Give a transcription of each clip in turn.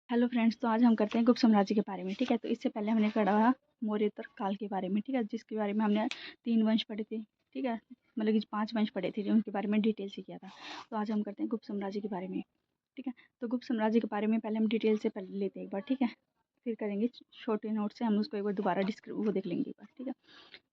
Hello friends, तो आज हम करते हैं गुप्त साम्राज्य के बारे में। ठीक है, तो इससे पहले हमने पढ़ा मौर्योत्तर काल के बारे में। ठीक है, जिसके बारे में हमने 3 वंश पढ़े थे। ठीक है, मतलब कि 5 वंश पढ़े थे, जो उनके बारे में डिटेल से किया था। तो आज हम करते हैं गुप्त साम्राज्य के बारे में। ठीक है, तो गुप्त साम्राज्य के बारे में पहले हम डिटेल से पढ़ लेते हैं एक बार। ठीक है, फिर करेंगे छोटे नोट से, हम उसको एक बार दोबारा वो देख लेंगे एक बार। ठीक है,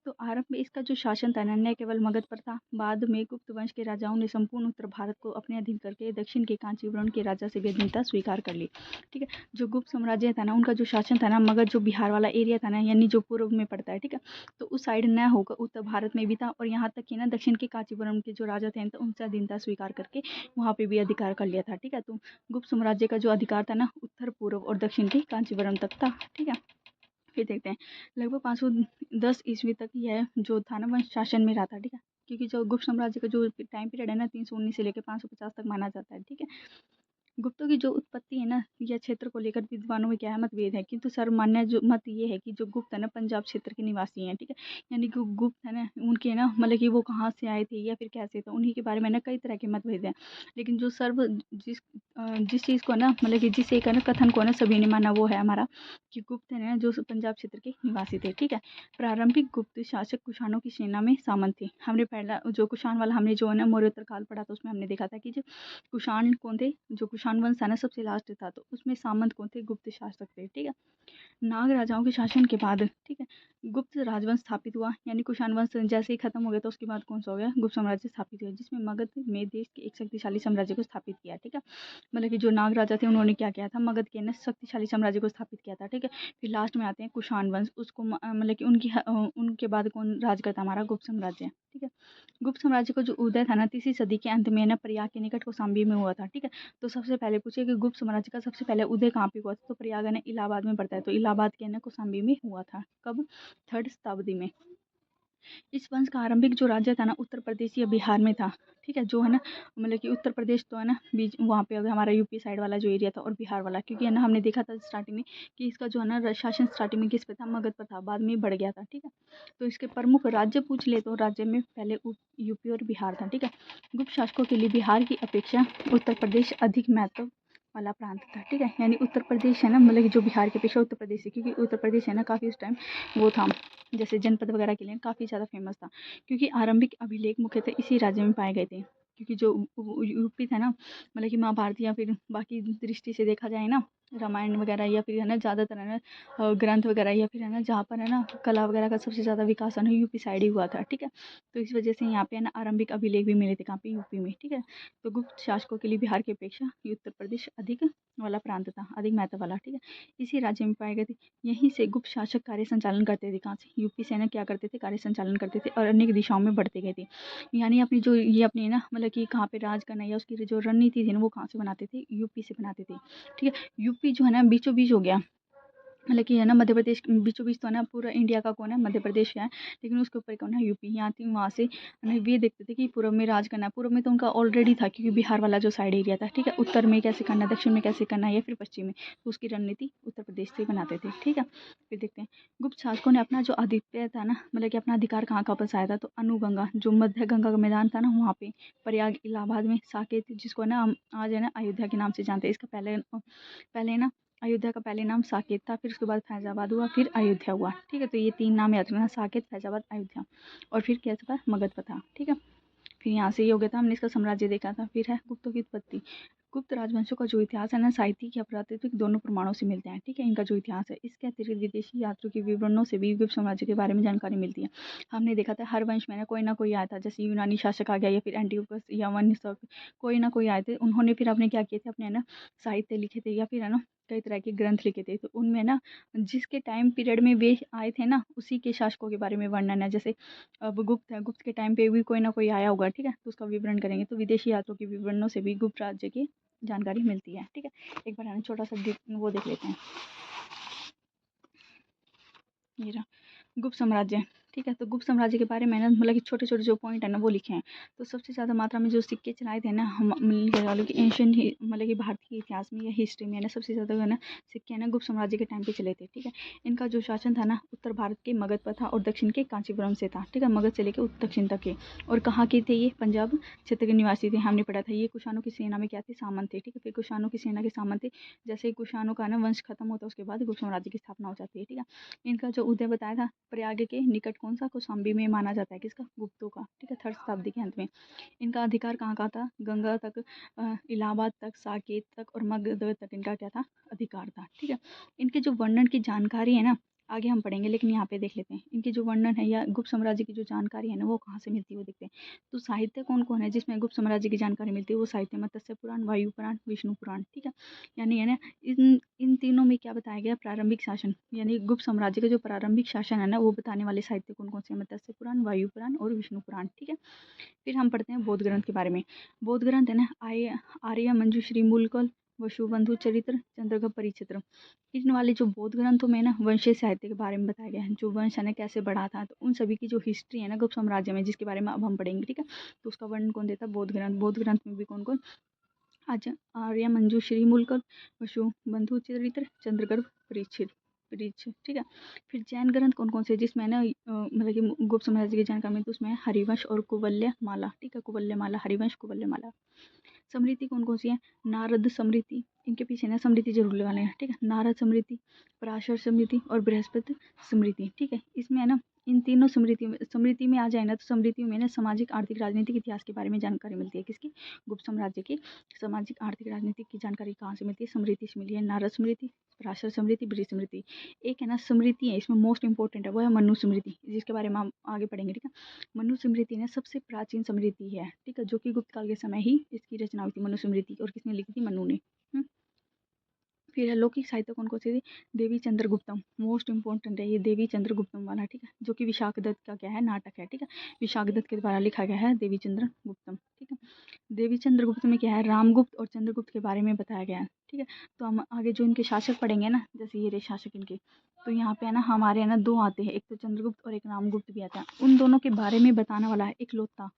तो आरंभ में इसका जो शासन था न केवल मगध पर था। बाद में गुप्त वंश के राजाओं ने संपूर्ण उत्तर भारत को अपने अधीन करके दक्षिण के कांचीपुरम के राजा से विभिन्नता स्वीकार कर ली। ठीक है, जो गुप्त साम्राज्य था ना, उनका जो शासन था ना, मगध जो बिहार वाला एरिया था ना, यानी जो पूर्व में पड़ता है। ठीक है, तो उस साइड न होकर उत्तर भारत में भी था, और यहाँ तक कि ना दक्षिण के कांचीपुरम के जो राजा थे तो उनसे अधीनता स्वीकार करके वहाँ पे भी अधिकार कर लिया था। ठीक है, तो गुप्त साम्राज्य का जो अधिकार था ना, उत्तर पूर्व और दक्षिण के कांचीपुरम तक था। ठीक है, फिर देखते हैं लगभग 510 ईस्वी तक यह जो था ना, वंश शासन में रहा था। ठीक है, क्योंकि जो गुप्त साम्राज्य का जो टाइम पीरियड है ना, 319 से लेकर 550 तक माना जाता है। ठीक है, गुप्तों की जो उत्पत्ति है ना, यह क्षेत्र को लेकर विद्वानों में क्या है, मतभेद है, किंतु सर्वमान्य जो मत ये है कि जो गुप्त है ना, पंजाब क्षेत्र के निवासी हैं। ठीक है, यानी कि गुप्त है ना, उनके ना मतलब कि वो कहाँ से आए थे या फिर कैसे, तो उन्हीं के बारे में ना कई तरह के मतभेद हैं। लेकिन जो जिस चीज़ को ना, मतलब कि जिस एक है ना कथन को ना सभी ने माना, वो है हमारा कि गुप्त है ना, जो पंजाब क्षेत्र के निवासी थे। ठीक है, प्रारंभिक गुप्त शासक कुषाणों की सेना में शामिल थे। हमने पहला जो कुषाण वाला हमने जो है ना मौर्योत्तर काल पढ़ा, तो उसमें हमने देखा था कि जो कुषाण कौन थे, जो कुषाण वंश था ना सबसे लास्ट था, तो उसमें सामंत कौन थे, गुप्त शासक थे। ठीक है, नाग राजाओं के शासन के बाद ठीक है गुप्त राजवंश स्थापित हुआ, यानी कुषाण वंश जैसे ही खत्म हो गया तो उसके बाद कौन सा हो गया, गुप्त साम्राज्य स्थापित हुआ, जिसमें मगध में देश के एक शक्तिशाली साम्राज्य को स्थापित किया। ठीक है, मतलब कि जो नाग राजा थे उन्होंने क्या किया था, मगध के ना शक्तिशाली साम्राज्य को स्थापित किया था। ठीक है, फिर लास्ट में आते हैं कुषाण वंश, उसको मतलब कि उनके बाद कौन राज करता, हमारा गुप्त साम्राज्य। ठीक है, गुप्त साम्राज्य का जो उदय था ना 3वीं सदी के अंत में ना प्रयाग के निकट कौशाम्बी में हुआ था। ठीक है, तो सबसे पहले पूछे कि गुप्त साम्राज्य का सबसे पहले उदय कहाँ पे हुआ था, तो प्रयाग है ना इलाहाबाद में पड़ता है, तो इलाहाबाद के ना कौशाम्बी में हुआ था। कब, 3rd शताब्दी में। इस वंश का आरंभिक जो राज्य था ना उत्तर प्रदेश या बिहार में था। ठीक है, जो है ना मतलब कि उत्तर प्रदेश तो है ना बीच वहाँ पे अगर हमारा यूपी साइड वाला जो एरिया था, और बिहार वाला, क्योंकि है ना हमने देखा था स्टार्टिंग में कि इसका जो है ना शासन स्टार्टिंग में किस पे था, मगध पर था, बाद में बढ़ गया था। ठीक है, तो इसके प्रमुख राज्य पूछ ले तो राज्य में पहले यूपी और बिहार था। ठीक है, गुप्त शासकों के लिए बिहार की अपेक्षा उत्तर प्रदेश अधिक महत्व वाला प्रांत था। ठीक है, यानी उत्तर प्रदेश है ना, मतलब कि जो बिहार की अपेक्षा उत्तर प्रदेश है, क्योंकि उत्तर प्रदेश है ना काफ़ी उस टाइम वो था, जैसे जनपद वगैरह के लिए काफ़ी ज़्यादा फेमस था, क्योंकि आरंभिक अभिलेख मुख्यतः इसी राज्य में पाए गए थे। क्योंकि जो यूपी था ना, मतलब कि महाभारत या फिर बाकी दृष्टि से देखा जाए ना, रामायण वगैरह या फिर है ना ज़्यादातर है ना ग्रंथ वगैरह या फिर है ना जहाँ पर है ना कला वगैरह का सबसे ज़्यादा विकास है ना यूपी साइड ही हुआ था। ठीक है, तो इस वजह से यहाँ पे है ना आरंभिक अभिलेख भी मिले थे, कहाँ पे, यूपी में। ठीक है, तो गुप्त शासकों के लिए बिहार की अपेक्षा ये उत्तर प्रदेश अधिक वाला प्रांत था, अधिक महत्व वाला। ठीक है, इसी राज्य में पाए गए थे। यहीं से गुप्त शासक कार्य संचालन करते थे, कहाँ से, यूपी से ना क्या करते थे, कार्य संचालन करते थे, और अनेक दिशाओं में बढ़ते गए थे। यानी अपनी जो ये अपनी ना मतलब कि कहाँ पे राज करना या उसकी जो रणनीति थी ना, वो कहाँ से बनाते थे, यूपी से बनाते थे। ठीक है, यूपी जो है ना बीचों बीच हो गया, मतलब कि है ना मध्य प्रदेश बीचों बीच, तो है ना पूरा इंडिया का कौन है, मध्य प्रदेश है, लेकिन उसके ऊपर कौन है, यूपी। यहाँ थी, वहाँ से ये देखते थे कि पूर्व में राज करना है। पूर्व में तो उनका ऑलरेडी था, क्योंकि बिहार वाला जो साइड एरिया था। ठीक है, उत्तर में कैसे करना है, दक्षिण में कैसे करना है, या फिर पश्चिम में, तो उसकी रणनीति उत्तर प्रदेश से बनाते थे। ठीक है, फिर देखते हैं गुप्त शासकों ने अपना जो आधिपत्य था ना, मतलब कि अपना अधिकार कहाँ कहाँ बसाया था, तो अनुगंगा जो मध्य गंगा का मैदान था ना, वहाँ पे, प्रयाग इलाहाबाद में, साकेत जिसको ना हम आज है ना अयोध्या के नाम से जानते हैं, इसका पहले पहले ना अयोध्या का पहले नाम साकेत था, फिर उसके बाद फैजाबाद हुआ, फिर अयोध्या हुआ। ठीक है, तो ये 3 नाम याद रखना, साकेत, फैजाबाद, अयोध्या, और फिर क्या था, मगध पर था। ठीक है, फिर यहाँ से ये हो गया था, हमने इसका साम्राज्य देखा था। फिर है गुप्तों की उत्पत्ति। गुप्त राजवंशों का जो इतिहास है ना, साहित्यिक या पुरातात्विक दोनों प्रमाणों से मिलते हैं। ठीक है, इनका जो इतिहास है, इसके अतिरिक्त विदेशी यात्रियों के विवरणों से भी गुप्त साम्राज्य के बारे में जानकारी मिलती है। हमने देखा था हर वंश में ना कोई आया था, जैसे यूनानी शासक आ गया, या फिर एंटियोकस या वन्य, कोई ना कोई आए थे, उन्होंने फिर अपने क्या किए थे, अपने है ना साहित्य लिखे थे, या फिर है ना कई तरह के ग्रंथ लिखे थे, तो उनमें ना जिसके टाइम पीरियड में वे आए थे ना, उसी के शासकों के बारे में वर्णन है। जैसे अब गुप्त है, गुप्त के टाइम पे भी कोई ना कोई आया होगा। ठीक है, तो उसका विवरण करेंगे, तो विदेशी यात्रियों के विवरणों से भी गुप्त राज्य की जानकारी मिलती है। ठीक है, एक बार है ना छोटा सा वो देख लेते हैं, ये रहा गुप्त साम्राज्य। ठीक है। तो गुप्त साम्राज्य के बारे में ना मतलब कि छोटे छोटे जो पॉइंट है ना वो लिखे हैं। तो सबसे ज़्यादा मात्रा में जो सिक्के चलाए थे ना हम कह वालों कि एंशियंट मतलब कि भारतीय इतिहास में या हिस्ट्री में ना सबसे ज़्यादा है ना सिक्के है ना गुप्त साम्राज्य के टाइम पे चले थे। ठीक है। इनका जो शासन था ना उत्तर भारत के मगध पर था और दक्षिण के कांचीपुरम से था। ठीक है। मगध से लेकर दक्षिण तक के। और कहाँ के थे ये? पंजाब क्षेत्र के निवासी थे। हमने पढ़ा था ये कुषाणों की सेना में क्या थे? सामंत थे। ठीक है। फिर कुषाणों की सेना के सामंत थे। जैसे ही कुषाणों का ना वंश खत्म होता है उसके बाद गुप्त साम्राज्य की स्थापना हो जाती है। ठीक है। इनका जो उदय बताया था प्रयाग के निकट कौन सा? कौशाम्बी में माना जाता है। किसका? गुप्तों का। ठीक है। 3rd शताब्दी के अंत में। इनका अधिकार कहाँ का था? गंगा तक, इलाहाबाद तक, साकेत तक और मगध तक इनका क्या था? अधिकार था। ठीक है। इनके जो वर्णन की जानकारी है ना आगे हम पढ़ेंगे, लेकिन यहाँ पे देख लेते हैं इनकी जो वर्णन है या गुप्त साम्राज्य की जो जानकारी है ना वो कहाँ से मिलती है वो देखते हैं। तो साहित्य कौन कौन है जिसमें गुप्त साम्राज्य की जानकारी मिलती है? वो साहित्य मत्स्य पुराण, वायु पुराण, विष्णु पुराण। ठीक है। यानी है ना इन इन तीनों में क्या बताया गया? प्रारंभिक शासन यानी गुप्त साम्राज्य का जो प्रारंभिक शासन है ना वो बताने वाले साहित्य कौन कौन से? मत्स्य पुराण, वायु पुराण और विष्णु पुराण। ठीक है। फिर हम पढ़ते हैं बौद्ध ग्रंथ के बारे में। बौद्ध ग्रंथ है ना आर्य मंजूश्री मूलकल, वसुबंधु चरित्र, चंद्रगुप्त परिचित्र। इन वाले जो बौद्ध ग्रंथों में ना वंशीय साहित्य के बारे में बताया गया है, जो वंश है ना कैसे बढ़ा था। तो उन सभी की जो हिस्ट्री है ना गुप्त साम्राज्य में जिसके बारे में अब हम पढ़ेंगे। ठीक है। तो उसका वर्णन कौन देता है? बौद्ध ग्रंथ। बौद्ध ग्रंथ में भी कौन कौन? आज आर्य मंजूश्री मूलकल, वसुबंधु चरित्र, चंद्रगुप्त परीक्षित। ठीक है। फिर जैन ग्रंथ कौन कौन से जिसमें ना मतलब कि गुप्त साम्राज्य की जानकारी में तो उसमें है हरिवंश और कुवल्य माला। ठीक है। कुवल्य माला, हरिवंश, कुवल्य माला। समृद्धि कौन कौन सी है? नारद समृद्धि, इनके पीछे ना समृद्धि जरूर लगाने हैं। ठीक है। नारद समृद्धि, पराशर समृद्धि और बृहस्पति समृद्धि। ठीक है। इसमें है ना इन तीनों समृद्धि में आ जाए ना तो समृद्धि में ना सामाजिक, आर्थिक, राजनीतिक इतिहास के बारे में जानकारी मिलती है। किसकी? गुप्त साम्राज्य की सामाजिक, आर्थिक, राजनीतिक की जानकारी कहाँ से मिलती है? समृद्धि से मिली है। नारद समृद्धि, पराशर समृद्धि, बृहस्पति समृद्धि। एक है ना समृद्धि है इसमें मोस्ट इंपॉर्टेंट है वो है मनु समृद्धि, जिसके बारे में हम आगे पढ़ेंगे। ठीक है। मनु स्मृति ने सबसे प्राचीन समृद्धि है। ठीक है। जो कि गुप्त काल के समय ही इसकी रचना हुई थी मनु स्मृति। और किसने लिखी थी? मनु ने। फिर है लौकिक साहित्य कौन कौन सी थी? देवी चंद्रगुप्तम, मोस्ट इंपॉर्टेंट है ये देवी चंद्रगुप्तम वाला। ठीक है। जो कि विशाखदत्त का क्या है? नाटक है। ठीक है। विशाखदत्त के द्वारा लिखा गया है देवी चंद्रगुप्तम। ठीक है। देवी चंद्रगुप्त में क्या है? रामगुप्त और चंद्रगुप्त के बारे में बताया गया है। ठीक है। तो हम आगे जो इनके शासक पढ़ेंगे ना, जैसे ये रहे शासक इनके, तो यहाँ पे है ना हमारे है ना 2 आते हैं, एक तो चंद्रगुप्त और एक रामगुप्त भी आता है। उन दोनों के बारे में बताने वाला है इकलौता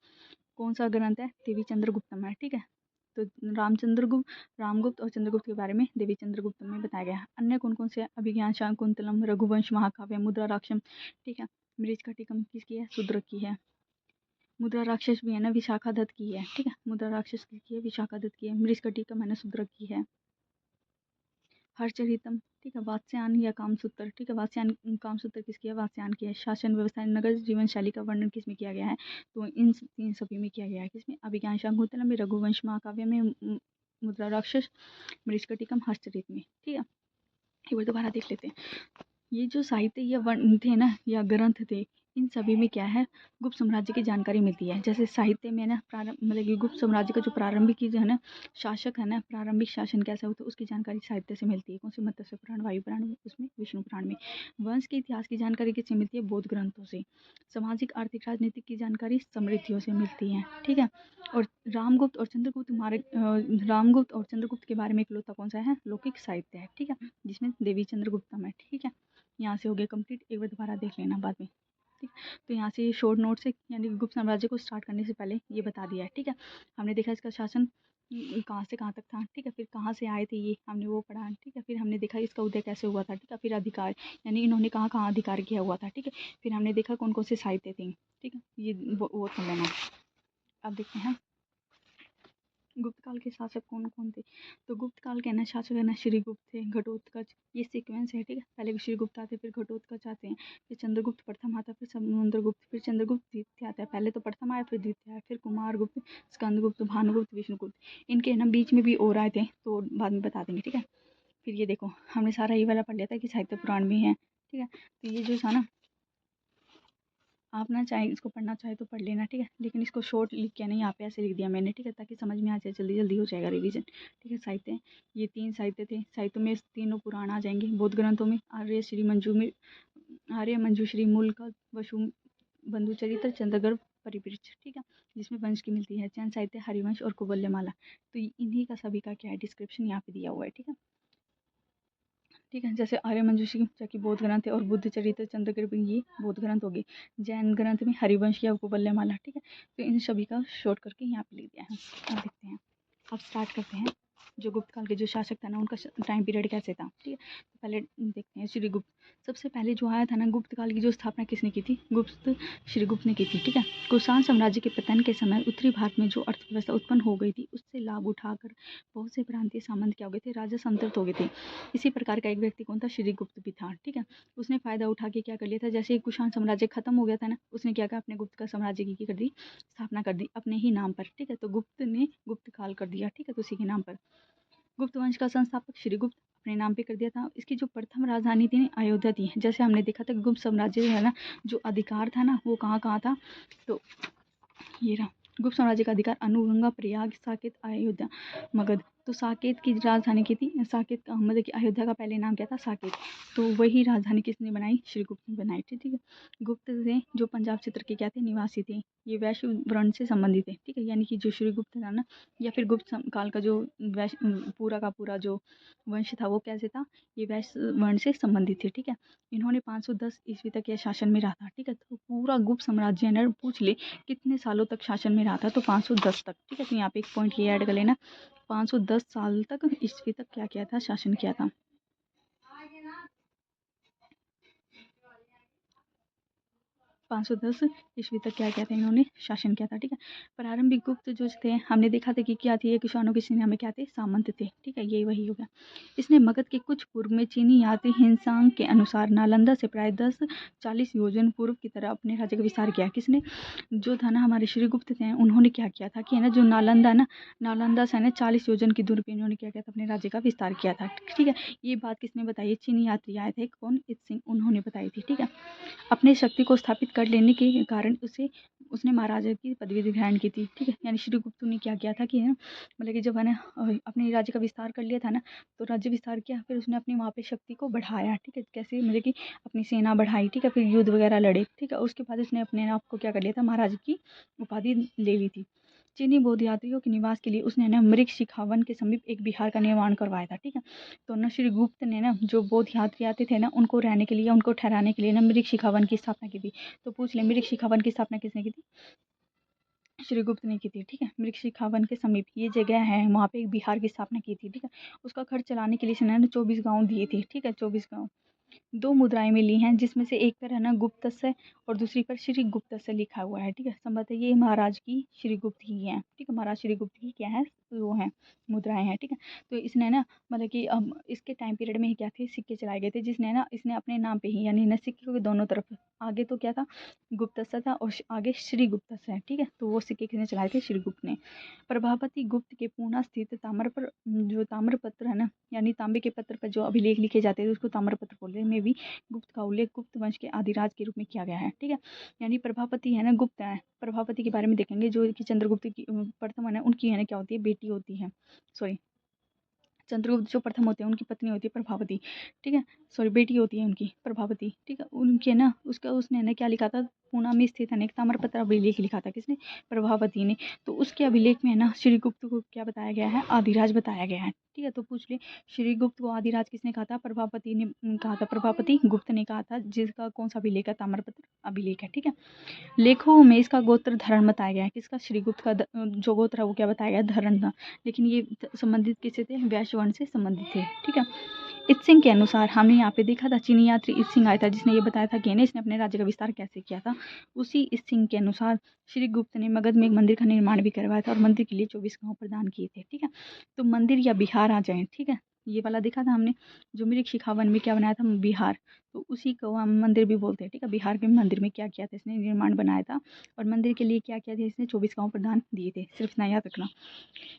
कौन सा ग्रंथ है? देवी चंद्रगुप्तम है। ठीक है। तो रामगुप्त और चंद्रगुप्त के बारे में देवी चंद्रगुप्त में बताया गया है। अन्य कौन कौन से है? अभिज्ञान शाकुंतलम, रघुवंश महाकाव्य, मुद्रा राक्षम। ठीक है। मृच्छकटिकम किसकी है? शूद्र की है। मुद्रा राक्षस भी है ना विशाखादत्त की है। ठीक है। मुद्रा राक्षस की है? विशाखादत्त की है। मृच्छकटिकम है ना शूद्र की है। हर्षचरितम। ठीक है। वात्स्यायन या कामसूत्र। ठीक है। वात्स्यायन कामसूत्र किसकी है? वात्स्यायन की है। शासन व्यवस्था नगर जीवन शैली का वर्णन किसमें किया गया है? तो इन तीन सभी में किया गया है। किसमें? अभिज्ञान शाकुंतलम में, रघुवंश महाकाव्य में, मुद्रा राक्षस, मृच्छकटिकम, हर्षचरित में। ठीक है। एक बार दोबारा देख लेते हैं। ये जो साहित्य या वर्ण थे ना या ग्रंथ थे, इन सभी में क्या है? गुप्त साम्राज्य की जानकारी मिलती है। जैसे साहित्य में ना प्रारंभ मतलब कि गुप्त साम्राज्य का जो प्रारंभिक की जो है ना शासक है ना, प्रारंभिक शासन कैसा होता है उसकी जानकारी साहित्य से मिलती है। कौन से? मत्स्य पुराण, वायु पुराण, उसमें विष्णु पुराण में। वंश के इतिहास की जानकारी किससे मिलती है? बौद्ध ग्रंथों से। सामाजिक, आर्थिक, राजनीतिक की जानकारी समृद्धियों से मिलती है। ठीक है। और रामगुप्त और चंद्रगुप्त के बारे में इकलौता कौन सा है? लौकिक साहित्य है। ठीक है। जिसमें देवी चंद्रगुप्तम है। ठीक है। यहाँ से हो गया कंप्लीट। एक बार दोबारा देख लेना बाद में। ठीक। तो यहाँ से शॉर्ट नोट से यानी गुप्त साम्राज्य को स्टार्ट करने से पहले ये बता दिया है। ठीक है। हमने देखा इसका शासन कहाँ से कहाँ तक था। ठीक है। फिर कहाँ से आए थे ये हमने वो पढ़ा। ठीक है। फिर हमने देखा इसका उदय कैसे हुआ था। ठीक है। फिर अधिकार यानी इन्होंने कहाँ कहाँ अधिकार किया हुआ था। ठीक है। फिर हमने देखा कौन कौन से साहित्य थे। ठीक है। ये वो सुन लेना। अब देखते हैं गुप्त काल के शासक कौन कौन थे। तो गुप्त काल के ना शासक है ना श्रीगुप्त थे, घटोत्कच, ये सीक्वेंस है। ठीक है। पहले श्रीगुप्त आते फिर घटोत्कच आते हैं, फिर चंद्रगुप्त प्रथम आता फिर समुद्रगुप्त, फिर चंद्रगुप्त द्वितीय आता है। पहले तो प्रथम आया फिर द्वितीय आया, फिर कुमारगुप्त, स्कंदगुप्त, भानुगुप्त, विष्णुगुप्त। इनके ना बीच में भी और आए थे तो बाद में बता देंगे। ठीक है। फिर ये देखो हमने सारा ये वाला पढ़ लिया था कि साहित्य पुराण में है। ठीक है। तो ये जो था ना आप ना चाहे इसको पढ़ना चाहे तो पढ़ लेना। ठीक है। लेकिन इसको शॉर्ट लिख के नहीं यहाँ पे ऐसे लिख दिया मैंने। ठीक है। ताकि समझ में आ जाए, जल्दी जल्दी हो जाएगा रिवीजन। ठीक है। साहित्य ये 3 साहित्य थे। साहित्य में तीनों पुराण आ जाएंगे। बौद्ध ग्रंथों में आर्य मंजूश्री मूलक, वसु बंधु चरित्र, चंद्रगर्भ परिवृक्ष। ठीक है। जिसमें वंश की मिलती है। जैन साहित्य हरिवंश और कुवल्यमाला। तो इन्हीं का सभी का क्या है? डिस्क्रिप्शन यहाँ पे दिया हुआ है। ठीक है। ठीक है। जैसे आर्यमंजूषी की बौद्ध ग्रंथ है और बुद्ध चरित्र चंद्रकृपी ये बौद्ध ग्रंथ हो गए। जैन ग्रंथ में हरिवंश या उपवल्यमाला, ठीक है। तो इन सभी का शॉर्ट करके यहाँ पे लिख दिया है। अब देखते हैं, अब स्टार्ट करते हैं। जो गुप्त काल के जो शासक था ना, उनका टाइम पीरियड कैसे था, ठीक है। तो पहले देखते हैं श्रीगुप्त। सबसे पहले जो आया था ना, गुप्त काल की जो स्थापना किसने की थी? गुप्त श्रीगुप्त ने की थी, ठीक है। कुषाण साम्राज्य के पतन के समय उत्तरी भारत में जो अर्थव्यवस्था उत्पन्न हो गई थी, उससे लाभ उठाकर बहुत से प्रांतीय सामंत क्या हो गए थे? राजा संतप्त हो गए थे। इसी प्रकार का एक व्यक्ति कौन था? श्रीगुप्त भी था, ठीक है। उसने फायदा उठा के क्या कर लिया था? जैसे ही कुषाण साम्राज्य खत्म हो गया था ना, उसने क्या कहा? अपने गुप्त का साम्राज्य की कर दी, स्थापना कर दी अपने ही नाम पर, ठीक है। तो गुप्त ने गुप्त काल कर दिया, ठीक है। तो उसी के नाम पर गुप्त वंश का संस्थापक श्रीगुप्त अपने नाम पे कर दिया था। इसकी जो प्रथम राजधानी थी अयोध्या थी। जैसे हमने देखा था गुप्त साम्राज्य जो है ना, जो अधिकार था ना, वो कहाँ कहाँ था? तो ये रहा गुप्त साम्राज्य का अधिकार अनुगंगा, प्रयाग, साकेत, अयोध्या, मगध। तो साकेत की राजधानी की थी, साकेत का मतलब कि अयोध्या का पहले नाम क्या था? साकेत। तो वही राजधानी किसने बनाई? श्रीगुप्त ने बनाई थी, ठीक है। गुप्त थे जो पंजाब क्षेत्र के क्या थे? निवासी थे। ये वैश्य वर्ण से संबंधित है, ठीक है। यानी कि जो श्रीगुप्त था ना, या फिर गुप्त काल का जो वैश्य पूरा का पूरा जो वंश था, वो कैसे था? ये वैश्य वर्ण से संबंधित थे, ठीक है। इन्होंने 510 ईस्वी तक यह शासन में रहा था, ठीक है। तो पूरा गुप्त साम्राज्य ने पूछ ले कितने सालों तक शासन में रहा था? तो 510 तक, ठीक है। तो यहाँ पे एक पॉइंट ये ऐड कर लेना, 510 साल तक ईस्वी तक क्या किया था? शासन किया था। 510 ईस्वी तक क्या किया था? इन्होंने शासन किया था, ठीक है। प्रारंभिक गुप्त जो थे, हमने देखा था कि क्या थी? ये कुषाणों की सेना में क्या थे? सामंत थे, ठीक है। ये वही हो गया। इसने मगध के कुछ पूर्व में चीनी यात्री हिंसांग के अनुसार नालंदा से प्राय 10-40 योजन पूर्व की तरह अपने राज्य का विस्तार किया। किसने? जो था ना हमारे श्रीगुप्त थे, उन्होंने क्या किया था कि है ना, जो नालंदा ना, नालंदा से ना 40 योजन की दूरी पे इन्होंने क्या किया था? अपने राज्य का विस्तार किया था, ठीक है। ये बात किसने बताई? चीनी यात्री आए थे, कौन? इत सिंह, उन्होंने बताई थी, ठीक है। अपने शक्ति को स्थापित कर लेने के कारण उसने महाराजा की पदवी ग्रहण की थी, ठीक है। यानी श्रीगुप्त ने क्या किया था कि है ना, मतलब कि जब है ना अपने राज्य का विस्तार कर लिया था ना, तो राज्य विस्तार किया, फिर उसने अपनी वहाँ पे शक्ति को बढ़ाया, ठीक है। कैसे? मतलब कि अपनी सेना बढ़ाई, ठीक है। फिर युद्ध वगैरह लड़े, ठीक है। उसके बाद उसने अपने आप को क्या कर लिया था? महाराजा की उपाधि ले ली थी। चीनी बौद्ध यात्रियों के निवास के लिए उसने ना मृग शिखावन के समीप एक विहार का निर्माण करवाया था, ठीक है। तो ना श्रीगुप्त ने ना जो बौद्ध यात्री आते थे ना, उनको रहने के लिए, उनको ठहराने के लिए ना मृग शिखावन की स्थापना की थी। तो पूछ ले, मृग शिखावन की स्थापना किसने की थी? श्रीगुप्त ने की थी, ठीक है। मृग शिखावन के समीप ये जगह है, वहाँ पे एक विहार की स्थापना की थी, ठीक है। उसका खर्च चलाने के लिए इसने ना 24 गाँव दिए थे, ठीक है। 24 गाँव। 2 मुद्राएं मिली हैं, जिसमें से एक पर है ना गुप्तस्य और दूसरी पर श्री गुप्तस्य लिखा हुआ है, ठीक है। संभवतः ये महाराज की श्रीगुप्त की है, ठीक है। महाराज श्रीगुप्त की क्या है? वो है मुद्राएं हैं, ठीक है। तो इसने ना मतलब कि इसके टाइम पीरियड में ही क्या थे? सिक्के चलाए गए थे, जिसने ना इसने अपने नाम पे ही, यानी न सिक्के के दोनों तरफ, आगे तो क्या था? गुप्तस्य था और आगे श्री गुप्तस्य है, ठीक है। तो वो सिक्के किसने चलाए थे? श्रीगुप्त ने। प्रभावती गुप्त के पूना स्थित ताम्र पर जो ताम्रपत्र है ना, यानी तांबे के पत्र पर जो अभिलेख लिखे जाते हैं, उसको ताम्रपत्र बोलते हैं। में भी गुप्त का उल्लेख गुप्त वंश के आदिराज के रूप में किया गया है, ठीक है। यानी प्रभावती है ना, गुप्त है। प्रभावती के बारे में देखेंगे, जो कि चंद्रगुप्त की प्रथम है ना, उनकी है ना क्या होती है? बेटी होती है, सॉरी, चंद्रगुप्त जो प्रथम होते हैं उनकी पत्नी होती है प्रभावती, ठीक है। सॉरी, बेटी होती है उनकी प्रभावती, ठीक है। उनके ना उसका उसने ना क्या लिखा था? पूना में स्थित है ना एक ताम्रपत्र अभिलेख लिखा था, किसने? प्रभावती ने। तो उसके अभिलेख में ना श्रीगुप्त को क्या बताया गया है? आदिराज बताया गया है, ठीक है। तो पूछ ले, श्रीगुप्त को आदिराज किसने कहा था? प्रभावती ने कहा था, प्रभावती गुप्त ने कहा था, जिसका कौन सा अभिलेख है? ताम्रपत्र अभिलेख है, ठीक है। लेखों में इसका गोत्र धरण बताया गया है, किसका? श्रीगुप्त का जो गोत्र है वो क्या बताया गया? धरण था। लेकिन ये संबंधित किससे थे? वैश्य वर्ण से संबंधित थे, ठीक है। इत सिंह के अनुसार हमने यहाँ पे देखा था, चीनी यात्री इत सिंह आया था, जिसने ये बताया था कि इसने अपने राज्य का विस्तार कैसे किया था। उसी इत सिंह के अनुसार श्रीगुप्त ने मगध में एक मंदिर का निर्माण भी करवाया था और मंदिर के लिए 24 गांव प्रदान किए थे, ठीक है। तो मंदिर या बिहार आ जाए, ठीक है। ये वाला देखा था हमने, जो मृग शिखावन में क्या बनाया था? बिहार। तो उसी को हम मंदिर भी बोलते हैं, ठीक है। बिहार के मंदिर में क्या किया था? इसने निर्माण बनाया था और मंदिर के लिए क्या किया था? इसने 24 गांव प्रदान दिए थे, सिर्फ इतना याद रखना।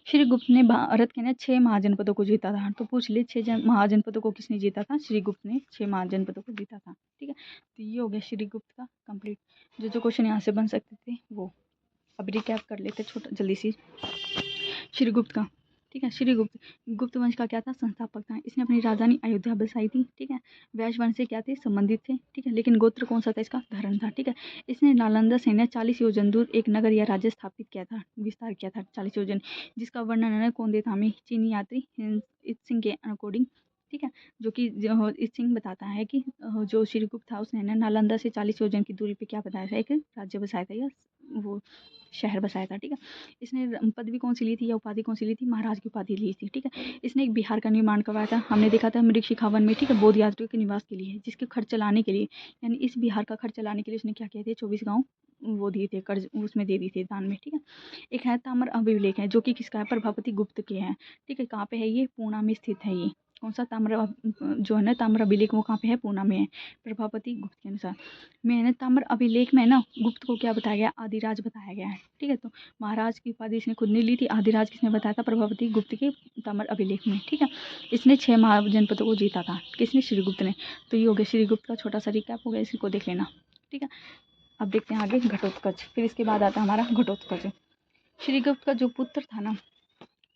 श्रीगुप्त ने भारत के ना 6 महाजनपदों को जीता था। तो पूछ ले, 6 महाजनपदों को किसने जीता था? श्रीगुप्त ने 6 महाजनपदों को जीता था, ठीक है। तो ये हो गया श्रीगुप्त का कंप्लीट। जो क्वेश्चन यहाँ से बन सकते थे वो अब रिकैप कर लेते छोटा जल्दी सी। श्रीगुप्त का, ठीक है। श्रीगुप्त गुप्त वंश का क्या था? संस्थापक था। इसने अपनी राजधानी अयोध्या बसाई थी, ठीक है। वैश्य वंश से क्या थे? संबंधित थे, ठीक है। लेकिन गोत्र कौन सा था इसका? धरण था, ठीक है। इसने नालंदा से 40 योजन दूर एक नगर या राज्य स्थापित किया था, विस्तार किया था 40 योजन, जिसका वर्णन है कौन देता हमें? चीनी यात्री इत सिंह के अकॉर्डिंग ठीक है, जो कि इस सिंह बताता है कि जो श्रीगुप्त था उसने ना नालंदा से 40 योजन की दूरी पे क्या बताया था, एक राज्य बसाया था या वो शहर बसाया था। ठीक है, इसने पदवी कौन सी ली थी या उपाधि कौन सी ली थी, महाराज की उपाधि ली थी। ठीक है, इसने एक बिहार का निर्माण करवाया था, हमने देखा था मृगशिखावन में। ठीक है, बौद्ध यात्रियों के निवास के लिए, जिसके खर्च चलाने के लिए, यानी इस बिहार का खर्च चलाने के लिए उसने क्या किए थे, 24 गाँव वो दिए थे, कर्ज उसमें दे दिए थे दान में। ठीक है, एक है ताम्र अभिलेख है, जो कि किसका है, प्रभावती गुप्त के हैं। ठीक है, कहाँ पे है ये, पूना में स्थित है ये। कौन सा जो है ना ताम्र अभिलेख, वो कहाँ पे है, पूना में है, प्रभावती गुप्त के अनुसार। में है ना ताम्र अभिलेख में ना गुप्त को क्या बताया गया, आदिराज बताया गया है। ठीक है, तो महाराज की उपाधि इसने खुद नहीं ली थी, आदिराज किसने बताया था, प्रभावती गुप्त के ताम्र अभिलेख में। ठीक है, इसने 6 महाजनपदों को जीता था, किसने, श्रीगुप्त ने। तो ये हो गया श्रीगुप्त का छोटा सा रिकैप हो गया, इसी को देख लेना। ठीक है, अब देखते हैं आगे घटोत्कच, फिर इसके बाद आता है हमारा घटोत्कच। श्रीगुप्त का जो पुत्र था ना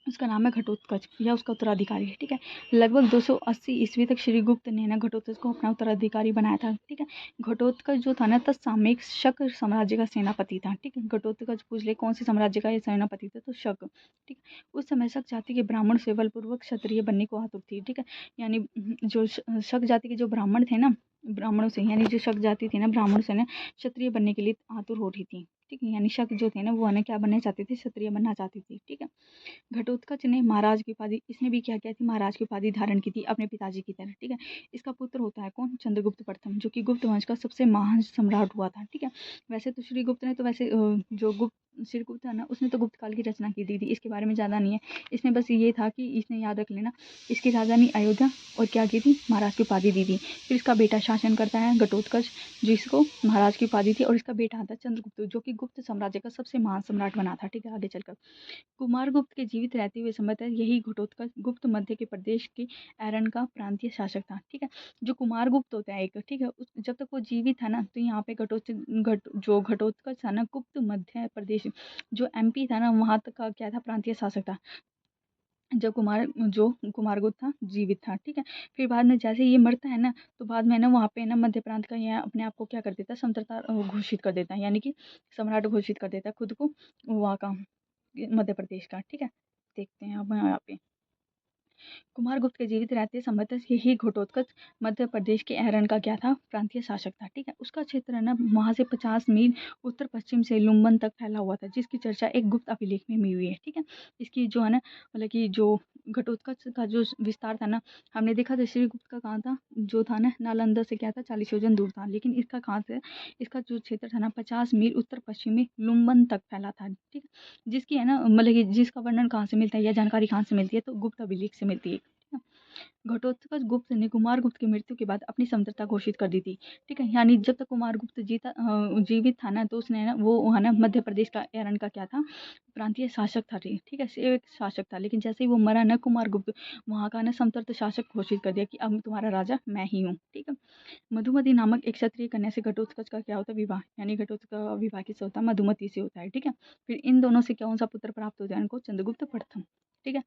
उसका नाम है घटोत्कच, या उसका उत्तराधिकारी है। ठीक है, लगभग 280 ईस्वी तक श्रीगुप्त ने ना घटोत्कच को अपना उत्तराधिकारी बनाया था। ठीक है, घटोत्कच जो था ना तत्सामयिक शक साम्राज्य का सेनापति था। ठीक है, घटोत्कच पूछ ले कौन से साम्राज्य का ये सेनापति था, तो शक। ठीक, उस समय शक जाति के ब्राह्मण से बलपूर्वक क्षत्रिय बनने को आतुर थी। ठीक है, यानी जो शक जाति के जो ब्राह्मण थे ना, ब्राह्मणों से, यानी जो शक जाति थी ना ब्राह्मणों से ना क्षत्रिय बनने के लिए आतुर हो रही थी। ठीक है, यानी शक जो थे ना वो है क्या बनना चाहते थे, क्षत्रिय बनना चाहती थी। ठीक है, घटोत्कच ने महाराज की उपाधि, इसने भी क्या किया थी, महाराज की उपाधि धारण की थी अपने पिताजी की तरह। ठीक है, इसका पुत्र होता है कौन, चंद्रगुप्त प्रथम, जो कि गुप्त वंश का सबसे महान सम्राट हुआ था। ठीक है, वैसे तो श्रीगुप्त ने तो वैसे जो गुप्त श्रीगुप्त था ना उसने तो गुप्त काल की रचना की दी थी, इसके बारे में ज़्यादा नहीं है। इसने बस ये था कि इसने याद रख लेना, इसकी राजधानी अयोध्या और क्या की थी, महाराज की उपाधि दी थी। फिर इसका बेटा शासन करता है घटोत्कच, जिसको महाराज की उपाधि थी, और इसका बेटा था चंद्रगुप्त, जो कि गुप्त साम्राज्य का सबसे महान सम्राट बना था। ठीक है, आगे चलकर कुमारगुप्त के जीवित रहते हुए समय तक यही घटोत्कच गुप्त मध्य के प्रदेश की एरन का प्रांतीय शासक था। ठीक है, जो कुमारगुप्त होता है एक, ठीक है, जब तक वो जीवित था ना तो यहाँ पे जो घटोत्कच था ना गुप्त मध्य प्रदेश जो एमपी था ना वहाँ तक का क्या था, प्रांतीय शासक था, जब कुमारगुप्त था जीवित था। ठीक है, फिर बाद में जैसे ये मरता है ना तो बाद में ना वहाँ पे ना मध्य प्रांत का यह अपने आप को क्या कर देता है, स्वतंत्रता घोषित कर देता है, यानी कि सम्राट घोषित कर देता है खुद को वहाँ का, मध्य प्रदेश का। ठीक है, देखते हैं अब यहाँ पे कुमारगुप्त के जीवित रहते समय तक यही घटोत्कच मध्य प्रदेश के एरन का क्या था, प्रांतीय शासक था। ठीक है, उसका क्षेत्र है ना वहाँ से 50 मील उत्तर पश्चिम से लुम्बन तक फैला हुआ था, जिसकी चर्चा एक गुप्त अभिलेख में हुई है। ठीक है, इसकी जो है ना मतलब कि जो घटोत्कच का जो विस्तार था ना, हमने देखा था श्रीगुप्त का कहाँ था, जो था ना नालंदा से क्या था, 40 योजन दूर था, लेकिन इसका कहाँ से, इसका जो क्षेत्र था ना 50 मील उत्तर पश्चिम में लुम्बन तक फैला था। ठीक है, जिसकी है ना मतलब कि जिसका वर्णन कहाँ से मिलता है या जानकारी कहाँ से मिलती है, तो गुप्त अभिलेख से मिलती है। घटोत्कच गुप्त ने कुमारगुप्त की मृत्यु के बाद अपनी स्वतंत्रता घोषित कर दी थी। ठीक है, यानी जब तक कुमारगुप्त जीवित था ना तो उसने ना वो है ना मध्य प्रदेश का एरन का क्या था, प्रांतीय शासक था। ठीक है, एक शासक था, लेकिन जैसे ही वो मरा ना कुमारगुप्त, वहाँ का ना स्वतंत्र शासक घोषित कर दिया कि अब तुम्हारा राजा मैं ही हूँ। ठीक है, मधुमती नामक एक क्षत्रिय कन्या से घटोत्कच का क्या होता है, विवाह, यानी घटोत्कच का विवाह किससे होता है, मधुमती से होता है। ठीक है, फिर इन दोनों से कौन सा पुत्र प्राप्त होता है इनको, चंद्रगुप्त प्रथम। ठीक है,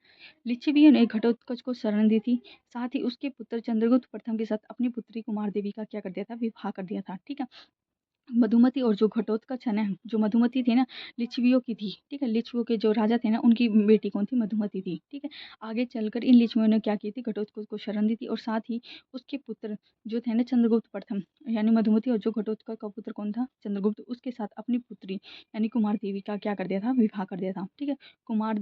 लिच्छवियों ने घटोत्कच को शरण दी थी, साथ ही उसके पुत्र चंद्रगुप्त प्रथम के साथ अपनी पुत्री कुमार देवी का क्या कर दिया था, विवाह कर दिया था। ठीक है, मधुमती और जो घटोत्कच है ना, जो मधुमती थी ना लिच्छवियों की थी। ठीक है, लिच्छवियों के जो राजा थे ना उनकी बेटी कौन थी, मधुमती थी। ठीक है, आगे चलकर इन लिच्छवियों ने क्या की थी, घटोत्कच को शरण दी थी, और साथ ही उसके पुत्र जो थे ना चंद्रगुप्त प्रथम, यानी मधुमती और जो घटोत्कच का पुत्र कौन था, चंद्रगुप्त, उसके साथ अपनी पुत्री यानी कुमार देवी का क्या कर दिया था, विवाह कर दिया था। ठीक है, कुमार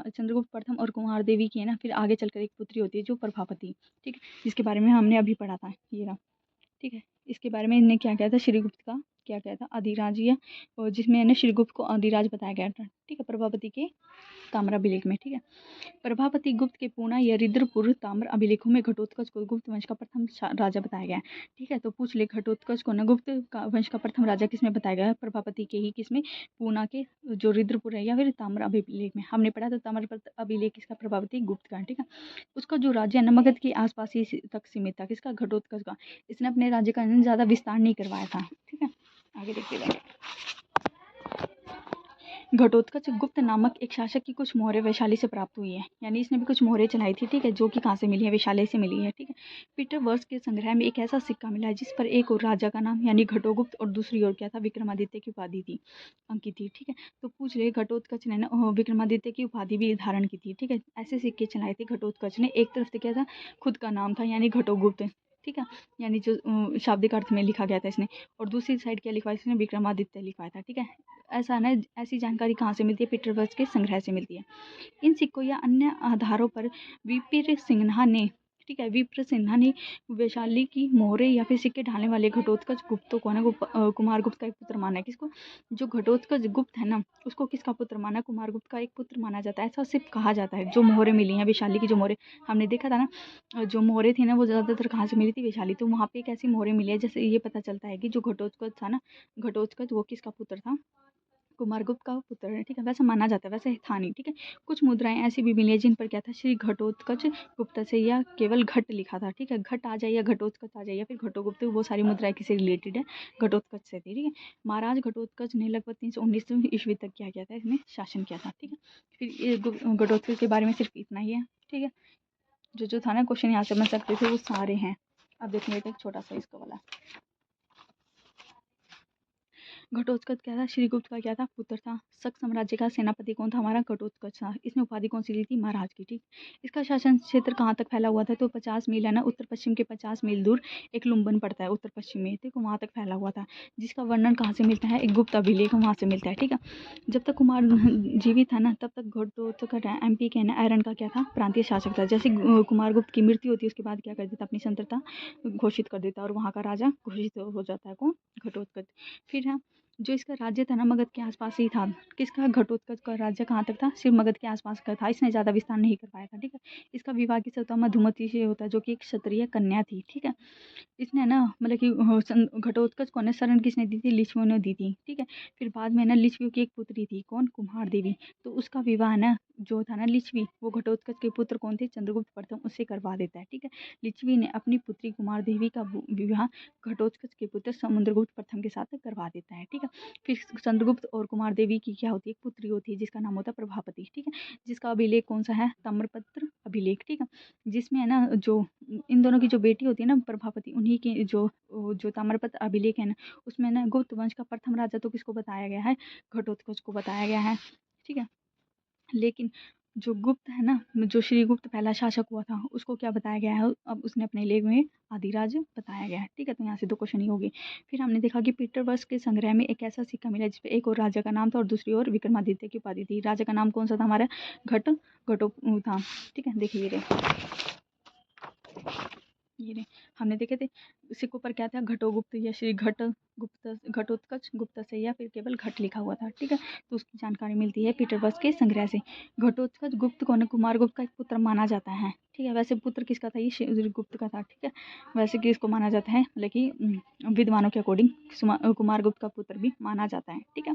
चंद्रगुप्त प्रथम और कुमार देवी की है ना फिर आगे चलकर एक पुत्री होती है जो प्रभावती। ठीक है, जिसके बारे में हमने अभी पढ़ा था, ये रहा। ठीक है, इसके बारे में इन्हें क्या किया था, श्रीगुप्त का क्या किया था, अधिराज्य, और जिसमें है ना श्रीगुप्त को अधिराज बताया गया था। ठीक है, प्रभावती के ताम्र अभिलेख में। ठीक है, प्रभावती गुप्त के पूर्णा या रुद्रपुर ताम्र अभिलेखों में घटोत्कच को गुप्त वंश का प्रथम राजा बताया गया है। ठीक है, तो पूछ ले घटोत्कच को ना गुप्त का वंश का प्रथम राजा किसमें बताया गया है, प्रभावती के ही किसमें, पूना के जो रुद्रपुर है या फिर ताम्र अभिलेख में। हमने पढ़ा था ताम्र अभिलेख किसका, प्रभावती गुप्त का। ठीक है, उसका जो राज्य है ना मगध के आसपास ही तक सीमित था, किसका, घटोत्कच का। इसने अपने राज्य का ज़्यादा विस्तार नहीं करवाया था। ठीक है, आगे देखते जाए घटोत्कच गुप्त नामक एक शासक की कुछ मोहरें वैशाली से प्राप्त हुई है, यानी इसने भी कुछ मोहरें चलाई थी, ठीक है, जो कि कहाँ से मिली है, वैशाली से मिली है, ठीक है। पीटर वर्स के संग्रह में एक ऐसा सिक्का मिला है जिस पर एक और राजा का नाम यानी घटोगुप्त और दूसरी ओर क्या था, विक्रमादित्य की उपाधि थी, अंकित थी, ठीक है। तो पूछ रहे घटोत्कच ने ना विक्रमादित्य की उपाधि भी धारण की थी, ठीक है। ऐसे सिक्के चलाए थे घटोत्कच ने, एक तरफ से क्या था, खुद का नाम था यानी घटोगुप्त, ठीक है, यानी जो शाब्दिक अर्थ में लिखा गया था इसने, और दूसरी साइड क्या लिखवाया इसने, विक्रमादित्य लिखवाया था, ठीक है। ऐसा ना, ऐसी जानकारी कहाँ से मिलती है, पीटरवर्थ के संग्रह से मिलती है। इन सिक्कों या अन्य आधारों पर विप्र सिन्हा ने वैशाली की मोहरे या फिर सिक्के ढालने वाले घटोत्कच गुप्तों को ना कुमार गुप्त का एक पुत्र माना है। किसको, जो घटोत्कच गुप्त है ना, उसको किसका पुत्र माना, कुमार गुप्त का एक पुत्र माना जाता है, ऐसा सिर्फ कहा जाता है। जो मोहरे मिली हैं वैशाली की, जो मोहरे हमने देखा था ना, जो मोहरे थी ना वो ज़्यादातर कहाँ से मिली थी, वैशाली, तो वहाँ पे एक ऐसी मोहरे मिली है जैसे ये पता चलता है कि जो घटोत्कच था ना, घटोत्कच वो किसका पुत्र था, कुमारगुप्त का पुत्र है, ठीक है, वैसा माना जाता है, वैसे था नहीं, ठीक है। कुछ मुद्राएं ऐसी भी मिली है जिन पर क्या था, श्री घटोत्कच गुप्त से या केवल घट लिखा था, ठीक है, घट आ जाए या घटोत्कच आ जाए या फिर घटोगुप्त, वो सारी मुद्राएं किसी रिलेटेड है, घटोत्कच से थी, ठीक है। महाराज घटोत्कच ने लगभग 319 ईस्वी तक क्या किया था, इसने शासन किया था, ठीक है। फिर ये घटोत्कच के बारे में सिर्फ इतना ही है, ठीक है। जो था ना क्वेश्चन यहाँ से बन सकते थे वो सारे हैं। अब देखेंगे एक छोटा सा इसका वाला। घटोत्कच क्या था, श्रीगुप्त का क्या था, पुत्र था। शक साम्राज्य का सेनापति कौन था, हमारा घटोत्कच था। इसने उपाधि कौन सी ली थी, महाराज की, ठीक। इसका शासन क्षेत्र कहाँ तक फैला हुआ था, तो 50 मील है ना, उत्तर पश्चिम के 50 मील दूर एक लुम्बन पड़ता है उत्तर पश्चिम में, ठीक, वहाँ तक फैला हुआ था, जिसका वर्णन कहाँ से मिलता है, एक गुप्त अभिलेख वहाँ से मिलता है, ठीक है। जब तक कुमार जीवित था ना, तब तक घटोत्कच MP के ना आयरन का क्या था, प्रांतीय शासक था। जैसे कुमार गुप्त की मृत्यु होती है उसके बाद क्या कर देता, अपनी संतरता घोषित कर देता और वहाँ का राजा घोषित हो जाता है, कौन, घटोत्कच। फिर है जो इसका राज्य था ना, मगध के आसपास ही था। किसका, घटोत्कच का राज्य कहाँ तक था, सिर्फ मगध के आसपास का था, इसने ज़्यादा विस्तार नहीं कर पाया था, ठीक है। इसका विवाह किससे होता, मधुमती से होता, जो कि एक क्षत्रिय कन्या थी, ठीक है। इसने ना मतलब कि घटोत्कच को ना शरण किसने दी थी, लिच्छवियों ने दी थी, ठीक है। फिर बाद में ना लिच्छवियों की एक पुत्री थी, कौन, कुम्हार देवी, तो उसका विवाह ना जो था ना लिच्छवी, वो घटोत्कच के पुत्र कौन थे, चंद्रगुप्त प्रथम, उससे करवा देता है, ठीक है। लिच्छवी ने अपनी पुत्री कुमार देवी का विवाह घटोत्कच के पुत्र समुद्रगुप्त प्रथम के साथ करवा देता है, ठीक है। फिर चंद्रगुप्त और कुमार देवी की क्या होती है, एक पुत्री होती है जिसका नाम होता है प्रभापति, ठीक है। जिसका अभिलेख कौन सा है, ताम्रपत्र अभिलेख, ठीक है। जिसमें है ना जो इन दोनों की जो बेटी होती है ना प्रभापति, उन्हीं की जो ताम्रपत्र अभिलेख है ना, उसमें ना गुप्त वंश का प्रथम राजा तो किसको बताया गया है, घटोत्कच को बताया गया है, ठीक है। लेकिन जो गुप्त है ना, जो श्रीगुप्त पहला शासक हुआ था, उसको क्या बताया गया है, अब उसने अपने लेख में आदिराज बताया गया है, ठीक है। तो यहाँ से 2 क्वेश्चन ही हो गए। फिर हमने देखा कि पीटरवर्स के संग्रह में एक ऐसा सिक्का मिला जिसपे एक और राजा का नाम था और दूसरी ओर विक्रमादित्य की उपाधि थी। राजा का नाम कौन सा था, हमारा घटो था, ठीक है। देखिए ये रहे, हमने देखे थे सिक्कों पर क्या था, घटोगुप्त या श्री घटोत्कच गुप्त से या फिर केवल घट लिखा हुआ था, ठीक है। तो उसकी जानकारी मिलती है पीटरवर्स के संग्रह से। घटोत्कच गुप्त को कुमार गुप्त का एक पुत्र माना जाता है, ठीक है। वैसे पुत्र किसका था, ये गुप्त का था, ठीक है। वैसे किसको माना जाता है, मतलब कि विद्वानों के अकॉर्डिंग कुमार गुप्त का पुत्र भी माना जाता है, ठीक है।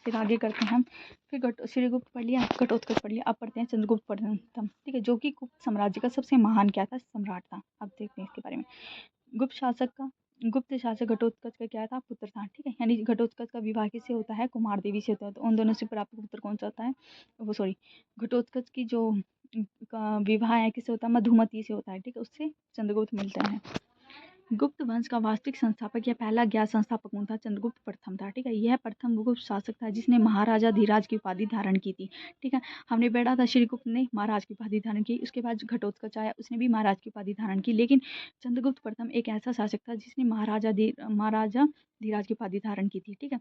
फिर आगे करते हैं हम। फिर श्रीगुप्त पढ़ लिया, घटोत्कच पढ़ लिया, अब पढ़ते हैं चंद्रगुप्त प्रथम, ठीक है, जो कि गुप्त साम्राज्य का सबसे महान क्या था, सम्राट था। अब देखते हैं इसके बारे में। गुप्त शासक घटोत्कच का क्या था, पुत्र था, ठीक है। यानी घटोत्कच का विवाह किससे होता है, कुमार देवी से होता है। तो उन दोनों से प्राप्त पुत्र कौन सा होता है, वो सॉरी, घटोत्कच की जो का विवाह है किससे होता है, मधुमती से होता है, ठीक है। उससे चंद्रगुप्त मिलता है। गुप्त वंश का वास्तविक संस्थापक या पहला ज्ञात संस्थापक कौन था, चंद्रगुप्त प्रथम था, ठीक है। यह प्रथम गुप्त शासक था जिसने महाराजा धीराज की उपाधि धारण की थी, ठीक है। हमने पढ़ा था श्रीगुप्त ने महाराज की उपाधि धारण की, उसके बाद घटोत्कच आया, उसने भी महाराज की उपाधि धारण की, लेकिन चंद्रगुप्त प्रथम एक ऐसा शासक था जिसने महाराजा धीराज की उपाधि धारण की थी, ठीक है।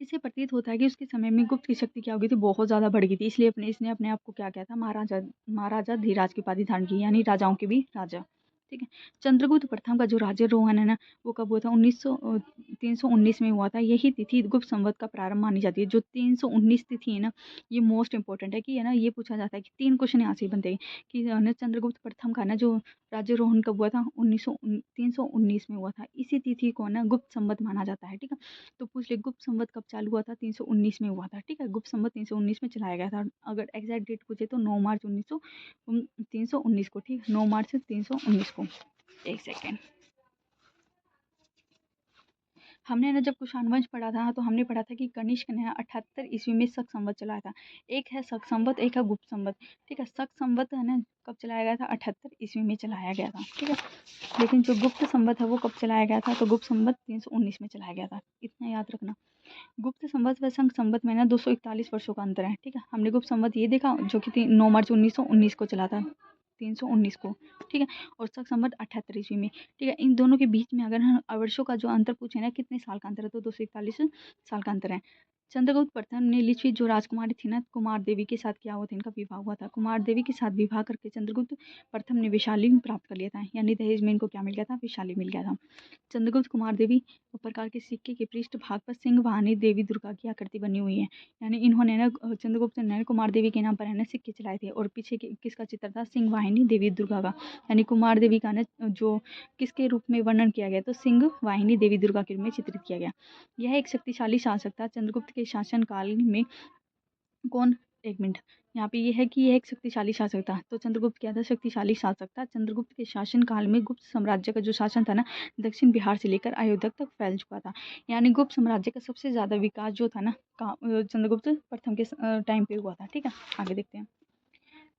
इससे प्रतीत होता है कि उसके समय में गुप्त की शक्ति क्या हो गई थी, बहुत ज़्यादा बढ़ गई थी, इसलिए इसने अपने आप को क्या किया था, महाराजा धीराज की उपाधि धारण की, यानी राजाओं के भी राजा, ठीक है। चंद्रगुप्त प्रथम का जो राज्यारोहण है ना, वो कब हुआ था, 319 में हुआ था। यही तिथि गुप्त संवत का प्रारंभ मानी जाती है। जो 319 तिथि है ना, ये मोस्ट इंपॉर्टेंट है, कि है ना, ये पूछा जाता है कि 3 क्वेश्चन यहाँ से बनते हैं कि ना चंद्रगुप्त प्रथम का ना जो राज्यारोहण कब हुआ था, 319 में हुआ था। इसी तिथि को ना गुप्त संवत माना जाता है, ठीक है। तो पूछ ले गुप्त संवत कब चालू हुआ था, 319 में हुआ था, ठीक है। गुप्त संवत 319 में चलाया गया था। अगर एग्जैक्ट डेट पूछे तो 9 मार्च 319 को, ठीक, 9 मार्च 319 को। एक सेकेंड, हमने ना जब कुषाण वंश पढ़ा था तो हमने पढ़ा था कि कनिष्क ने 78 ईस्वी में शक संवत चलाया था। एक है शक संवत, एक है गुप्त संवत। ठीक है, शक संवत है ना कब चलाया गया था? 78 ईस्वी में चलाया गया था। ठीक है, लेकिन जो गुप्त संवत है वो कब चलाया गया था? तो गुप्त संवत 319 में चलाया गया था। इतना याद रखना। गुप्त संवत व संघ संवत में ना 241 वर्षों का अंतर है। ठीक है, हमने गुप्त संवत ये देखा जो कि 9 मार्च 1919 को चला था, 319 को। ठीक है, और शक संवत 78 ईस्वी में। ठीक है, इन दोनों के बीच में अगर हम वर्षों का जो अंतर पूछे ना कितने साल का अंतर है, तो 241 साल का अंतर है। चंद्रगुप्त प्रथम ने लिच्छवी जो राजकुमारी थी ना कुमार देवी के साथ क्या हुआ था? इनका विवाह हुआ था। कुमार देवी के साथ विवाह करके चंद्रगुप्त प्रथम ने विशाली प्राप्त कर लिया था, यानी दहेज में इनको क्या मिल गया था? विशाली मिल गया था। चंद्रगुप्त कुमार देवी प्रकार के सिक्के के पृष्ठ भाग पर सिंह वाहिनी देवी दुर्गा की आकृति बनी हुई है। यानी इन्होंने ना चंद्रगुप्त ने कुमार देवी के नाम पर है ना सिक्के चलाए थे, और पीछे किसका चित्र था? सिंह वाहिनी देवी दुर्गा का। यानी कुमार देवी का ना जो किसके रूप में वर्णन किया गया? तो सिंह वाहिनी देवी दुर्गा के रूप में चित्रित किया गया। यह एक शक्तिशाली शासक था। चंद्रगुप्त के शासन काल में कौन? एक मिनट, यहाँ पे ये है कि यह एक शक्तिशाली शासक था। तो चंद्रगुप्त क्या था? शक्तिशाली शासक था। चंद्रगुप्त के शासन काल में गुप्त साम्राज्य का जो शासन था ना दक्षिण बिहार से लेकर अयोध्या तक फैल चुका था। यानी गुप्त साम्राज्य का सबसे ज्यादा विकास जो था ना चंद्रगुप्त प्रथम के टाइम पे हुआ था। ठीक है, आगे देखते हैं।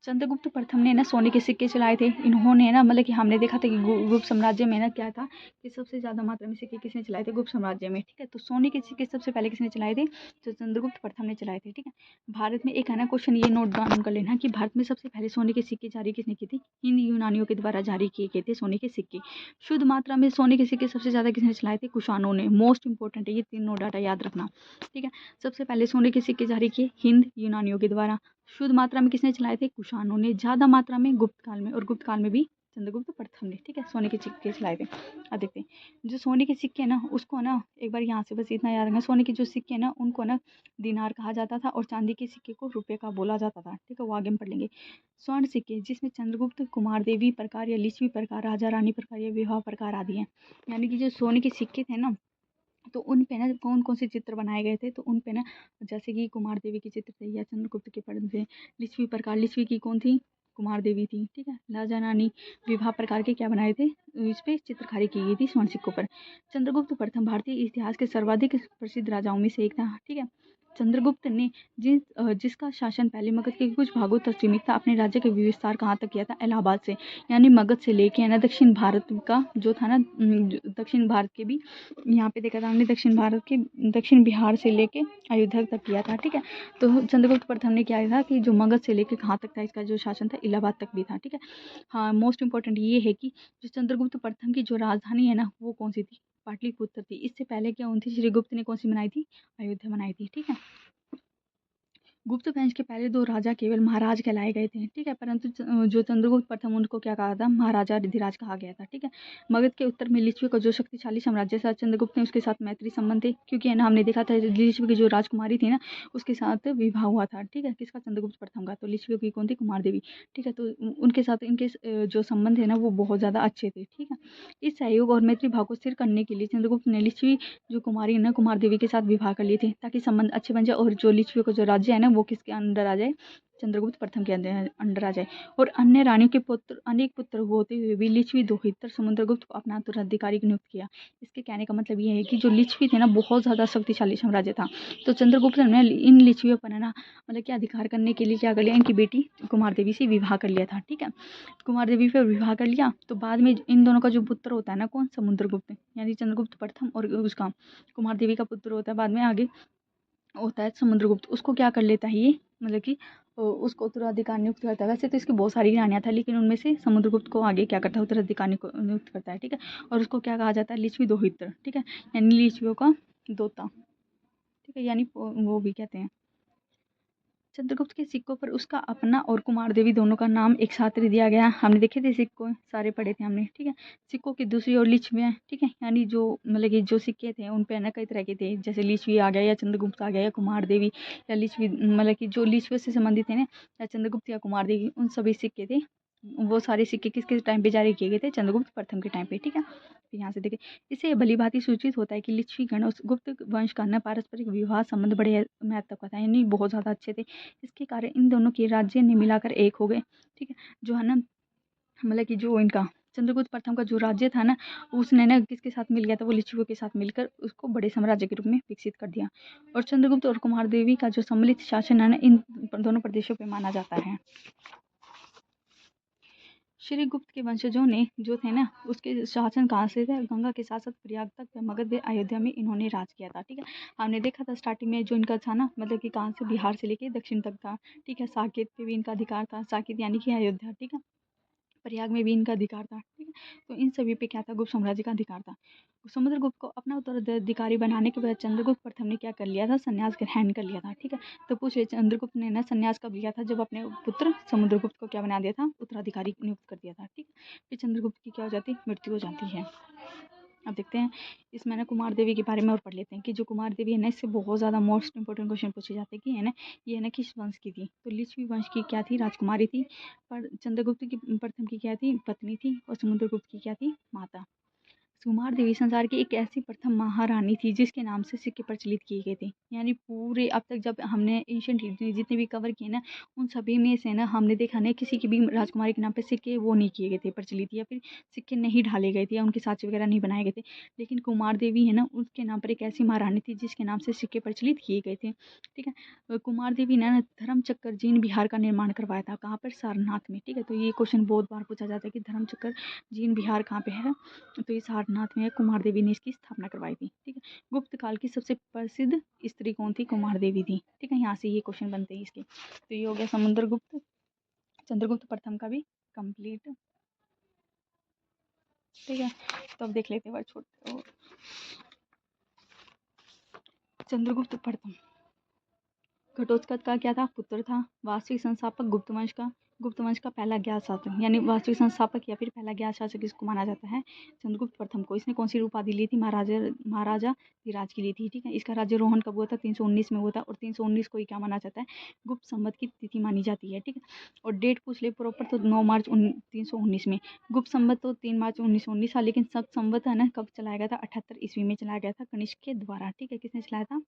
चंद्रगुप्त प्रथम ने ना सोने के सिक्के चलाए थे। इन्होंने ना मतलब कि हमने देखा था कि गुप्त साम्राज्य में ना क्या था कि सबसे ज्यादा मात्रा में सिक्के किसने चलाए थे? गुप्त साम्राज्य में। ठीक है, तो सोने के सिक्के सबसे पहले किसने चलाए थे? तो चंद्रगुप्त प्रथम ने चलाए थे। ठीक है, भारत में एक है ना क्वेश्चन ये नोट डाउन कर लेना कि भारत में सबसे पहले सोने के सिक्के जारी किसने की थी? हिंद यूनानियों के द्वारा जारी किए गए थे सोने के सिक्के। शुद्ध मात्रा में सोने के सिक्के सबसे ज्यादा किसने चलाए थे? कुषाणों ने। मोस्ट इंपॉर्टेंट है ये तीनों डाटा याद रखना। ठीक है, सबसे पहले सोने के सिक्के जारी किए हिंद यूनानियों के द्वारा। शुद्ध मात्रा में किसने चलाए थे? कुषाणों ने। ज्यादा मात्रा में गुप्त काल में, और गुप्त काल में भी चंद्रगुप्त प्रथम ने। ठीक है, सोने के सिक्के चलाए थे। अब देखते हैं जो सोने के सिक्के ना उसको ना एक बार यहाँ से बस इतना याद रखना, सोने के जो सिक्के ना उनको ना दिनार कहा जाता था, और चांदी के सिक्के को रुपये का बोला जाता था। ठीक है, वो आगे हम पढ़ लेंगे। स्वर्ण सिक्के जिसमें चंद्रगुप्त कुमार देवी प्रकार या लिच्छवी प्रकार, राजा रानी प्रकार या विवाह प्रकार आदि हैं। यानी कि जो सोने के सिक्के थे ना तो उन पे ना कौन कौन से चित्र बनाए गए थे? तो उन पे ना जैसे कि कुमार देवी के चित्र थे या चंद्रगुप्त के पढ़ थे। लिच्छवी प्रकार, लिच्छवी की कौन थी? कुमार देवी थी। ठीक है, राजा रानी विवाह प्रकार के क्या बनाए थे? इस पे चित्रकारी की गई थी स्वर्ण सिक्कों पर। चंद्रगुप्त प्रथम भारतीय इतिहास के सर्वाधिक प्रसिद्ध राजाओं में से एक था। ठीक है, चंद्रगुप्त ने जिसका शासन पहले मगध के कुछ भागों तक सीमित था, अपने राज्य का विस्तार कहाँ तक किया था? इलाहाबाद से। यानी मगध से लेके है ना दक्षिण भारत का जो था ना दक्षिण भारत के भी यहाँ पे देखा था हमने, दक्षिण भारत के दक्षिण बिहार से लेके अयोध्या तक किया था। ठीक है, तो चंद्रगुप्त प्रथम ने क्या था कि जो मगध से लेके कहाँ तक था इसका जो शासन था? इलाहाबाद तक भी था। ठीक है, हाँ मोस्ट इंपॉर्टेंट ये है कि जो चंद्रगुप्त प्रथम की जो राजधानी है ना वो कौन सी थी? पाटलिपुत्र थी। इससे पहले क्या थी? श्रीगुप्त ने कौन सी बनाई थी? अयोध्या बनाई थी। ठीक है, गुप्त वंश के पहले दो राजा केवल महाराज कहलाए गए थे। ठीक है, परंतु जो चंद्रगुप्त प्रथम उनको क्या कहा था? महाराजा रिधिराज कहा गया था। ठीक है, मगध के उत्तर में लिच्छवी का जो शक्तिशाली साम्राज्य था चंद्रगुप्त ने उसके साथ मैत्री संबंध थे, क्योंकि है ना हमने देखा था लिच्छवी की जो राजकुमारी थी ना उसके साथ विवाह हुआ था। ठीक है, किसका? चंद्रगुप्त प्रथम का। तो लिच्छवी की कौन थी? कुमार देवी। ठीक है, तो उनके साथ इनके जो संबंध है ना वो बहुत ज्यादा अच्छे थे। ठीक है, इस सहयोग और मैत्री भाव को स्थिर करने के लिए चंद्रगुप्त ने लिच्छवी जो कुमारी है ना कुमार देवी के साथ विवाह कर लिए थे, ताकि संबंध अच्छे बन जाए और जो लिच्छवी का जो राज्य है ना वो किसके अंदर आ जाए? चंद्रगुप्त प्रथम के अंडर आ जाए। और अन्य रानियों के पुत्र अनेक पुत्र होते हुए भी लिच्छवी दोहित्र समुद्रगुप्त को अपना उत्तराधिकारी नियुक्त किया। इसके कहने का मतलब ये है कि जो लिच्छवी थे ना बहुत ज्यादा शक्तिशाली साम्राज्य था, तो चंद्रगुप्त ने इन लिच्छवियों पर है ना मतलब क्या अधिकार करने के लिए क्या कर लिया? इनकी बेटी कुमार देवी से विवाह कर लिया था। ठीक है, कुमार देवी पे विवाह कर लिया, तो बाद में इन दोनों का जो पुत्र होता है ना कौन? समुद्रगुप्त, यानी चंद्रगुप्त प्रथम और उसका कुमार देवी का पुत्र होता है बाद में आगे होता है समुद्रगुप्त। उसको क्या कर लेता है ये मतलब कि उसको उत्तराधिकार नियुक्त करता है। वैसे तो इसकी बहुत सारी रानियां था लेकिन उनमें से समुद्रगुप्त को आगे क्या करता है? उत्तराधिकारी को नियुक्त करता है। ठीक है, और उसको क्या कहा जाता है? लिच्छवी दोहित्र। ठीक है, यानी लिच्छवियों का दोता। ठीक है, यानी वो भी कहते हैं। चंद्रगुप्त के सिक्कों पर उसका अपना और कुमार देवी दोनों का नाम एक साथ दिया गया। हमने देखे थे सिक्कों सारे पढ़े थे हमने। ठीक है, सिक्कों की दूसरी ओर लिच्छवियाँ। ठीक है, यानी जो मतलब कि जो सिक्के थे उन पे ना कई तरह के थे, जैसे लिच्छवी आ गया या चंद्रगुप्त आ गया या कुमार देवी या लिच्छवी मतलब कि जो लिच्छवी से संबंधित है ना या चंद्रगुप्त या कुमार देवी उन सभी सिक्के थे। वो सारे सिक्के किसके टाइम पे जारी किए गए थे? चंद्रगुप्त प्रथम के टाइम पे। ठीक है, तो यहाँ से देखें इससे भली भांति सूचित होता है कि लिच्छवी गण और गुप्त वंश का न पारस्परिक विवाह संबंध बड़े महत्व का था, यानी बहुत ज़्यादा अच्छे थे। इसके कारण इन दोनों के राज्य ने मिलाकर एक हो गए। ठीक है, जो है ना मतलब कि जो इनका चंद्रगुप्त प्रथम का जो राज्य था ना, उसने ना किसके साथ मिल गया था, वो लिच्छवियों के साथ मिलकर उसको बड़े साम्राज्य के रूप में विकसित कर दिया। और चंद्रगुप्त और कुमार देवी का जो सम्मिलित शासन है ना, इन दोनों प्रदेशों पे माना जाता है। श्री गुप्त के वंशजों ने जो थे ना, उसके शासन कहाँ से थे, गंगा के साथ साथ प्रयाग तक, मगध व अयोध्या में इन्होंने राज किया था। ठीक है, हमने देखा था स्टार्टिंग में जो इनका था ना, मतलब कि कहाँ से, बिहार से लेके दक्षिण तक था। ठीक है, साकेत पे भी इनका अधिकार था, साकेत यानी कि अयोध्या। ठीक है, प्रयाग में भी इनका अधिकार था। ठीक है, तो इन सभी पे क्या था, गुप्त साम्राज्य का अधिकार था। समुद्रगुप्त को अपना उत्तराधिकारी बनाने के बाद चंद्रगुप्त प्रथम ने क्या कर लिया था, संन्यास ग्रहण कर लिया था। ठीक है, तो पूछ रहे चंद्रगुप्त ने ना संन्यास कब लिया था, जब अपने पुत्र समुद्रगुप्त को क्या बना दिया था, उत्तराधिकारी नियुक्त कर दिया था। ठीक है, फिर चंद्रगुप्त की क्या हो जाती, मृत्यु हो जाती है। अब देखते हैं इसमें ना कुमार देवी के बारे में और पढ़ लेते हैं कि जो कुमार देवी है ना, इससे बहुत ज़्यादा मोस्ट इंपॉर्टेंट क्वेश्चन पूछे जाते हैं कि है ना, ये है ना किस वंश की थी। तो लिच्छवी वंश की क्या थी, राजकुमारी थी। पर चंद्रगुप्त की प्रथम की क्या थी, पत्नी थी। और समुद्रगुप्त की क्या थी, माता। कुमार देवी संसार की एक ऐसी प्रथम महारानी थी जिसके नाम से सिक्के प्रचलित किए गए थे। यानी पूरे अब तक जब हमने एंशियंट हिस्ट्री जितने भी कवर किए ना, उन सभी में से ना हमने देखा ना, किसी की भी राजकुमारी के नाम पे सिक्के वो नहीं किए गए थे प्रचलित, या फिर सिक्के नहीं ढाले गए थे, या उनके साक्ष्य वगैरह नहीं बनाए गए थे। लेकिन कुमार देवी है ना, उसके नाम पर एक ऐसी महारानी थी जिसके नाम से सिक्के प्रचलित किए गए थे। ठीक है, कुमार देवी ने ना धर्मचक्र जीन विहार का निर्माण करवाया था। कहाँ पर, सारनाथ में। ठीक है, तो ये क्वेश्चन बहुत बार पूछा जाता है कि धर्मचक्र जीन विहार कहाँ पे है, तो ये सारनाथ में कुमार देवी ने इसकी स्थापना करवाई थी। ठीक है, गुप्त काल की सबसे प्रसिद्ध स्त्री कौन थी, कुमार देवी थी। ठीक है, यहाँ से ये क्वेश्चन बनते हैं इसके। तो ये हो गया समुद्रगुप्त, चंद्रगुप्त प्रथम का भी कंप्लीट। ठीक है, तो अब देख लेते हैं छोटे चंद्रगुप्त प्रथम घटोत्कच का क्या था, पुत्र था। वास्तविक संस्थापक गुप्त वंश का पहला ज्ञात शासक, यानी वास्तविक संस्थापक या फिर पहला ज्ञात शासक इसको माना जाता है चंद्रगुप्त प्रथम को। इसने कौन सी उपाधि ली थी, महाराजा धीराज की ली थी। ठीक है, इसका राज्यारोहण कब हुआ था, 319 में हुआ था। और 319 को ही क्या माना जाता है, गुप्त संवत की तिथि मानी जाती है। ठीक है, और डेट पूछ ले प्रॉपर तो 9 मार्च 319 में। गुप्त संवत तो 3 मार्च 1919 था, लेकिन सब संवत है ना कब चलाया गया था, 78 ईस्वी में चलाया गया था कनिष्क के द्वारा। ठीक है, किसने चलाया था,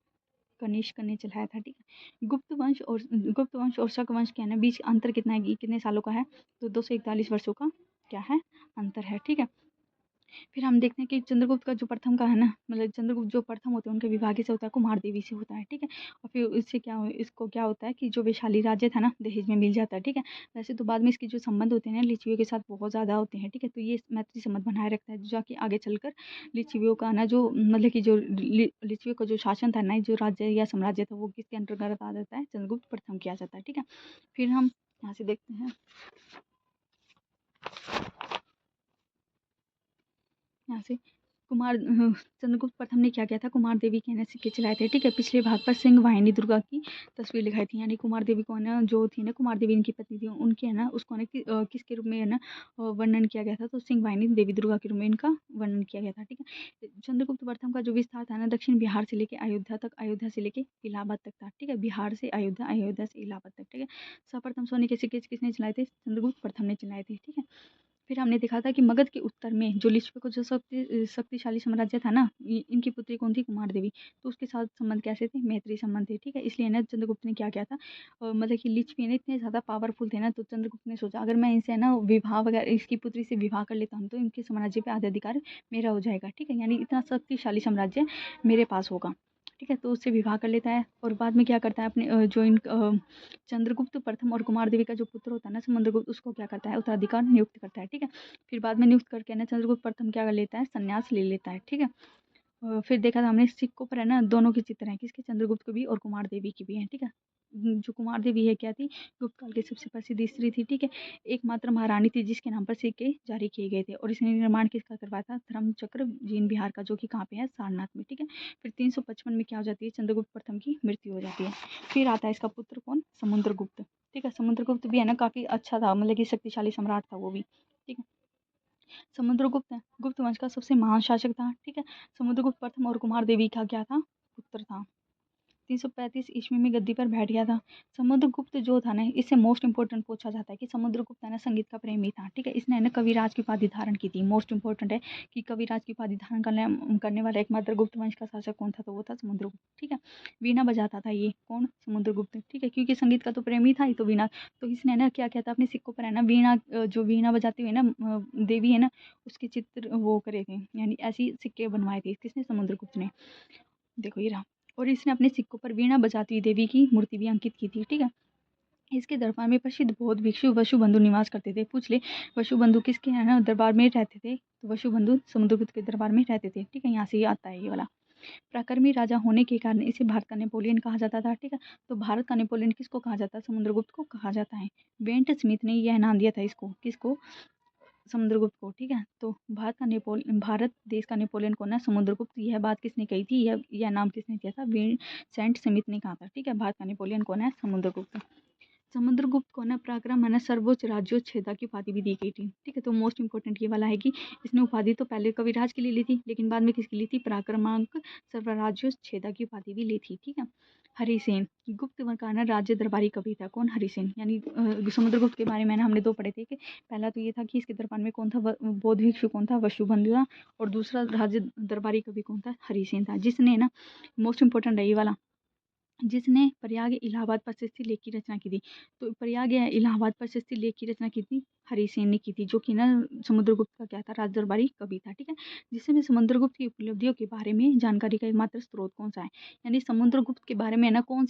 कनिष्क ने चलाया था। ठीक है, गुप्त वंश और शक वंश क्या है ना, बीच अंतर कितना है, कितने सालों का है, तो 241 वर्षों का क्या है, अंतर है। ठीक है, फिर हम देखते हैं कि चंद्रगुप्त का जो प्रथम का है ना, मतलब चंद्रगुप्त जो प्रथम होते हैं उनके विवाह से होता है, कुमार देवी से होता है। ठीक है, और फिर इससे इसको क्या होता है कि जो वैशाली राज्य था ना, दहेज में मिल जाता है। ठीक है, वैसे तो बाद में इसके जो संबंध होते हैं ना लिच्छवियों के साथ बहुत ज़्यादा होते हैं। ठीक है, तो ये मैत्री संबंध बनाए रखता है, जो कि आगे चलकर लिच्छवियों का ना, जो मतलब कि जो लिच्छवियों का जो शासन था ना, जो राज्य या साम्राज्य था, वो किसके अंतर्गत आ जाता है, चंद्रगुप्त प्रथम किया जाता है। ठीक है, फिर हम यहाँ से देखते हैं, यहाँ से चंद्रगुप्त प्रथम ने क्या किया था, कुमार देवी के ना सिक्के चलाए थे। ठीक है, पिछले भाग पर सिंह वाहिनी दुर्गा की तस्वीर लिखाई थी। यानी कुमार देवी को ना, जो थी ना कुमार देवी इनकी पत्नी थी, उनके है ना उसको ना किसके रूप में है ना वर्णन किया गया था, तो सिंह वाहिनी देवी दुर्गा के रूप में इनका वर्णन किया गया था। ठीक है, चंद्रगुप्त प्रथम का जो विस्तार था ना, दक्षिण बिहार से लेके अयोध्या तक, अयोध्या से लेके इलाहाबाद तक था। ठीक है, बिहार से अयोध्या, अयोध्या से इलाहाबाद तक। ठीक है, सर्वप्रथम सोने के सिक्के किसने चलाए थे, चंद्रगुप्त प्रथम ने चलाए थे। ठीक है, फिर हमने देखा था कि मगध के उत्तर में जो लिच्छवी को जो शक्तिशाली साम्राज्य था ना, इनकी पुत्री कौन थी, कुमार देवी। तो उसके साथ संबंध कैसे थे, मैत्री संबंध थे। ठीक है, इसलिए ना चंद्रगुप्त ने क्या किया था, मतलब कि लिच्छवी ने इतने ज़्यादा पावरफुल थे ना, तो चंद्रगुप्त ने सोचा अगर मैं इनसे ना विवाह वगैरह, इसकी पुत्री से विवाह कर लेता हूँ, तो इनके साम्राज्य पे आधा अधिकार मेरा हो जाएगा। ठीक है, यानी इतना शक्तिशाली साम्राज्य मेरे पास होगा। ठीक है, तो उससे विवाह कर लेता है, और बाद में क्या करता है, अपने चंद्रगुप्त प्रथम और कुमार देवी का जो पुत्र होता है ना, समुद्रगुप्त, उसको क्या करता है, उत्तराधिकार नियुक्त करता है। ठीक है, फिर बाद में नियुक्त करके ना चंद्रगुप्त प्रथम क्या कर लेता है, संन्यास ले लेता है। ठीक है, फिर देखा था हमने सिक्कों पर है ना दोनों की चित्र हैं, किसके, चंद्रगुप्त की भी और कुमार देवी की भी है। ठीक है, जो कुमार देवी है क्या थी, गुप्त काल की सबसे प्रसिद्ध स्त्री थी। ठीक है, एकमात्र महारानी थी जिसके नाम पर सिक्के जारी किए गए थे, और इसने निर्माण किसका करवाया था, धर्मचक्र जीन बिहार का, जो कि कहाँ पे है, सारनाथ में। ठीक है, फिर 355 में क्या हो जाती है, चंद्रगुप्त प्रथम की मृत्यु हो जाती है। फिर आता है इसका पुत्र कौन, समुद्रगुप्त। ठीक है, समुद्रगुप्त भी है ना काफी अच्छा था, मतलब कि शक्तिशाली सम्राट था वो भी। ठीक है, समुद्रगुप्त है गुप्त वंश का सबसे महान शासक था। ठीक है, समुद्रगुप्त प्रथम और कुमार देवी का क्या था, पुत्र था। 335 ईस्वी में गद्दी पर बैठ गया था। समुद्रगुप्त जो था ना, इससे मोस्ट इंपॉर्टेंट पूछा जाता है कि समुद्रगुप्त है ना संगीत का प्रेमी था, ठीक है। इसने है ना कविराज की उपाधि धारण की थी। मोस्ट इंपॉर्टेंट है कि कविराज की उपाधि धारण करने वाला एकमात्र गुप्त वंश का शासक कौन था, तो वो था समुद्रगुप्त, ठीक है। वीणा बजाता था ये कौन, समुद्रगुप्त, ठीक है, क्योंकि संगीत का तो प्रेमी था ही, तो वीणा, तो इसने है ना क्या किया था अपने सिक्कों पर है ना वीणा, जो वीणा बजाते हुए ना देवी है ना उसके चित्र वो करे थे, यानी ऐसी सिक्के बनवाए थे। किसने, समुद्रगुप्त ने। देखो ये रहा। और इसने अपने सिक्कों पर वीणा बजाती हुई देवी की मूर्ति भी अंकित की थी, ठीक है। इसके दरबार में प्रसिद्ध बौद्ध भिक्षु वसुबंधु निवास करते थे। पूछ ले वसुबंधु किसके है ना दरबार में रहते थे, तो वसुबंधु समुद्रगुप्त के दरबार में रहते थे, ठीक है। यहाँ से ये आता है ये वाला। पराक्रमी राजा होने के कारण इसे भारत का नेपोलियन कहा जाता था, ठीक है। तो भारत का नेपोलियन किसको कहा जाता है, समुद्रगुप्त को कहा जाता है। बेंट स्मिथ ने यह नाम दिया था इसको, किसको, समुद्रगुप्त को, ठीक है। तो भारत देश का नेपोलियन कौन है, समुद्रगुप्त। यह बात किसने कही थी, यह नाम किसने दिया था, विंसेंट स्मिथ ने कहा था, ठीक है। भारत का नेपोलियन कौन है, समुद्रगुप्त। समुद्रगुप्त को ना पराक्रम है ना सर्वोच्च राज्योच्छेदा की उपाधि भी दी गई थी, ठीक है। तो मोस्ट इंपॉर्टेंट ये वाला है कि इसने उपाधि तो पहले कविराज के लिए ली थी, लेकिन बाद में किसकी ली थी, पराक्रमांक सर्वराज्योच्छेदा की उपाधि भी ली थी, ठीक है। हरिसेन, गुप्त का ना राज्य दरबारी कवि था कौन, हरिसेन। यानी समुद्रगुप्त के बारे में ना हमने दो पढ़े थे कि पहला तो ये था कि इसके दरबार में कौन था, बौद्ध भिक्षु कौन था, वसुबंधु था। और दूसरा राज्य दरबारी कवि कौन था, हरिसेन था, जिसने ना मोस्ट इंपॉर्टेंट है ये वाला, जिसने प्रयाग इलाहाबाद प्रशस्ति लेख की रचना की थी। तो प्रयाग या इलाहाबाद प्रशस्ति लेख की रचना की थी हरिसेन ने की थी, जो कि ना समुद्रगुप्त का क्या था, राजदरबारी कवि था, ठीक है। जिसमें समुद्रगुप्त की उपलब्धियों के बारे में जानकारी का एकमात्र स्रोत कौन सा है, यानी समुद्रगुप्त के बारे में ना कौन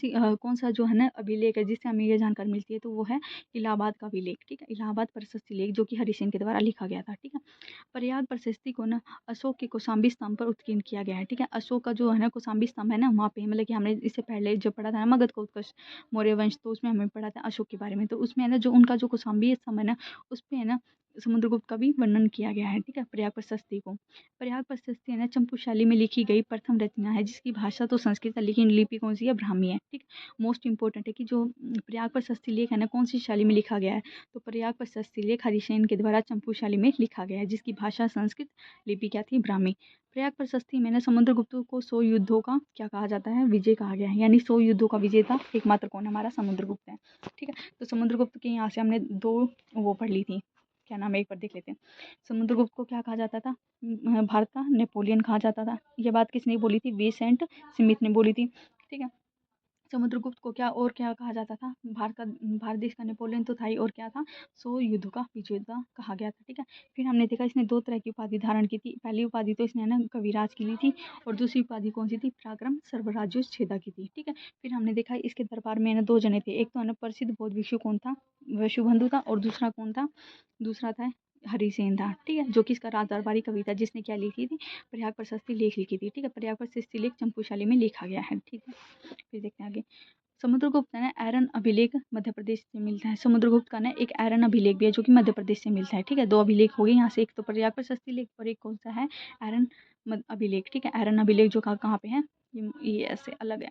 सा जो है ना अभिलेख है जिससे हमें यह जानकारी मिलती है, तो वो है इलाहाबाद का अभिलेख, ठीक है। इलाहाबाद प्रशस्ति लेख जो कि हरिसेन के द्वारा लिखा गया था, ठीक है। प्रयाग प्रशस्ति को ना अशोक के कौशाम्बी स्तंभ पर उत्कीर्ण किया गया है, ठीक है। अशोक का जो है ना कौशाम्बी स्तंभ है ना वहाँ पे, मतलब कि हमने इससे पहले जो पढ़ा था ना मगध का उत्कर्ष मौर्य वंश, तो उसमें हमें पढ़ा था अशोक के बारे में। तो उसमें है ना जो उनका जो कौशाम्बी स्तंभ है ना उस पे है ना समुद्रगुप्त का भी वर्णन किया गया है, ठीक है। प्रयाग प्रशस्ति को, प्रयाग प्रशस्ति है ना चंपू शैली में लिखी गई प्रथम रचना है, जिसकी भाषा तो संस्कृत है लेकिन लिपि कौन सी है, ब्राह्मी है, ठीक। मोस्ट इंपॉर्टेंट है कि जो प्रयाग प्रशस्ति लेख है ना कौन सी शैली में लिखा गया है, तो प्रयाग प्रशस्ति लेख हरिसेन के द्वारा चंपू शैली में लिखा गया है, जिसकी भाषा संस्कृत, लिपि क्या थी, ब्राह्मी। प्रयाग प्रशस्ति में ना समुद्रगुप्त को 100 युद्धों का क्या कहा जाता है, विजय कहा गया है, यानी 100 युद्धों का विजेता एकमात्र कौन है, हमारा समुद्रगुप्त है, ठीक है। तो समुद्रगुप्त के यहाँ से हमने दो वो पढ़ ली थी, क्या नाम है, एक बार देख लेते हैं। समुद्रगुप्त को क्या कहा जाता था, भारत का नेपोलियन कहा जाता था। यह बात किसने बोली थी, विंसेंट स्मिथ ने बोली थी, ठीक है। समुद्रगुप्त को क्या और क्या कहा जाता था, भारत देश का नेपोलियन तो था ही, और क्या था, 100 युद्धों का विजेता कहा गया था, ठीक है। फिर हमने देखा इसने दो तरह की उपाधि धारण की थी। पहली उपाधि तो इसने ना कविराज की ली थी, और दूसरी उपाधि कौन सी थी, पराक्रम सर्वराज्योच्छेदा की थी, ठीक है। फिर हमने देखा इसके दरबार में ना दो जने थे, एक तो है ना प्रसिद्ध बौद्ध भिक्षु कौन था, वसुबंधु था, और दूसरा कौन था, दूसरा था हरिसेन था, ठीक है, जो कि इसका राज दरबारी कवि था, जिसने क्या लिखी थी, प्रयाग प्रशस्ति लेख लिखी थी, ठीक है। प्रयाग प्रशस्ति लेख चंपूशाली में लिखा गया है, ठीक है। फिर देखते हैं आगे। समुद्रगुप्त है ना एरन अभिलेख मध्य प्रदेश से मिलता है। समुद्रगुप्त का ना एक एरन अभिलेख भी है जो कि मध्य प्रदेश से मिलता है, ठीक है। दो अभिलेख हो गए यहाँ से, एक तो प्रयाग प्रशस्ति लेख और एक कौन सा है, एरन अभिलेख, ठीक है। एरन अभिलेख जो कहाँ पे है, ये ऐसे अलग है,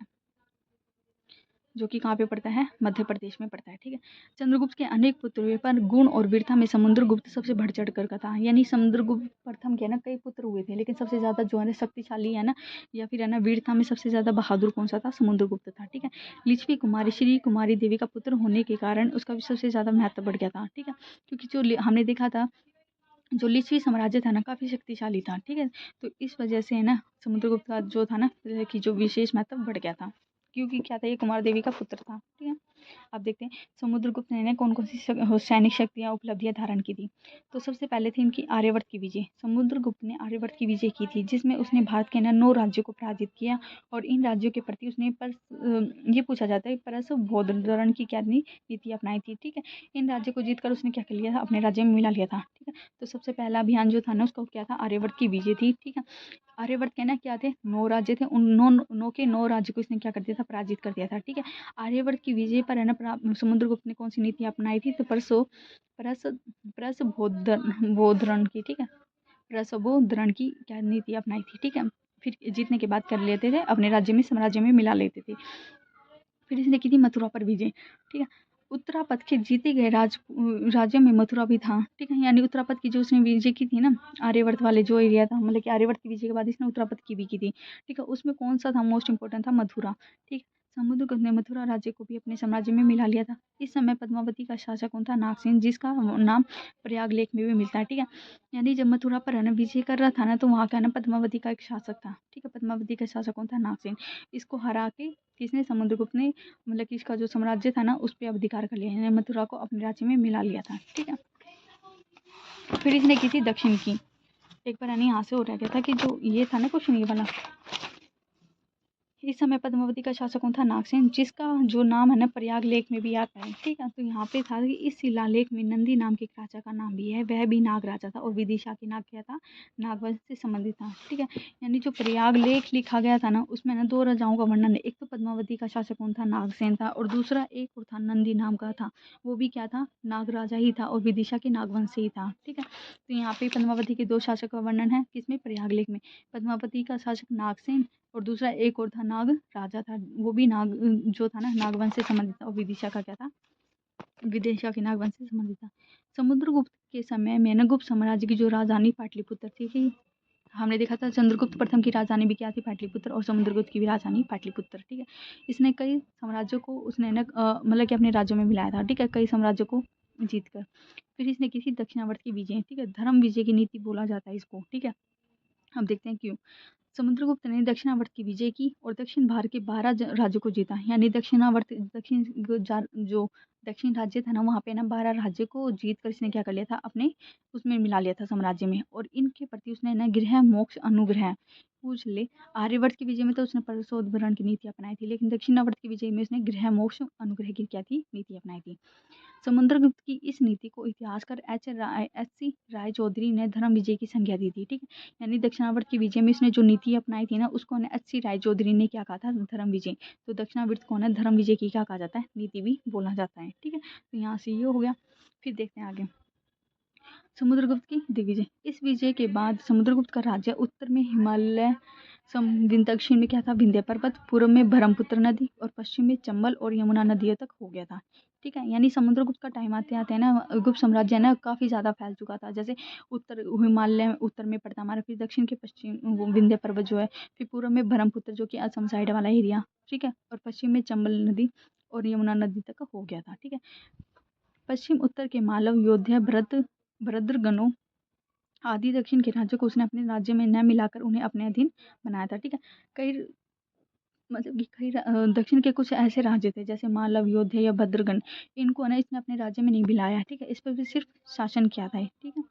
जो कि कहाँ पे पड़ता है, मध्य प्रदेश में पड़ता है, ठीक है। चंद्रगुप्त के अनेक पुत्र हुए पर गुण और वीरता में समुद्रगुप्त सबसे बढ़ चढ़ कर का था, यानी समुद्रगुप्त प्रथम के ना कई पुत्र हुए थे, लेकिन सबसे ज्यादा जो है ना शक्तिशाली है ना, या फिर है ना वीरता में सबसे ज्यादा बहादुर कौन सा था, समुद्रगुप्त था, ठीक है। लिच्छवी कुमारी श्री कुमारी देवी का पुत्र होने के कारण उसका भी सबसे ज्यादा महत्व बढ़ गया था, ठीक है। क्योंकि जो हमने देखा था जो लिच्छवी साम्राज्य था ना काफी शक्तिशाली था, ठीक है। तो इस वजह से है ना समुद्रगुप्त का जो था ना कि जो विशेष महत्व बढ़ गया था, क्योंकि क्या था, ये कुमार देवी का पुत्र था, ठीक है। अब देखते हैं समुद्रगुप्त ने कौन कौन सी सैनिक शक्तियां उपलब्धियां धारण की थी। तो सबसे पहले थी इनकी आर्यवर्त की विजय। समुद्रगुप्त ने आर्यवर्त की विजय की थी, जिसमें उसने भारत के 9 राज्यों को पराजित किया, और इन राज्यों के प्रति उसने ये पूछा जाता है परस बौद्धरण की क्या नीति अपनाई थी, ठीक है। इन राज्यों को जीतकर उसने क्या कर लिया था, अपने राज्य में मिला लिया था, ठीक है। तो सबसे पहला अभियान जो था ना उसका क्या था, आर्यवर्त की विजय थी, ठीक है। आर्यवर्त के ना क्या थे, 9 राज्य थे, उन 9 के 9 राज्य को इसने क्या कर दिया था, पराजित कर दिया था, ठीक है। आर्यवर्त की विजय पर है ना समुद्रगुप्त ने कौन सी नीति अपनाई थी, तो प्रसबोधरण की, ठीक है। प्रसबोधरण की क्या नीति अपनाई थी, ठीक है। फिर जीतने के बाद कर लेते थे अपने राज्य में, साम्राज्य में मिला लेते थे। फिर इसने की थी मथुरा पर विजय, ठीक है। उत्तरापद के जीते गए राज्यों में मथुरा भी था, ठीक है। यानी उत्तरापद की जो उसने विजय की थी ना, आर्यवर्त वाले जो एरिया था, मतलब कि आर्यवर्त की विजय के बाद इसने उत्तरापद की भी की थी, ठीक है। उसमें कौन सा था मोस्ट इंपॉर्टेंट, था मथुरा, ठीक। समुद्रगुप्त ने मथुरा राज्य को भी अपने साम्राज्य में मिला लिया था। इस समय पद्मावती का शासक कौन था, नागसेन, जिसका नाम प्रयाग लेख में भी मिलता है, ठीक है। यानी जब मथुरा पर है ना विजय कर रहा था ना, तो वहाँ का ना पद्मावती का एक शासक था, ठीक है। पद्मावती का शासक कौन था, नागसेन। इसको हरा के किसने, समुद्रगुप्त ने, मतलब कि इसका जो साम्राज्य था ना उस पर अधिकार कर लिया, यानी मथुरा को अपने राज्य में मिला लिया था, ठीक है। फिर इसने की थी दक्षिण की। एक बार यानी यहाँ से हो रहा गया था कि जो ये था ना क्वेश्चन ये वाला, इस समय पद्मावती का शासक कौन था, नागसेन, जिसका जो नाम है ना प्रयाग लेख में भी आता है, ठीक है। तो यहाँ पे था कि इस शिलालेख में नंदी नाम के एक राजा का नाम भी है, वह भी नाग राजा था और विदिशा की नाग क्या था, नागवंश से संबंधित था, ठीक है। यानी जो प्रयाग लेख लिखा गया था ना उसमें ना दो राजाओं का वर्णन है, एक तो पद्मावती का शासक कौन था, नागसेन था, और दूसरा एक और था नंदी नाम का था, वो भी क्या था, नाग राजा ही था और विदिशा के नागवंश से ही था, ठीक है। तो यहाँ पे पद्मावती के दो शासक का वर्णन है, किसमें, प्रयाग लेख में। पद्मावती का शासक नागसेन और दूसरा एक और था नाग राजा था, वो भी नाग जो था ना नागवंश से संबंधित था, और विदिशा का क्या था, विदिशा के नागवंश से संबंधित था। समुद्रगुप्त के समय में ना गुप्त साम्राज्य की जो राजधानी पाटलिपुत्र थी, कि हमने देखा था चंद्रगुप्त प्रथम की राजधानी भी क्या थी, पाटलिपुत्र, और समुद्रगुप्त की भी राजधानी पाटलिपुत्र, ठीक है। इसने कई साम्राज्यों को उसने ना मतलब कि अपने राज्यों में मिलाया था, ठीक है, कई साम्राज्यों को जीत कर। फिर इसने की थी दक्षिणावर्त की विजय, ठीक है, धर्म विजय की नीति बोला जाता है इसको, ठीक है। अब देखते हैं क्यों। समुद्रगुप्त ने दक्षिणावर्त की विजय की और दक्षिण भारत के 12 राज्यों को जीता, यानी दक्षिणावर्त जो दक्षिण राज्य था ना वहाँ पे ना 12 राज्य को जीत कर इसने क्या कर लिया था, अपने उसमें मिला लिया था साम्राज्य में, और इनके प्रति उसने ना गृह मोक्ष अनुग्रह पूछ ले। आर्यवर्त की विजय में तो उसने परसोत्तरण की नीति अपनाई थी, लेकिन दक्षिणावर्त की विजय में उसने गृह मोक्ष अनुग्रह की क्या थी, नीति अपनाई थी। समुद्रगुप्त की इस नीति को इतिहासकार एच सी राय चौधरी ने धर्म विजय की संज्ञा दी थी, ठीक है। यानी दक्षिणावर्त की विजय में इसने जो नीति अपनाई थी ना उसको एच सी राय चौधरी ने क्या कहा था, धर्म विजय। तो दक्षिणावर्त को है धर्म विजय की क्या कहा जाता है, नीति भी बोला जाता है, ठीक है। तो यहाँ से ये हो गया। फिर देखते हैं आगे, समुद्रगुप्त की दिग्विजय। इस विजय के बाद समुद्रगुप्त का राज्य उत्तर में हिमालय, दक्षिण में क्या था, विंध्य पर्वत, पूर्व में ब्रह्मपुत्र नदी और पश्चिम में चंबल और यमुना नदियों तक हो गया था, ठीक है। यानी समुद्रगुप्त का टाइम आते आते ना गुप्त साम्राज्य ना काफ़ी ज़्यादा फैल चुका था। जैसे उत्तर हिमालय उत्तर में पड़ता हमारा, फिर दक्षिण के पश्चिम वो विंध्य पर्वत जो है, फिर पूर्व में ब्रह्मपुत्र जो कि असम साइड वाला एरिया, ठीक है, और पश्चिम में चंबल नदी और यमुना नदी तक हो गया था, ठीक है। पश्चिम उत्तर के मालव, योद्धा, भद्रगनों आदि दक्षिण के राज्यों को उसने अपने राज्य में न मिलाकर उन्हें अपने अधीन बनाया था, ठीक है। कई मतलब कि दक्षिण के कुछ ऐसे राज्य थे जैसे मालव, योद्धा या भद्रगन, इनको ना इसने अपने राज्य में नहीं मिलाया, ठीक है। इस पर भी सिर्फ शासन किया था, ठीक है।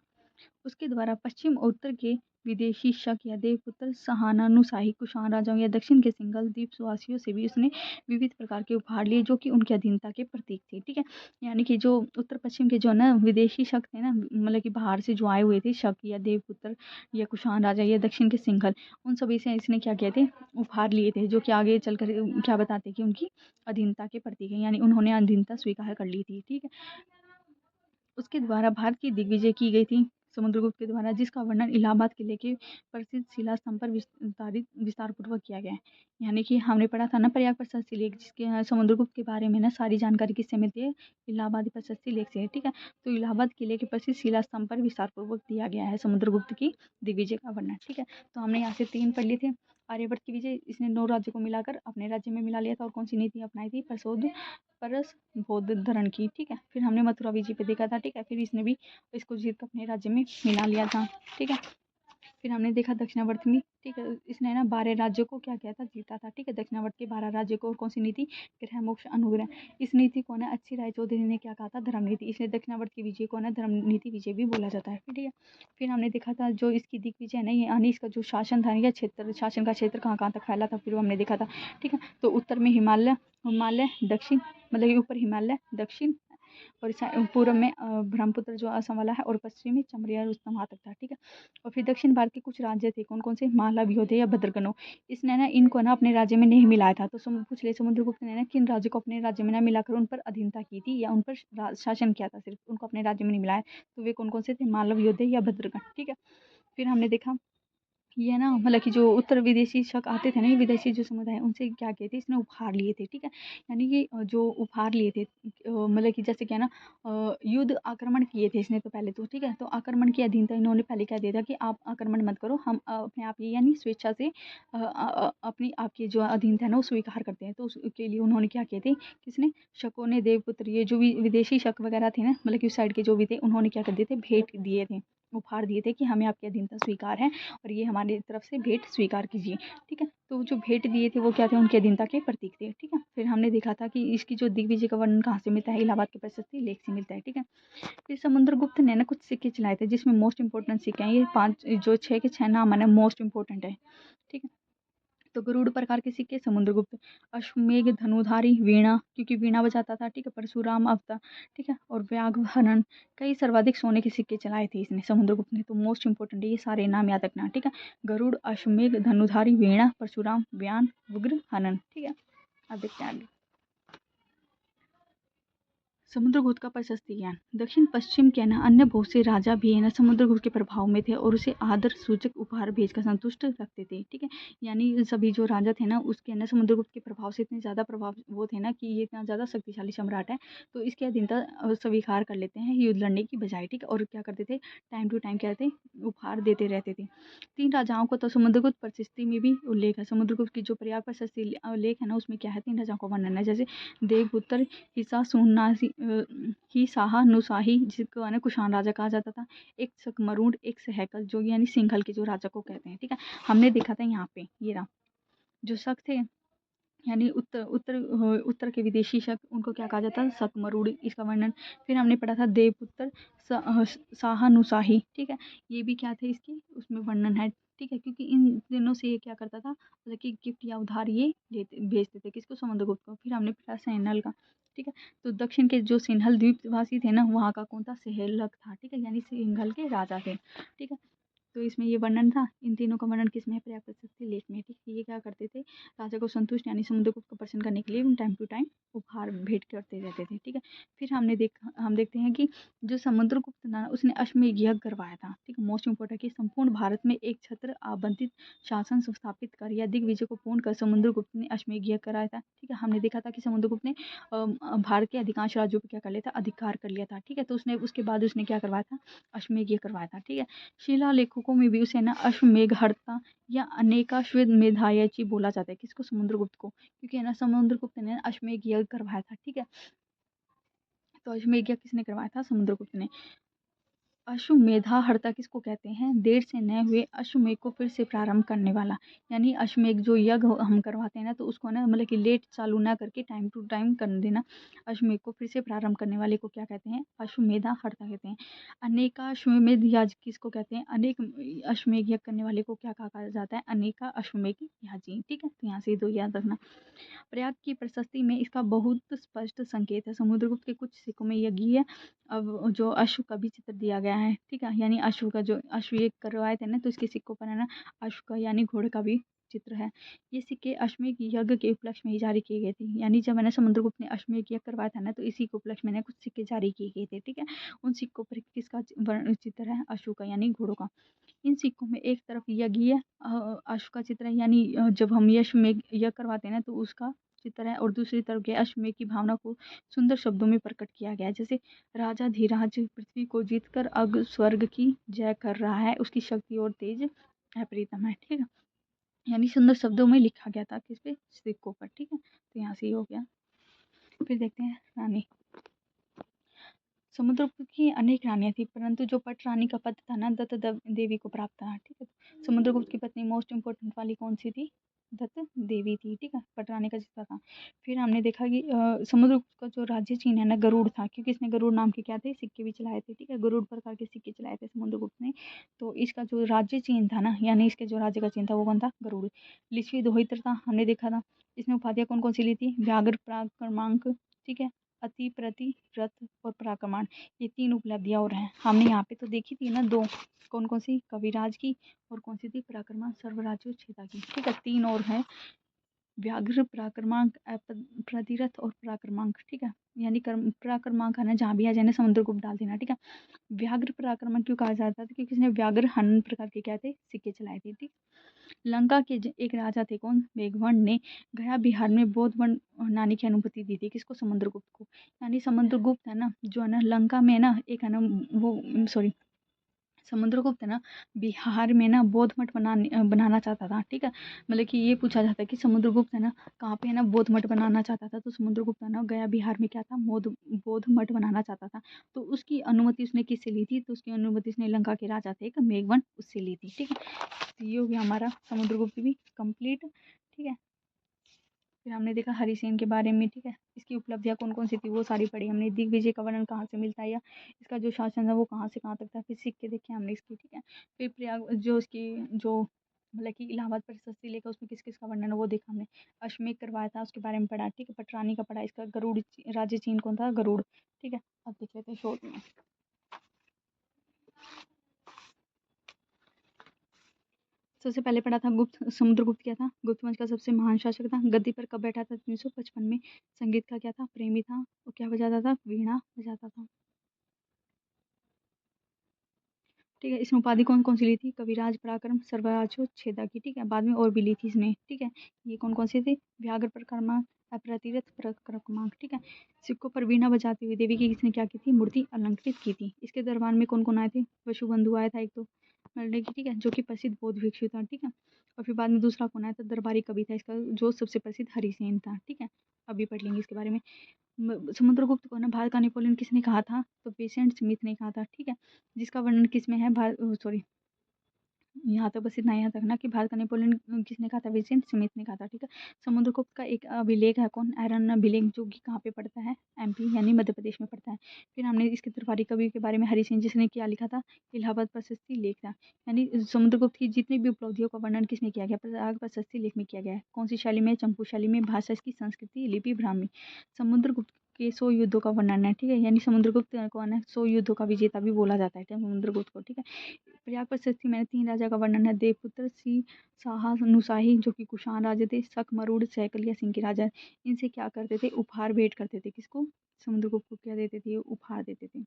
उसके द्वारा पश्चिम और उत्तर के विदेशी शक या देवपुत्र सहानानुशाही कुषाण राजाओं या दक्षिण के सिंगल द्वीपवासियों से भी उसने विविध प्रकार के उपहार लिए, जो कि उनकी अधीनता के प्रतीक थे, ठीक है। यानी कि जो उत्तर पश्चिम के जो ना विदेशी शक थे ना, मतलब कि बाहर से जो आए हुए थे शक या देवपुत्र या कुषाण राजा या दक्षिण के सिंघल, उन सभी से इसने क्या किए थे, उपहार लिए थे, जो कि आगे चलकर क्या बताते कि उनकी अधीनता के प्रतीक है, यानी उन्होंने अधीनता स्वीकार कर ली थी, ठीक है। उसके द्वारा भारत की दिग्विजय की गई थी समुद्रगुप्त के द्वारा, जिसका वर्णन इलाहाबाद किले के प्रसिद्ध शिला स्तंभ पर विस्तार पूर्वक किया गया है। यानी कि हमने पढ़ा था ना प्रयाग प्रशस्ति लेख, जिसके समुद्रगुप्त के बारे में ना सारी जानकारी किससे मिलती है, इलाहाबादी प्रशस्ति लेख से, ठीक है। तो इलाहाबाद किले के प्रसिद्ध शिला स्तंभ पर विस्तार पूर्वक दिया गया है समुद्रगुप्त की दिग्विजय का वर्णन, ठीक है। तो हमने यहाँ से 3 पढ़ लिए थे। आर्यभट्ट की विजय, इसने 9 राज्यों को मिलाकर अपने राज्य में मिला लिया था, और कौन सी नीति अपनाई थी, परस बौद्ध धरण की, ठीक है। फिर हमने मथुरा विजय पे देखा था, ठीक है। फिर इसने भी इसको जीत कर अपने राज्य में मिला लिया था, ठीक है। फिर हमने देखा दक्षिणावर्त में, ठीक है, इसने ना 12 राज्यों को क्या किया था, जीता था, ठीक है। दक्षिणावर्त के 12 राज्यों को, और कौन सी नीति, गृह मोक्ष अनुग्रह। इस नीति को ना अच्छी राय चौधरी ने क्या कहा था, धर्म नीति, इसलिए दक्षिणावर्त की विजय को ना धर्म नीति विजय भी बोला जाता है, ठीक है। फिर हमने देखा था जो इसकी दिग्विजय है ना, यानी इसका जो शासन था या क्षेत्र, शासन का क्षेत्र कहाँ कहाँ तक फैला था, फिर वो हमने देखा था, ठीक है। तो उत्तर में हिमालय, दक्षिण मतलब कि ऊपर हिमालय, दक्षिण और पूर्व में ब्रह्मपुत्र जो असम वाला है, और पश्चिम में चमरिया रुस्तम वहाँ तक था, ठीक है। और फिर दक्षिण भारत के कुछ राज्य थे, कौन कौन से, मालव, योधे या भद्रगनों, इसने ना इनको ना अपने राज्य में नहीं मिलाया था। तो पूछ ले समुद्रगुप्त ने ना किन राज्यों को अपने राज्य में ना मिलाकर उन पर अधीनता की थी, या उन पर शासन किया था, सिर्फ उनको अपने राज्य में नहीं मिलाया। तो वे कौन कौन से थे, मालव, योधे या भद्रगन, ठीक है। फिर हमने देखा ये ना मतलब कि जो उत्तर विदेशी शक आते थे ना, ये विदेशी जो समुदाय उनसे क्या किए थे, इसने उपहार लिए थे, ठीक है। यानी कि जो उपहार लिए थे मतलब कि जैसे क्या ना युद्ध आक्रमण किए थे इसने तो पहले तो, ठीक है। तो आक्रमण की अधीनता इन्होंने पहले क्या दिया था कि आप आक्रमण मत करो, हम अपने आप ही यानी स्वेच्छा से अपनी आपकी जो अधीनता है ना वो स्वीकार करते हैं। तो उसके लिए उन्होंने क्या किए थे, किसने, शकों ने देवपुत्र, ये जो भी विदेशी शक वगैरह थे ना, मतलब कि उस साइड के जो भी थे, उन्होंने क्या कर दिए थे, भेंट दिए थे, उपहार दिए थे कि हमें आपकी अधीनता स्वीकार है और ये हमारी तरफ से भेंट स्वीकार कीजिए, ठीक है। तो जो भेंट दिए थे वो क्या थे, उनकी अधीनता के प्रतीक थे, ठीक है। फिर हमने देखा था कि इसकी जो दिग्विजय का वर्णन कहाँ से मिलता है, इलाहाबाद के प्रशस्ति लेख से मिलता है, ठीक है। फिर समुद्रगुप्त ने ना कुछ सिक्के चलाए थे, जिसमें मोस्ट इंपॉर्टेंट सिक्के हैं ये पांच, जो छः के छः नाम है ना मोस्ट इंपॉर्टेंट है, ठीक है। तो गरुड़ प्रकार के सिक्के समुद्रगुप्त, अश्वमेघ धनुधारी वीणा, क्योंकि वीणा बजाता था, ठीक है, परशुराम अवतार, ठीक है, और व्याघ्र हनन, कई सर्वाधिक सोने के सिक्के चलाए थे इसने समुद्रगुप्त ने। तो मोस्ट इंपॉर्टेंट है, ये सारे नाम याद रखना, ठीक है। गरुड़, अश्वमेघ धनुधारी वीणा, परशुराम, व्यान, व्याघ्र हनन, ठीक है। अब देखते हैं आगे। समुद्रगुप्त का प्रशस्ति ज्ञान, दक्षिण पश्चिम के ना अन्य बहुत से राजा भी है ना समुद्रगुप्त के प्रभाव में थे और उसे आदर सूचक उपहार भेजकर संतुष्ट रखते थे, ठीक है। यानी सभी जो राजा थे ना उसके ना समुद्रगुप्त के प्रभाव से इतने ज़्यादा प्रभाव वो थे ना कि ये इतना ज़्यादा शक्तिशाली सम्राट है, तो इसकी अधीनता स्वीकार कर लेते हैं युद्ध लड़ने की बजाय, ठीक है। और क्या करते थे, टाइम टू टाइम क्या थे, उपहार देते रहते थे। तीन राजाओं को तो समुद्रगुप्त प्रशस्ति में भी उल्लेख है, समुद्रगुप्त की जो प्रयाग प्रशस्ति लेख है ना उसमें क्या है, तीन राजाओं का वर्णन है, जैसे देवपुत्र हिसा सुन्नासी ही साहा नुसाही, जिसको है ना कुषाण राजा कहा जाता था, एक सकमरुड, एक सहकल जो यानी सिंघल के जो राजा को कहते हैं, ठीक है। हमने देखा था यहाँ पे ये रहा, जो शक थे यानी उत्तर उत्तर उत्तर के विदेशी शक, उनको क्या कहा जाता है, सकमरुड, इसका वर्णन। फिर हमने पढ़ा था देवपुत्र साहानुसाही, ठीक है, ये भी क्या थे इसके उसमें वर्णन है, ठीक है। क्योंकि इन दिनों से ये क्या करता था, मतलब कि गिफ्ट या उधार ये लेते भेजते थे किसको, समुद्रगुप्त को। फिर हमने पढ़ा सैनल का, ठीक है। तो दक्षिण के जो सिन्हल द्वीपवासी थे ना वहाँ का कौन था, सहेलक था, ठीक है, यानी सिंघल के राजा थे, ठीक है। तो इसमें ये वर्णन था, इन तीनों का वर्णन किसमें है, पर्याप्त प्रशस्ति लेख में, ठीक है। ये क्या करते थे, राजा को संतुष्ट यानी समुद्रगुप्त को प्रसन्न करने के लिए टाइम टू टाइम उपहार भेंट करते रहते थे, ठीक है। फिर हम देखते हैं कि जो समुद्रगुप्त था उसने अश्वमेध यज्ञ करवाया था, ठीक है। मोस्ट इंपोर्टेंट कि संपूर्ण भारत में एक छत्र आवंटित शासन स्थापित कर या दिग्विजय को पूर्ण कर समुद्रगुप्त ने अश्वमेध यज्ञ कराया था, ठीक है। हमने देखा था कि समुद्रगुप्त ने भारत के अधिकांश राज्यों पर क्या कर लिया था, अधिकार कर लिया था, ठीक है। तो उसने उसके बाद उसने क्या करवाया था, अश्वमेध यज्ञ करवाया था, ठीक है। शिलालेखों में भी उसे ना अश्वमेधहर्ता या अनेकाश्वमेधायची बोला जाता है, किसको, समुद्रगुप्त को, क्योंकि है ना समुद्रगुप्त ने अश्वमेध यज्ञ करवाया था, ठीक है। तो अश्वमेध यज्ञ किसने करवाया था, समुद्रगुप्त ने। अश्वमेधाहर्ता किसको कहते हैं, देर से नए हुए अश्वमेध को फिर से प्रारंभ करने वाला, यानी अश्वमेध जो यज्ञ हम करवाते हैं ना तो उसको ना मतलब कि लेट चालू ना करके टाइम टू टाइम कर देना, अश्वमेध को फिर से प्रारंभ करने वाले को क्या कहते हैं, अश्वमेधाहर्ता कहते हैं। अनेका अश्वमेध याजी किसको कहते हैं, अनेक अश्वमेध यज्ञ करने वाले को क्या कहा जाता है, अनेका अश्वमेध याजी, ठीक है। तो यहाँ से दो याद रखना। प्रयाग की प्रशस्ति में इसका बहुत स्पष्ट संकेत है, समुद्रगुप्त के कुछ सिक्कों में यज्ञ है, अब जो अश्व का भी चित्र दिया गया है, ठीक है। यानी अश्व का जो अश्व ये करवाए थे ना तो इसके सिक्कों पर है ना अश्व का यानी घोड़े का भी चित्र है। ये सिक्के अश्वमेध यज्ञ के उपलक्ष्य में ही जारी किए गए थे, यानी जब मैंने समुद्रगुप्त ने अश्वमेध यज्ञ करवाया था ना तो इसी के उपलक्ष्य में कुछ सिक्के जारी किए गए थे, ठीक है। उन सिक्कों पर किसका चित्र है, अश्व का यानी घोड़ों का। इन सिक्कों में एक तरफ यज्ञ अश्व का चित्र है, यानी जब हम अश्वमेध यज्ञ करवाते हैं ना तो उसका चित्र है, और दूसरी तरफ के अश्वमेध की भावना को सुंदर शब्दों में प्रकट किया गया है, जैसे राजा धीराज पृथ्वी को जीतकर अब स्वर्ग की जय कर रहा है, उसकी शक्ति और तेज अप्रीतम है, ठीक है। यानी सुंदर शब्दों में लिखा गया था किस पे, सिक्कों पर, ठीक है। तो यहाँ से ये हो गया। फिर देखते हैं रानी। समुद्रगुप्त की अनेक रानियां थी, परंतु जो पट रानी का पद था ना दत्त देवी को प्राप्त था, ठीक है। समुद्रगुप्त की पत्नी मोस्ट इंपोर्टेंट वाली कौन सी थी, दत्त देवी थी, ठीक है, पट रानी का जितना था। फिर हमने देखा कि समुद्रगुप्त का जो राज्य चिन्ह है ना गरुड़ था, क्योंकि इसने गरुड़ नाम के क्या थे, सिक्के भी चलाए थे, ठीक है। गरुड़ प्रकार के सिक्के चलाए थे समुद्रगुप्त ने। तो इसका जो राज्य चिन्ह था ना, यानी इसके जो राज्य का चिन्ह था वो कौन था, गरुड़। लिच्छवी दोहित्र था, हमने देखा था। इसमें उपाधियां कौन कौन सी ली थी, व्याघ्र पराक्रमांक, ठीक है, अति प्रति रथ और पराक्रमण, ये तीन उपलब्धियां और हैं। हमने यहाँ पे तो देखी थी ना दो, कौन कौन सी, कविराज की और कौन सी थी, पराक्रमण सर्वराज्य छेदा की, ठीक है। तीन और है, व्याघ्र पराक्रमांक प्रतिरथ और पराक्रमांक, ठीक है, यानी कर्म पराक्रमांक है ना, जहाँ भी आ जाए ना समुद्रगुप्त डाल देना, ठीक है। व्याघ्र पराक्रमांक क्यों कहा जाता था, क्योंकि इसने व्याघ्र हनन प्रकार के क्या थे, सिक्के चलाए थे, ठीक। लंका के एक राजा थे कौन, मेघवर्ण ने गया बिहार में बौद्ध वन बनाने की अनुमति दी थी, किसको, समुद्रगुप्त को। यानी समुद्रगुप्त है ना, जो है ना लंका में ना एक है ना, वो सॉरी, समुद्रगुप्त है ना बिहार में ना बौद्ध मठ बनाना चाहता था, ठीक है। मतलब कि ये पूछा जाता है कि समुद्रगुप्त है ना कहाँ पे है ना बौद्ध मठ बनाना चाहता था, तो समुद्रगुप्त है ना गया बिहार में क्या था, बौद्ध मठ बनाना चाहता था। तो उसकी अनुमति उसने किससे ली थी, तो उसकी अनुमति उसने लंका के राजा थे एक मेघवन, उससे ली थी, ठीक है। तो ये हो गया हमारा समुद्रगुप्त भी कंप्लीट, ठीक है। फिर हमने देखा हरिसेन के बारे में, ठीक है। इसकी उपलब्धियां कौन कौन सी थी वो सारी पढ़ी हमने। दिग्विजय का वर्णन कहाँ से मिलता है, या इसका जो शासन था वो कहाँ से कहाँ तक था, फिर सिक्के देखे हमने इसकी, ठीक है। फिर प्रयाग जो इसकी जो मतलब कि इलाहाबाद परिषद लेकर उसमें किस किस का वर्णन है वो देखा हमने। अश्वमेध करवाया था उसके बारे में पढ़ा, ठीक है। पटरानी का पढ़ा, इसका गरुड़ राज्य चिन्ह कौन था, गरुड़, ठीक है। अब देख लेते हैं शॉर्ट में। सबसे पहले पढ़ा था गुप्त, समुद्रगुप्त क्या था, गुप्त वंश का सबसे महान शासक था। गद्दी पर कब बैठा था, 355 में। संगीत का क्या था, प्रेमी था। और क्या बजाता था, वीणा बजाता था, ठीक है। इसमें उपाधि कौन कौन सी ली थी, कविराज, पराक्रम, सर्वराज, छेदा की, ठीक है। बाद में और भी ली थी इसने, ठीक है। ये कौन कौन सी थी, व्याघ्र पराक्रमांक, अप्रतिरथ पराक्रमांक, ठीक है। सिक्कों पर वीणा बजाती हुई देवी की किसने क्या की थी, मूर्ति अलंकृत की थी। इसके दरबार में कौन कौन आए थे, वसुबंधु आया था एक तो, मतलब की, ठीक है, जो कि प्रसिद्ध बौद्ध भिक्षु था, ठीक है। और फिर बाद में दूसरा कौन आया था, दरबारी कवि था इसका, जो सबसे प्रसिद्ध हरिसेन था, ठीक है। अभी पढ़ लेंगे इसके बारे में। समुद्रगुप्त को ना भारत का नेपोलियन किसने कहा था, तो पेशेंट स्मिथ ने कहा था, ठीक है। जिसका वर्णन किसमें है, भारत सॉरी, यहाँ तक बस इतना याद रखना कि भारत का नेपोलियन किसने कहा था, विंसेंट स्मिथ ने कहा था, ठीक है। समुद्रगुप्त का एक अभिलेख है कौन, एरन अभिलेख, जो कि कहाँ पे पड़ता है, एमपी यानी मध्य प्रदेश में पड़ता है। फिर हमने इसके दरबारी कवि के बारे में, हरिसेन, जिसने क्या लिखा था, इलाहाबाद प्रशस्ति लेख था। यानी समुद्रगुप्त की जितनी भी उपलब्धियों का वर्णन किसमें किया गया, प्रयाग प्रशस्ति लेख में किया गया है। कौन सी शैली में, चंपू शैली में। भाषा इसकी संस्कृति, लिपि ब्राह्मी। समुद्रगुप्त के 100 युद्धों का वर्णन है, ठीक है। यानी समुद्रगुप्त कौन है, 100 युद्धों का विजेता भी बोला जाता है समुद्रगुप्त को, ठीक है। प्रयाग प्रशस्ति में 3 राजा का वर्णन है, देवपुत्र, सी शाह नुसाही, जो कि कुषाण राजा थे, शक, मरुड़, सैकलिया सिंह के राजा। इनसे क्या करते थे, उपहार भेंट करते थे, किसको, समुद्रगुप्त को क्या देते थे, उपहार देते थे,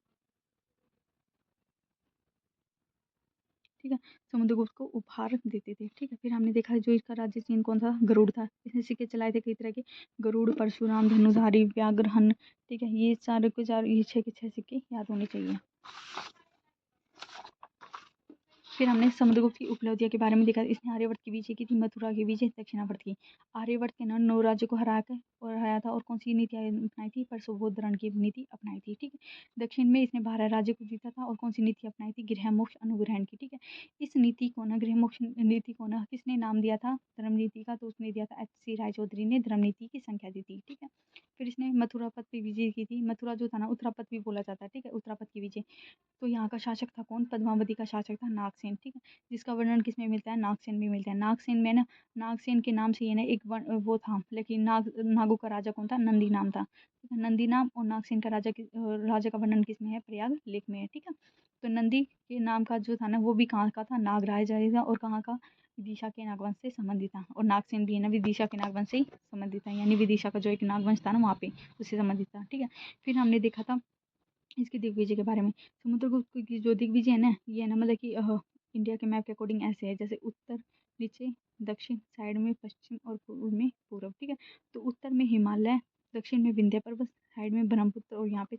ठीक है। समुद्रगुप्त को उपहार देते थे, ठीक है। फिर हमने देखा जो इसका राज्य चिन्ह कौन था, गरुड़ था। इसने सिक्के चलाए थे कई तरह के, गरुड़, परशुराम, धनुधारी, व्याघ्रहन, ठीक है। ये चार के चार, ये 6 के 6 सिक्के याद होने चाहिए। फिर हमने समुद्रगुप्त की उपलब्धियों के बारे में देखा, इसने आर्यवर्त की विजय की थी, मथुरा की विजय, दक्षिणावर्त की। आर्यवर्त के ना 9 राज्य को हराया था, और कौन सी नीति अपनाई थी, परशुभोधरण की नीति अपनाई थी, ठीक है। दक्षिण में इसने 12 राज्य को जीता था, और कौन सी नीति अपनाई थी, गृह मोक्ष अनुग्रहण की, ठीक है। इस नीति को ना, गृह मोक्ष नीति को ना किसने नाम दिया था, धर्म नीति का, तो उसने दिया था H.C. राय चौधरी ने, धर्म नीति की संख्या दी थी, ठीक है। फिर इसने मथुरा पथ की विजय की थी, मथुरा जो था ना उत्तरापथ भी बोला जाता है, ठीक है, उत्तरापथ की विजय। तो यहाँ का शासक था कौन, पद्मावती का शासक था नागसेन, ठीक है। जिसका वर्णन किसमें मिलता है, नागसेन में मिलता है। नागसेन में ना, नागसेन के नाम से ये ना एक वो था, लेकिन नागों का राजा कौन था, नंदी नाम था, ठीक है। नंदी नाम और नागसेन का राजा का वर्णन किसमें है, प्रयाग लेख में है, ठीक है। तो नंदी के नाम का जो था ना, वो भी कहाँ का था, नागराज था, और कहाँ का, विदिशा के नागवंश से संबंधित था। और नागसेन भी है ना विदिशा के नागवंश से ही संबंधित था, यानी विदिशा का जो एक नागवंश था ना वहाँ पे, उससे संबंधित था, ठीक है। फिर हमने देखा था इसके दिग्विजय के बारे में। समुद्रगुप्त की जो दिग्विजय है ना, ये है ना मतलब कि इंडिया के मैप के अकॉर्डिंग ऐसे है, जैसे उत्तर नीचे, दक्षिण साइड में, पश्चिम और पूर्व में पूर्व, ठीक है। तो उत्तर में हिमालय, दक्षिण में विंध्य पर्वत, साइड में ब्रह्मपुत्र, और यहाँ पे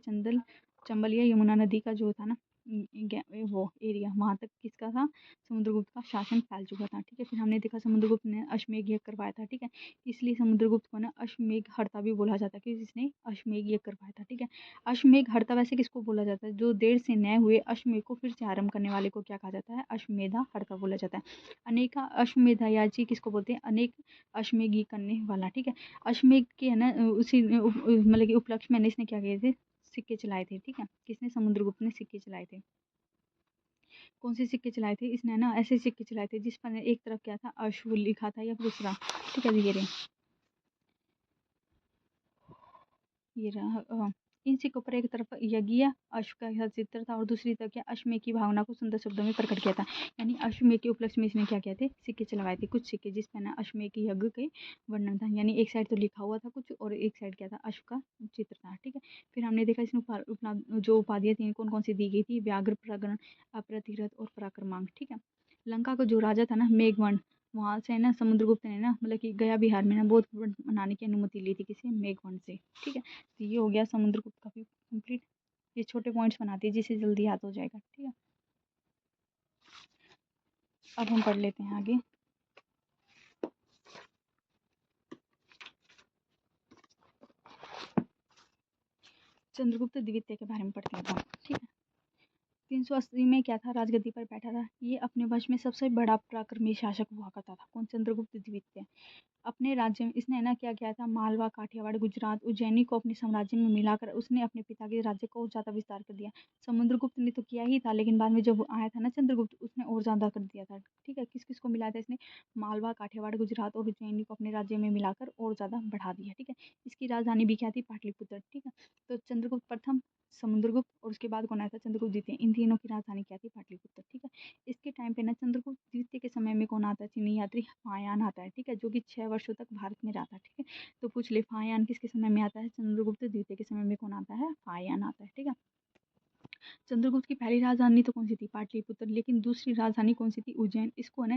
चंबल या यमुना नदी का जो था ना, वो एरिया, वहाँ तक किसका था, समुद्रगुप्त का शासन फैल चुका था, ठीक है। फिर हमने देखा समुद्रगुप्त ने अश्वमेध यज्ञ करवाया था, ठीक है। इसलिए समुद्रगुप्त को ना अश्वमेध हर्ता भी बोला जाता है, क्योंकि इसने अश्वमेध यज्ञ करवाया था, ठीक है। अश्वमेघ हर्ता वैसे किसको बोला जाता है, जो देर से नए हुए अश्वमेघ को फिर से आरंभ करने वाले को क्या कहा जाता है, अश्वमेधा हर्ता बोला जाता है। अनेका अश्वमेधायाची किसको बोलते हैं, अनेक अश्वमेघी करने वाला, ठीक है। अश्वमेघ के है ना उसी मतलब कि उपलक्ष्य में इसने क्या किए थे, सिक्के चलाए थे, ठीक है। किसने, समुद्रगुप्त ने सिक्के चलाए थे। कौन से सिक्के चलाए थे, इसने ना ऐसे सिक्के चलाए थे जिस पर एक तरफ क्या था, अश्व लिखा था, या दूसरा, ठीक है। ये रहा इन सिक्कों पर एक तरफ यज्ञ अश्व का चित्र था और दूसरी तरफ क्या अश्वमेध की भावना को सुंदर शब्दों में प्रकट किया था। यानी अश्वमेध के उपलक्ष्य में इसने क्या किया थे, सिक्के चलवाए थे, कुछ सिक्के जिसपे ना अश्वमेध के यज्ञ के वर्णन था। यानी एक साइड तो लिखा हुआ था कुछ और एक साइड क्या था, अश्व का चित्र था। ठीक है, फिर हमने देखा इसमें जो उपाधियां थी कौन कौन सी दी गई थी, व्याघ्र, प्रगण, अप्रतिरथ और पराक्रमांक। ठीक है, लंका का जो राजा था ना मेघवर्ण, वहां से ना समुद्रगुप्त ने ना मतलब कि गया बिहार में ना बौद्ध मठ बनाने की अनुमति ली थी, किसी मेघवर्ण से। ठीक है, तो ये हो गया समुद्रगुप्त का भी कंप्लीट। ये छोटे पॉइंट्स बनाती है जिससे जल्दी याद हो जाएगा। ठीक है, अब हम पढ़ लेते हैं आगे। चंद्रगुप्त द्वितीय के बारे में पढ़ते हैं। ठीक है, 380 में क्या था, राजगद्दी पर बैठा था। ये अपने वश में सबसे बड़ा पराक्रमी शासक हुआ करता था। कौन, चंद्रगुप्त द्वितीय। अपने राज्य में इसने ना क्या किया था, मालवा, काठियावाड़, गुजरात, उज्जैनी को अपने साम्राज्य में मिलाकर उसने अपने पिता के राज्य को और ज्यादा विस्तार कर दिया। समुद्रगुप्त ने तो किया ही था, लेकिन बाद में जब आया था ना चंद्रगुप्त, उसने और ज्यादा कर दिया था। ठीक है, किस किस को मिलाया था इसने, मालवा, काठियावाड़, गुजरात और उज्जैनी को अपने राज्य में मिलाकर और ज्यादा बढ़ा दिया। ठीक है, इसकी राजधानी भी क्या थी, पाटलिपुत्र। ठीक है, तो चंद्रगुप्त प्रथम, समुद्रगुप्त और उसके बाद कौन आया था, चंद्रगुप्त द्वितीय। इन तीनों की राजधानी क्या थी, पाटलिपुत्र। ठीक है, इसके टाइम पे ना चंद्रगुप्त द्वितीय के समय में कौन आता है, चीनी यात्री फायान आता है। ठीक है, जो कि 6 वर्षों तक भारत में रहता है। ठीक है, तो पूछ ले फायान किसके समय में आता है, चंद्रगुप्त द्वितीय के समय में कौन आता है, फायान आता है। ठीक है, चंद्रगुप्त की पहली राजधानी तो कौन सी थी, पाटलिपुत्र, लेकिन दूसरी राजधानी कौन सी थी, उज्जैन। इसको ना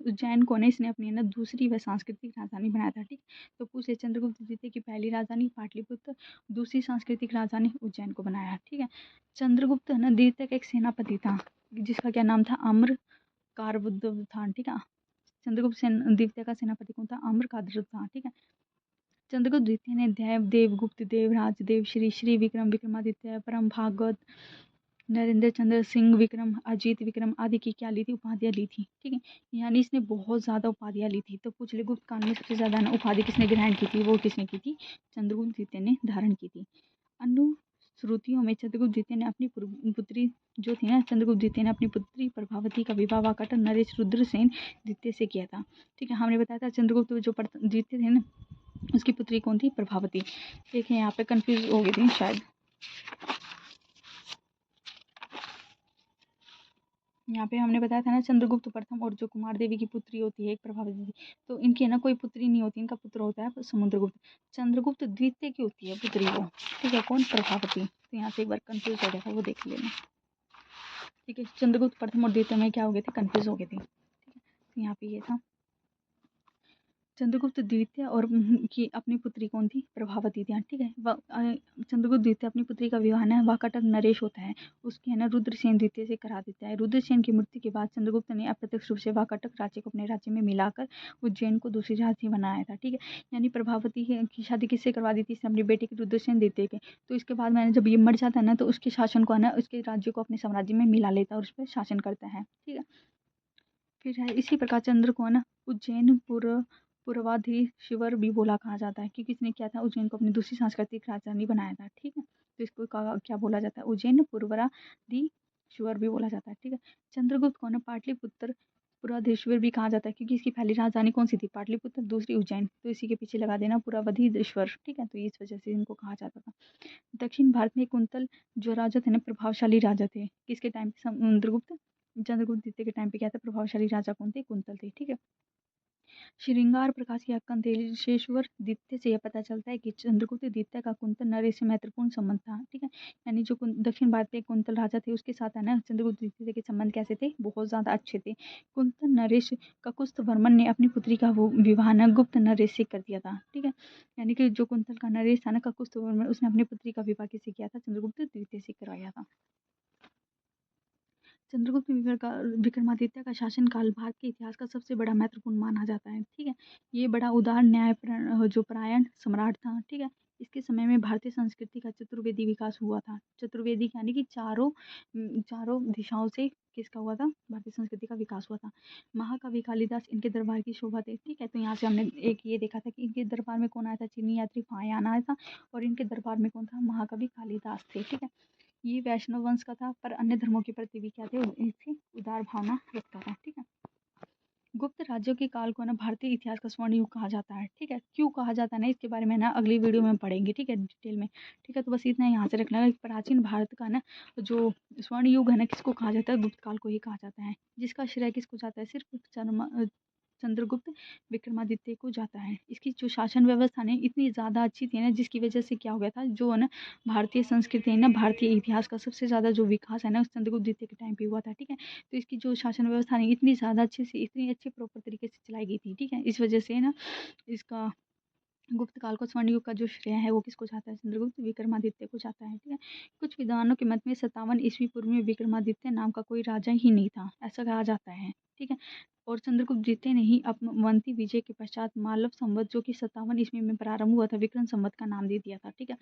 उज्जैन को ना इसने अपनी ना दूसरी व सांस्कृतिक राजधानी बनाया था। ठीक, तो पूछे चंद्रगुप्त द्वितीय की पहली राजधानी पाटलिपुत्र, दूसरी सांस्कृतिक राजधानी उज्जैन को बनाया। ठीक है, चंद्रगुप्त है ना द्वितीय का एक सेनापति था जिसका क्या नाम था, आम्र कारवुद्ध था। ठीक है, चंद्रगुप्त द्वितीय का सेनापति कौन था, आम्र कारवुद्ध था। ठीक है, चंद्रगुप्त द्वितीय ने देव, देवगुप्त, देवराज, देवश्री, श्री विक्रम, विक्रमादित्य, परम भागवत, नरेंद्र चंद्र सिंह विक्रम, अजीत विक्रम आदि की क्या ली थी, उपाधियां ली थी। ठीक है, यानी इसने बहुत ज्यादा उपाधियां ली थी। तो पूछ ले गुप्त काल में सबसे ज्यादा ना उपाधि किसने ग्रहण की थी, वो किसने की थी, चंद्रगुप्त द्वितीय ने धारण की थी। अनुश्रुतियों में चंद्रगुप्त द्वितीय ने अपनी पुत्री जो थी ना, चंद्रगुप्त द्वितीय ने अपनी पुत्री प्रभावती का विवाह वाकाटर नरेश रुद्रसेन द्वितीय से किया था। ठीक है, हमने बताया था चंद्रगुप्त जो द्वितीय थे ना, उसकी पुत्री कौन थी, प्रभावती। देखिए यहाँ पे कंफ्यूज हो गई थी शायद, यहाँ पे हमने बताया था ना चंद्रगुप्त प्रथम और जो कुमार देवी की पुत्री होती है एक प्रभावती थी, तो इनकी है ना कोई पुत्री नहीं होती, इनका पुत्र होता है समुद्रगुप्त। चंद्रगुप्त द्वितीय की होती है पुत्री वो। ठीक है, कौन, प्रभावती। तो यहाँ से एक बार कंफ्यूज हो गया था, वो देख लेना। ठीक है, चंद्रगुप्त प्रथम और द्वितीय में क्या हो गए थे, कंफ्यूज हो गए थे। ठीक है, तो यहाँ पे ये था चंद्रगुप्त द्वितीय और की अपनी पुत्री कौन थी, प्रभावती थी। ठीक है, चंद्रगुप्त द्वितीय अपनी पुत्री का विवाह ना वाकाटर नरेश होता है, उसके है ना रुद्रसेन द्वितीय से करा देता है। रुद्रसेन की मृत्यु के बाद चंद्रगुप्त ने अप्रत्यक्ष रूप से वाकाटक राज्य को अपने राज्य में मिलाकर उज्जैन को दूसरी राजधानी बनाया था। ठीक है, यानी प्रभावती की शादी किससे करवा दी थी, इसने अपनी बेटी के रुद्रसेन द्वितीय के। तो इसके बाद मैंने जब ये मर जाता है ना, तो उसके शासन को है ना उसके राज्य को अपने साम्राज्य में मिला लेता है और उस पर शासन करता है। ठीक है, फिर है इसी प्रकार चंद्र को है ना उज्जैन पूर्वाधीश्वर भी बोला कहा जाता है, क्योंकि इसने क्या था, उज्जैन को अपनी दूसरी सांस्कृतिक राजधानी बनाया था। ठीक है, तो इसको क्या बोला जाता है, उज्जैन पूर्वाधीश्वर भी बोला जाता है। ठीक है, चंद्रगुप्त को ना पाटलिपुत्र पुराधीश्वर भी कहा जाता है, क्योंकि इसकी पहली राजधानी कौन सी थी, पाटलिपुत्र, दूसरी उज्जैन, तो इसी के पीछे लगा देना पुरावधीश्वर। ठीक है, तो इस वजह से इनको कहा जाता था। दक्षिण भारत में कुंतल जो राजा थे ना प्रभावशाली राजा थे, किसके टाइम पे, समुद्रगुप्त चंद्रगुप्त द्वितीय के टाइम पे क्या था, प्रभावशाली राजा कौन थे, कुंतल थे। ठीक है, श्रृंगार प्रकाश की कंतेश्वर द्वितीय से यह पता चलता है कि चंद्रगुप्त द्वितीय का कुंतल नरेश से महत्वपूर्ण संबंध था। ठीक है, यानी जो दक्षिण भारत के कुंतल राजा थे उसके साथ है ना चंद्रगुप्त द्वितीय के संबंध कैसे थे, बहुत ज्यादा अच्छे थे। कुंतल नरेश ककुस्थ वर्मन ने अपनी पुत्री का वो विवाह न गुप्त नरेश से कर दिया था। ठीक है, यानी कि जो कुंतल का नरेश था ना ककुस्थ वर्मन, उसने अपनी पुत्री का विवाह किससे किया था, चंद्रगुप्त द्वितीय से करवाया था। चंद्रगुप्त विक्रमादित्य का शासनकाल भारत के इतिहास का सबसे बड़ा महत्वपूर्ण माना जाता है। ठीक है, ये बड़ा उदार न्याय जो परायण सम्राट था। ठीक है, इसके समय में भारतीय संस्कृति का चतुर्वेदी विकास हुआ था। चतुर्वेदी यानी कि चारों दिशाओं से किसका हुआ था, भारतीय संस्कृति का विकास हुआ था। महाकवि कालिदास इनके दरबार की शोभा थे। ठीक है, तो यहाँ से हमने एक ये देखा था कि इनके दरबार में कौन आया था, चीनी यात्री फायान आया था, और इनके दरबार में कौन था, महाकवि कालिदास थे। ठीक है, ये वैष्णव वंश का था, पर अन्य धर्मों के प्रति भी क्या थे, इससे उदार भावना रखता था। ठीक है, गुप्त राज्यों के काल को ना भारतीय इतिहास का स्वर्ण युग कहा जाता है। ठीक है, क्यों कहा जाता है ना, इसके बारे में ना अगली वीडियो में पढ़ेंगे। ठीक है, डिटेल में। ठीक है, तो बस इतना यहाँ से रखना है। प्राचीन भारत का ना जो स्वर्ण युग है ना, किसको कहा जाता है? गुप्त काल को ही कहा जाता है। जिसका श्रेय किसको जाता है? सिर्फ चंद्रगुप्त विक्रमादित्य को जाता है। इसकी जो शासन व्यवस्था ने इतनी ज़्यादा अच्छी थी ना, जिसकी वजह से क्या हो गया था, जो है ना भारतीय संस्कृति है ना, भारतीय इतिहास का सबसे ज़्यादा जो विकास है ना, उस चंद्रगुप्त द्वितीय के टाइम पे हुआ था। ठीक है, तो इसकी जो शासन व्यवस्था है इतनी ज़्यादा अच्छे से, इतनी अच्छे प्रॉपर तरीके से चलाई गई थी। ठीक है, इस वजह से ना इसका गुप्त काल को स्वर्ण युग का जो श्रेय है वो किसको जाता है? चंद्रगुप्त विक्रमादित्य को जाता है। ठीक है, कुछ विद्वानों के मत में 57 ईस्वी पूर्व में विक्रमादित्य नाम का कोई राजा ही नहीं था, ऐसा कहा जाता है। ठीक है, और चंद्रगुप्त द्वितीय ने ही अवंती विजय के पश्चात मालव संवत, जो कि 57 ईस्वी में प्रारंभ हुआ था, विक्रम संवत का नाम दे दिया था। ठीक है,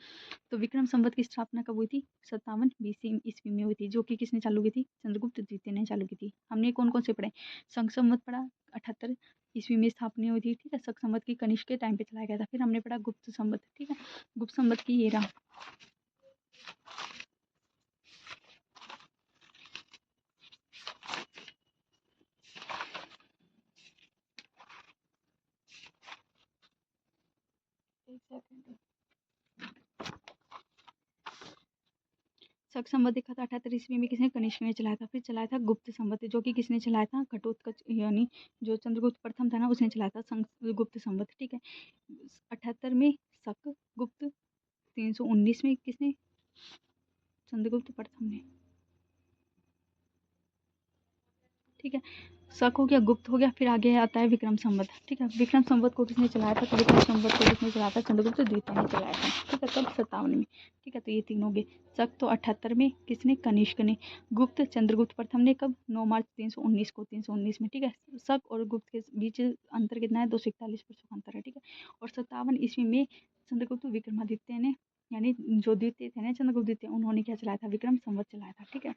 तो विक्रम संवत की स्थापना कब हुई थी? 57 बीसी ईस्वी में हुई थी, जो कि किसने चालू की थी? चंद्रगुप्त द्वितीय ने चालू की थी। हमने कौन कौन से पढ़े? संघ संवत पढ़ा, 78 ईस्वी में स्थापना हुई थी। ठीक है, शक संवत की कनिष्क के टाइम पे चलाया गया था। फिर हमने पढ़ा गुप्त संवत। ठीक है, गुप्त संवत की ये रहा। एक सेकंड। शक संवत देखा था 78 ईस्वी में, किसने? कनिष्क ने चलाया था। फिर चलाया था गुप्त संवत, जो कि किसने चलाया था? घटोत्कच, यानी जो चंद्रगुप्त प्रथम था ना, उसने चलाया था गुप्त संवत। ठीक है, 78 में शक गुप्त, 319 में किसने? चंद्रगुप्त प्रथम ने। ठीक है, शक हो गया, गुप्त हो गया, फिर आगे आता है विक्रम संवत। ठीक है, विक्रम संवत को किसने चलाया था? तो विक्रम संवत को किसने चलाया था? चंद्रगुप्त द्वितीय ने चलाया था। ठीक है, कब? 57 में। ठीक है, तो ये तीन हो गए। शक तो 78 में, किसने? कनिष्क ने। गुप्त चंद्रगुप्त प्रथम ने, कब? 9 मार्च 319 को, 319 में। ठीक है, शक और गुप्त के बीच अंतर कितना है? 241 वर्षों का अंतर है। ठीक है, और 57 ईस्वी में चंद्रगुप्त विक्रमादित्य ने, यानी जो द्वितीय थे ना चंद्रगुप्त द्वितीय, उन्होंने क्या चलाया था? विक्रम संवत चलाया था। ठीक है,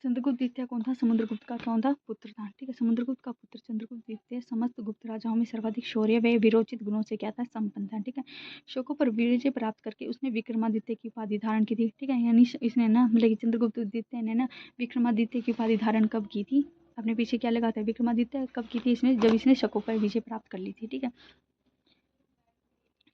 चंद्रगुप्त द्वितीय कौन था? समुद्रगुप्त का कौन था? पुत्र था। ठीक है, समुद्रगुप्त का पुत्र चंद्रगुप्त द्वितीय समस्त गुप्त राजाओं में सर्वाधिक शौर्य व वीरोचित गुणों से क्या था? संपन्न था। ठीक है, शकों पर विजय प्राप्त करके उसने विक्रमादित्य की उपाधि धारण की थी। ठीक है, यानी इसने ना, मतलब कि चंद्रगुप्त द्वितीय ने ना विक्रमादित्य की उपाधि धारण कब की थी? अपने पीछे क्या लगाता है? विक्रमादित्य कब की थी इसने? जब इसने शकों पर विजय प्राप्त कर ली थी। ठीक है,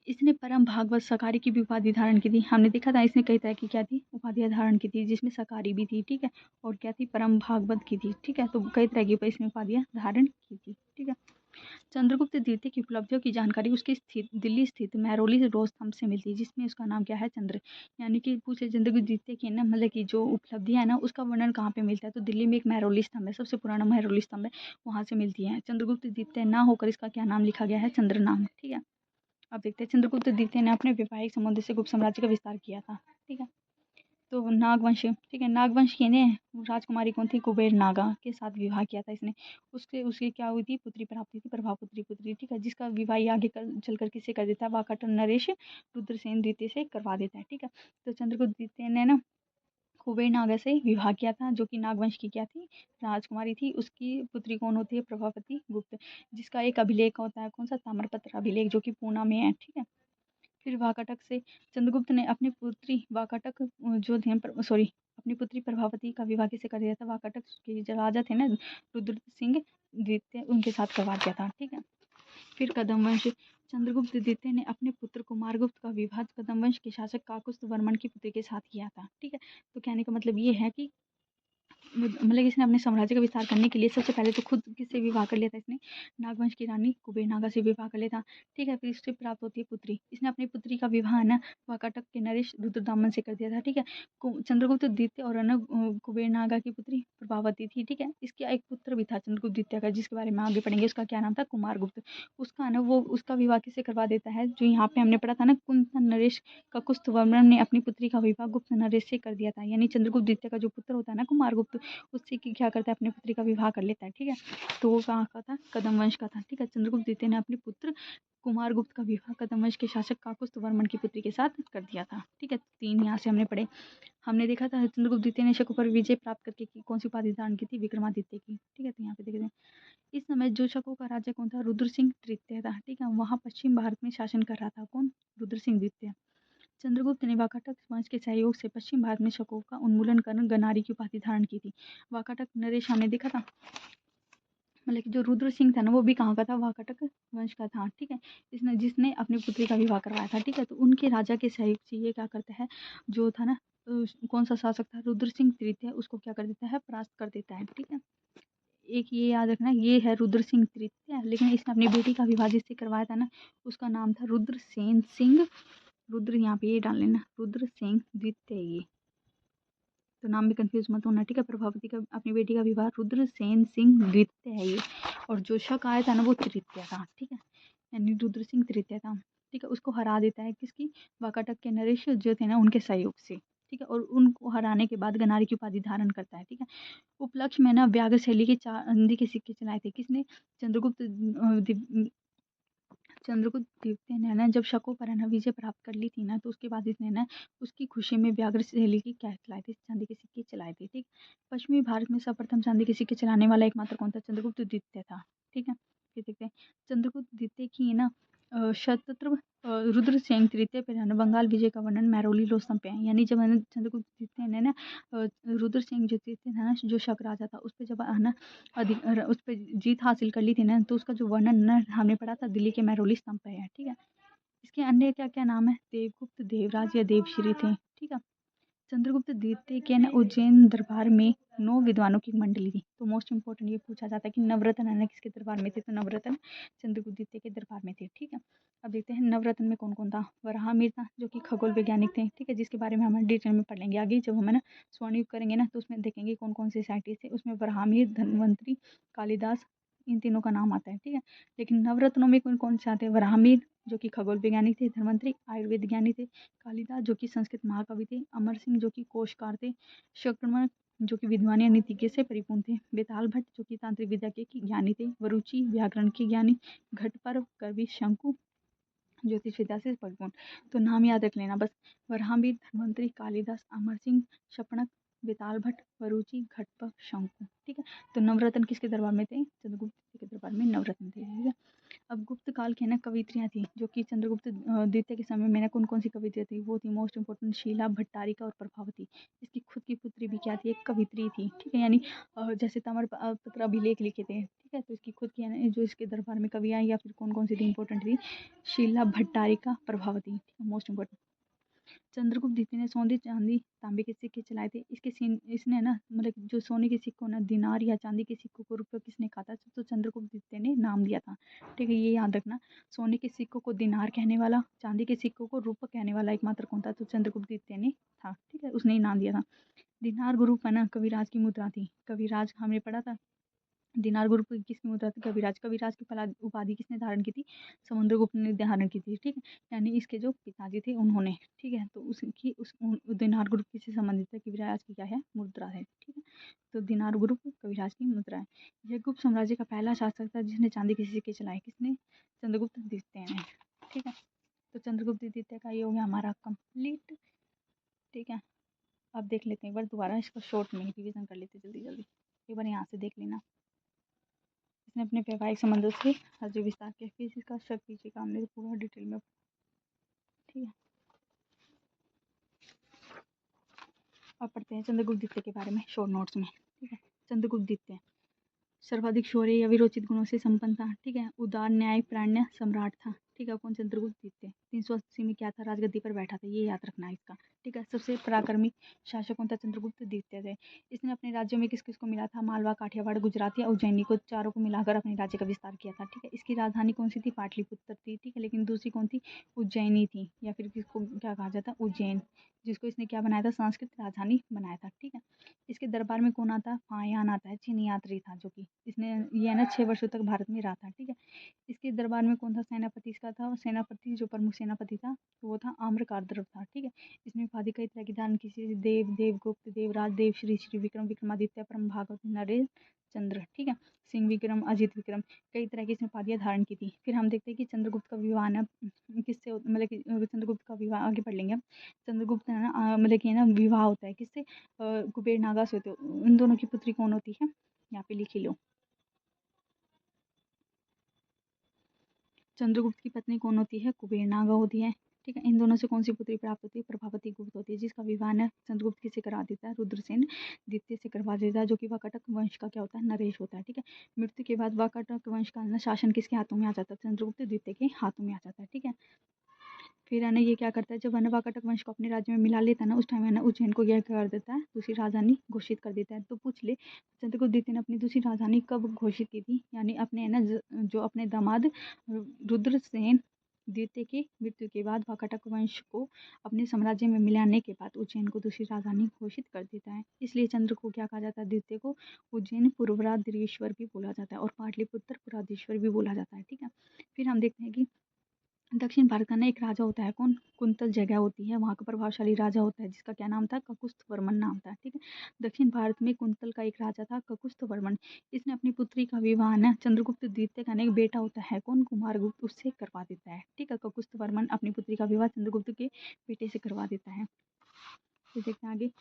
इसने परम भागवत सकारी की भी उपाधि धारण की थी। हमने देखा था इसने कई तरह की क्या थी? उपाधियां धारण की थी, जिसमें सकारी भी थी। ठीक है, और क्या थी? परम भागवत की थी। ठीक है, तो कई तरह की इसने उपाधियां धारण की थी। ठीक है, चंद्रगुप्त द्वितीय की उपलब्धियों की जानकारी उसकी स्थित दिल्ली स्थित महरौली रोज से मिलती है, जिसमें उसका नाम क्या है? चंद्र। यानी कि पूछे चंद्रगुप्त द्वितीय की ना, मतलब कि जो उपलब्धियां है ना, उसका वर्णन कहाँ पे मिलता है? तो दिल्ली में एक महरौली स्तंभ है, सबसे पुराना महरौली स्तंभ है, वहां से मिलती है। चंद्रगुप्त द्वितीय ना होकर इसका क्या नाम लिखा गया है? चंद्र नाम। ठीक है, अब देखते हैं चंद्रगुप्त द्वितीय ने अपने वैवाहिक संबंध से गुप्त साम्राज्य का विस्तार किया था। ठीक है, तो नागवंश। ठीक है, नागवंश की ने राजकुमारी कौन थी? कुबेर नागा के साथ विवाह किया था इसने। उसके उसकी क्या हुई थी? पुत्री प्राप्त हुई थी, प्रभापुत्री पुत्री। ठीक है, जिसका विवाह ये आगे चलकर किससे कर देता है? वाकाटर नरेश रुद्रसेन द्वितीय से करवा देता है। ठीक है, तो चंद्रगुप्त द्वितीय ने ना कुबेर नागा से विवाह किया था, जो कि नागवंश की क्या थी? राजकुमारी थी। उसकी पुत्री कौन होती है? प्रभावती गुप्त, जिसका एक अभिलेख होता है, कौन सा? ताम्रपत्र अभिलेख, जो कि पूना में है। ठीक है, फिर वाकाटक से चंद्रगुप्त ने अपनी पुत्री वाकाटक जो थे, सॉरी, अपनी पुत्री प्रभावती का विवाह किसे कर दिया था? वाकाटक के जो राजा थे ना, रुद्र सिंह द्वितीय, उनके साथ करवा दिया था। ठीक है, फिर कदम वंश। चंद्रगुप्त द्वितीय ने अपने पुत्र कुमारगुप्त का विवाह कदम वंश के शासक काकुस्थ वर्मन की पुत्री के साथ किया था। ठीक है, तो कहने का मतलब ये है कि मतलब इसने अपने साम्राज्य का विस्तार करने के लिए सबसे पहले तो खुद किससे विवाह कर लिया था इसने? नागवंश की रानी कुबेर नागा से विवाह कर लिया था। ठीक है, फिर इससे प्राप्त होती है पुत्री। इसने अपनी पुत्री का विवाह है ना वाकाटक के नरेश रुद्रदामन से कर दिया था। ठीक है, चंद्रगुप्त द्वितीय और है ना कुबेर नागा की पुत्री प्रभावती थी। ठीक है, इसका एक पुत्र भी था चंद्रगुप्त द्वितीय का, जिसके बारे में आगे पढ़ेंगे। उसका क्या नाम था? कुमारगुप्त। उसका ना वो उसका विवाह किससे करवा देता है? जो यहाँ पे हमने पढ़ा था ना, कुंतन नरेश ककुस्थ वर्मन ने अपनी पुत्री का विवाह गुप्त नरेश से कर दिया था। यानी चंद्रगुप्त द्वितीय का जो पुत्र होता है ना कुमारगुप्त, उससे क्या करता है? अपनी पुत्री का विवाह कर लेता है। ठीक है, तो वो कहाँ का था? कदम वंश का था। ठीक है, चंद्रगुप्त द्वितीय ने अपने पुत्र कुमारगुप्त का विवाह कदम वंश के शासक काकुस्थ वर्मन की पुत्री के साथ कर दिया था। ठीक है, तीन यहाँ से हमने पढ़े। हमने देखा था चंद्रगुप्त द्वितीय ने शकों पर विजय प्राप्त करके कौन सी उपाधि धारण की थी? विक्रमादित्य की। ठीक है, तो यहाँ पे देखते हैं इस समय जो शकों का राज्य कौन था? रुद्र सिंह तृतीय था। ठीक है, वहाँ पश्चिम भारत में शासन कर रहा था कौन? रुद्र सिंह द्वितीय। चंद्रगुप्त ने वाकाटक वंश के सहयोग से पश्चिम भारत में शकों का उन्मूलन कर गनारी की उपाधि धारण की थी। वाकाटक नरेश हमने देखा था, मतलब कि जो रुद्र सिंह था ना वो भी कहाँ का था, वाकाटक वंश का था, ठीक है। इसने जिसने अपनी पुत्री का विवाह करवाया था, ठीक है। तो उनके राजा के सहयोग से ये क्या करता है, जो था ना कौन सा शासक था, रुद्र सिंह तृतीय, उसको क्या कर देता है, परास्त कर देता है, ठीक है। एक ये याद रखना, ये है रुद्र सिंह तृतीय, लेकिन इसने अपनी बेटी का विवाह जिससे करवाया था ना, उसका नाम था रुद्रसेन सिंह। रुद्र यहाँ पे ये डाल लेना, रुद्र सिंह द्वितीय, ये तो नाम में कंफ्यूज मत होना, ठीक है। प्रभावती का अपनी बेटी का विवाह रुद्रसेन सिंह द्वितीय है ये, और जो शक आया था ना वो तृतीय था, ठीक है, यानी रुद्र सिंह तृतीय था, ठीक है। उसको हरा देता है किसकी, वाकाटक के नरेश जो थे ना उनके सहयोग से, ठीक है। और उनको हराने के बाद गनारी की उपाधि धारण करता है, ठीक है। उपलक्ष्य में ना व्याघ्र शैली के चांदी के सिक्के चलाए थे, किसने, चंद्रगुप्त चंद्रगुप्त द्वितीय ने ना जब शकों पर है ना विजय प्राप्त कर ली थी ना, तो उसके बाद इसने ना उसकी खुशी में व्याघ्र शैली की क्या चलाए थे, चांदी के सिक्के चलाए थे, ठीक। पश्चिमी भारत में सर्वप्रथम चांदी के सिक्के चलाने वाला एकमात्र कौन था, चंद्रगुप्त द्वितीय था, ठीक है। फिर देखते हैं चंद्रगुप्त द्वितीय की ना शतत्र रुद्र सेन तृतीय पे है ना बंगाल विजय का वर्णन मैरोली लोसम पे है, यानी जब है ना चंद्रगुप्त द्वितीय ने ना रुद्र सिंह जो तृतीय था ना, जो शक राजा था, उस पर जब है ना उस पर जीत हासिल कर ली थी ना, तो उसका जो वर्णन ना हमने पढ़ा था दिल्ली के मैरोली स्तंभ पे है, ठीक है। इसके अन्य क्या क्या नाम है, देवगुप्त, देवराज या देवश्री थे, ठीक है। चंद्रगुप्त द्वितीय के ना उज्जैन दरबार में 9 विद्वानों की मंडली थी। तो मोस्ट इंपॉर्टेंट ये पूछा जाता है कि नवरत्न है ना किसके दरबार में थे, तो नवरत्न चंद्रगुप्त द्वितीय के दरबार में थे, ठीक है। अब देखते हैं नवरत्न में कौन कौन था। वराहमिहिर था जो कि खगोल वैज्ञानिक थे, ठीक है, जिसके बारे में हम डिटेल में पढ़ लेंगे आगे जब हम है ना स्वर्ण युग करेंगे ना, तो उसमें देखेंगे कौन कौन से साइंटिस्ट थे। उसमें वराहमिहिर, धन्वंतरी, कालिदास, इन तीनों का नाम आता है, ठीक है। लेकिन नवरत्नों में कौन कौन से आते हैं, वराहमिहिर जो कि खगोल वैज्ञानिक थे, धन्वंतरी आयुर्वेद ज्ञानी थे, कालिदास जो कि संस्कृत महाकवि थे, अमर सिंह जो कि कोशकार थे, शक्रमण जो कि विद्वान या नीतिज्ञ से परिपूर्ण थे, बेताल भट्ट जो कि तांत्रिक विद्या के ज्ञानी थे, वरुचि व्याकरण के ज्ञानी, घटपर्व कवि, शंकु ज्योतिष विद्या से परिपूर्ण। तो नाम याद रख लेना बस, वराहमिहिर, धन्वंतरी, कालिदास, अमर सिंह, शपणक, बेताल भट्ट, वरुचि, घटपर्व, शंकु, ठीक है। तो नवरत्न किसके दरबार में थे, चंद्रगुप्त के दरबार में नवरत्न थे, ठीक है। अब गुप्त काल की है ना कवित्रियाँ थी जो कि चंद्रगुप्त द्वितीय के समय में ना कौन कौन सी कवित्रियाँ थी, वो थी मोस्ट इंपॉर्टेंट शीला, भट्टारिका और प्रभावती। इसकी खुद की पुत्री भी क्या थी, एक कवित्री थी, ठीक है। यानी जैसे ताम्रपत्र अभिलेख लिखे थे, ठीक है। तो इसकी खुद की है ना जो इसके दरबार में कवियाँ या फिर कौन कौन सी थी इंपॉर्टेंट थी, शीला, भट्टारिका, प्रभावती, ठीक है, मोस्ट इंपॉर्टेंट। चंद्रगुप्त द्वितीय ने सोने चांदी तांबे के सिक्के चलाए थे। इसके सीन इसने ना मतलब जो सोने के सिक्कों ना दिनार या चांदी के सिक्कों को रुपये किसने कहा था, तो चंद्रगुप्त द्वितीय ने नाम दिया था, ठीक है। ये याद रखना, सोने के सिक्कों को दिनार कहने वाला, चांदी के सिक्कों को रुपये कहने वाला एकमात्र कौन था, तो चंद्रगुप्त द्वितीय ने था, ठीक है, उसने ही नाम दिया था। दिनार गुरु है ना कविराज की मुद्रा थी, कविराज हमने पढ़ा था। दिनार ग्रुप किसकी मुद्रा थी, कविराज। कविराज की उपाधि किसने धारण की थी, समुद्रगुप्त ने धारण की थी, ठीक है। यानी इसके जो पिताजी थे उन्होंने, ठीक है। तो उसकी दिनार ग्रुप किससे संबंधित है, कविराज की क्या है, मुद्रा है, ठीक है। तो दिनार ग्रुप कविराज की मुद्रा है। यह गुप्त साम्राज्य का पहला शासक था जिसने चांदी के सिक्के चलाए, किसने, चंद्रगुप्त द्वितीय ने, ठीक है। तो चंद्रगुप्त द्वितीय का ये हो गया हमारा कंप्लीट, ठीक है। अब देख लेते हैं एक बार दोबारा इसका शॉर्ट में रिविजन कर लेते जल्दी जल्दी, एक बार यहाँ से देख लेना। इसने अपने वैवाहिक संबंधों से राज्य विस्तार किया, फिर इसका शक पीछे का हमने पूरा डिटेल में, ठीक है। अब पढ़ते हैं चंद्रगुप्त द्वितीय के बारे में शॉर्ट नोट्स में, ठीक है। चंद्रगुप्त द्वितीय सर्वाधिक शौर्य या विरोचित गुणों से संपन्न था, ठीक है। उदार न्याय प्राण्य सम्राट था, ठीक है। कौन, चंद्रगुप्त द्वितीय। 380 में क्या था, राजगद्दी पर बैठा था, ये याद रखना है इसका, ठीक है। सबसे पराक्रमी शासक कौन था, चंद्रगुप्त द्वितीय थे। इसने अपने राज्यों में किस किस को मिला था, मालवा, काठियावाड़, गुजरात या उज्जैनी को, चारों को मिलाकर अपने राज्य का विस्तार किया था, ठीक है। इसकी राजधानी कौन सी थी, पाटलिपुत्र थी, ठीक है। लेकिन दूसरी कौन थी, उज्जैनी थी, या फिर किसको क्या कहा जाता, उज्जैन, जिसको इसने क्या बनाया था, संस्कृत राजधानी बनाया था, ठीक है। इसके दरबार में कौन आता है, फायान आता है, चीनी यात्री था जो कि इसने ये है ना 6 वर्षों तक भारत में रहा था, ठीक है। इसके दरबार में कौन था, सेनापति इसका था, सेनापति जो प्रमुख सेनापति था तो वो था आम्रकारद्रव था, ठीक है। इसमें उपाधि कई तरह की दान किसी देव, देवगुप्त, देवराज, देव श्री, श्री विक्रम, विक्रमादित्य, परम भागवत, नरेश चंद्र, ठीक है, सिंह विक्रम, अजित विक्रम, कई तरह की इसने उपाधियां धारण की थी। फिर हम देखते हैं कि चंद्रगुप्त का विवाह ना किससे मतलब कि चंद्रगुप्त का विवाह आगे पढ़ लेंगे हम। चंद्रगुप्त है ना मतलब कि है ना विवाह होता है किससे, कुबेर नागा से होते। उन दोनों की पुत्री कौन होती है, यहाँ पे लिख ही लो। चंद्रगुप्त की पत्नी कौन होती है, कुबेर नागा होती है, ठीक है। इन दोनों से कौन सी पुत्री प्राप्त होती है? प्रभावती गुप्त होती है, जिसका विवाह न चंद्रगुप्त किससे करा देता है? रुद्रसेन द्वितीय से करवा देता है, जो कि वाकाटक वंश का क्या होता है? नरेश होता है। ठीक है। मृत्यु के बाद वाकाटक वंश का ना शासन किसके हाथों में आ जाता है? चंद्रगुप्त द्वितीय के हाथों में आ जाता है। ठीक है। फिर है ना ये क्या करता है, जब है ना वाकाटक वंश को अपने राज्य में मिला लेता है ना, उस टाइम है ना उज्जैन को यह कर देता है, दूसरी राजधानी घोषित कर देता है। तो पूछ ले, चंद्रगुप्त द्वितीय ने अपनी दूसरी राजधानी कब घोषित की थी? यानी अपने है ना जो अपने दामाद रुद्रसेन द्वितीय की मृत्यु के बाद वाकाटक वंश को अपने साम्राज्य में मिलाने के बाद उज्जैन को दूसरी राजधानी घोषित कर देता है। इसलिए चंद्र को क्या कहा जाता है? द्वितीय को उज्जैन पूर्वराधीश्वर भी बोला जाता है और पाटलिपुत्र पुराधीश्वर भी बोला जाता है। ठीक है। फिर हम देखते हैं कि दक्षिण भारत का ना एक राजा होता है, कौन? कुंतल जगह होती है, वहाँ का प्रभावशाली राजा होता है, जिसका क्या नाम था? ककुस्थवर्मन नाम था। ठीक है। दक्षिण भारत में कुंतल का एक राजा था, ककुस्थवर्मन। इसने अपनी पुत्री का विवाह ना चंद्रगुप्त द्वितीय का ना एक बेटा होता है, कौन? कुमारगुप्त, उससे करवा देता है। ठीक है। ककुस्थवर्मन अपनी पुत्री का विवाह चंद्रगुप्त के बेटे से करवा देता है। फिर देखते हैं आगे।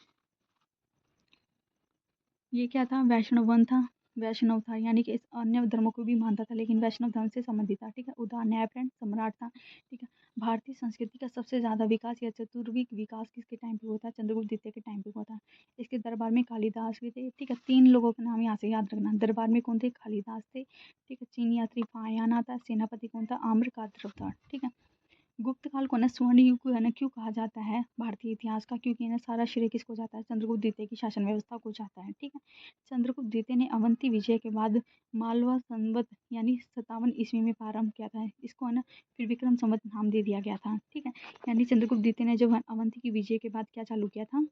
ये क्या था? वैष्णवन था। वैष्णव था, यानी कि इस अन्य धर्मों को भी मानता था, लेकिन वैष्णव धर्म से संबंधित था। ठीक है। उदार न्यायपरायण सम्राट था। ठीक है। भारतीय संस्कृति का सबसे ज्यादा विकास या चतुर्विक विकास किसके टाइम पे हुआ था? चंद्रगुप्त द्वितीय के टाइम पे हुआ था। इसके दरबार में कालिदास भी थे। ठीक है। 3 लोगों का नाम यहाँ से याद रखना। दरबार में कौन थे? कालिदास थे। ठीक है। चीनी यात्री फायान आता। सेनापति कौन था? आम्र का था। ठीक है। गुप्त काल को ना स्वर्ण युग है ना क्यों कहा जाता है भारतीय इतिहास का? क्योंकि ना सारा श्रेय किसको जाता है? चंद्रगुप्त द्वितीय की शासन व्यवस्था को जाता है। ठीक है। चंद्रगुप्त द्वितीय ने अवंती विजय के बाद मालवा संवत यानी 57 ईस्वी में प्रारंभ किया था। इसको है ना फिर विक्रम संवत नाम दे दिया गया था। ठीक है। यानी चंद्रगुप्त द्वितीय ने जब अवंती की विजय के बाद क्या चालू किया था?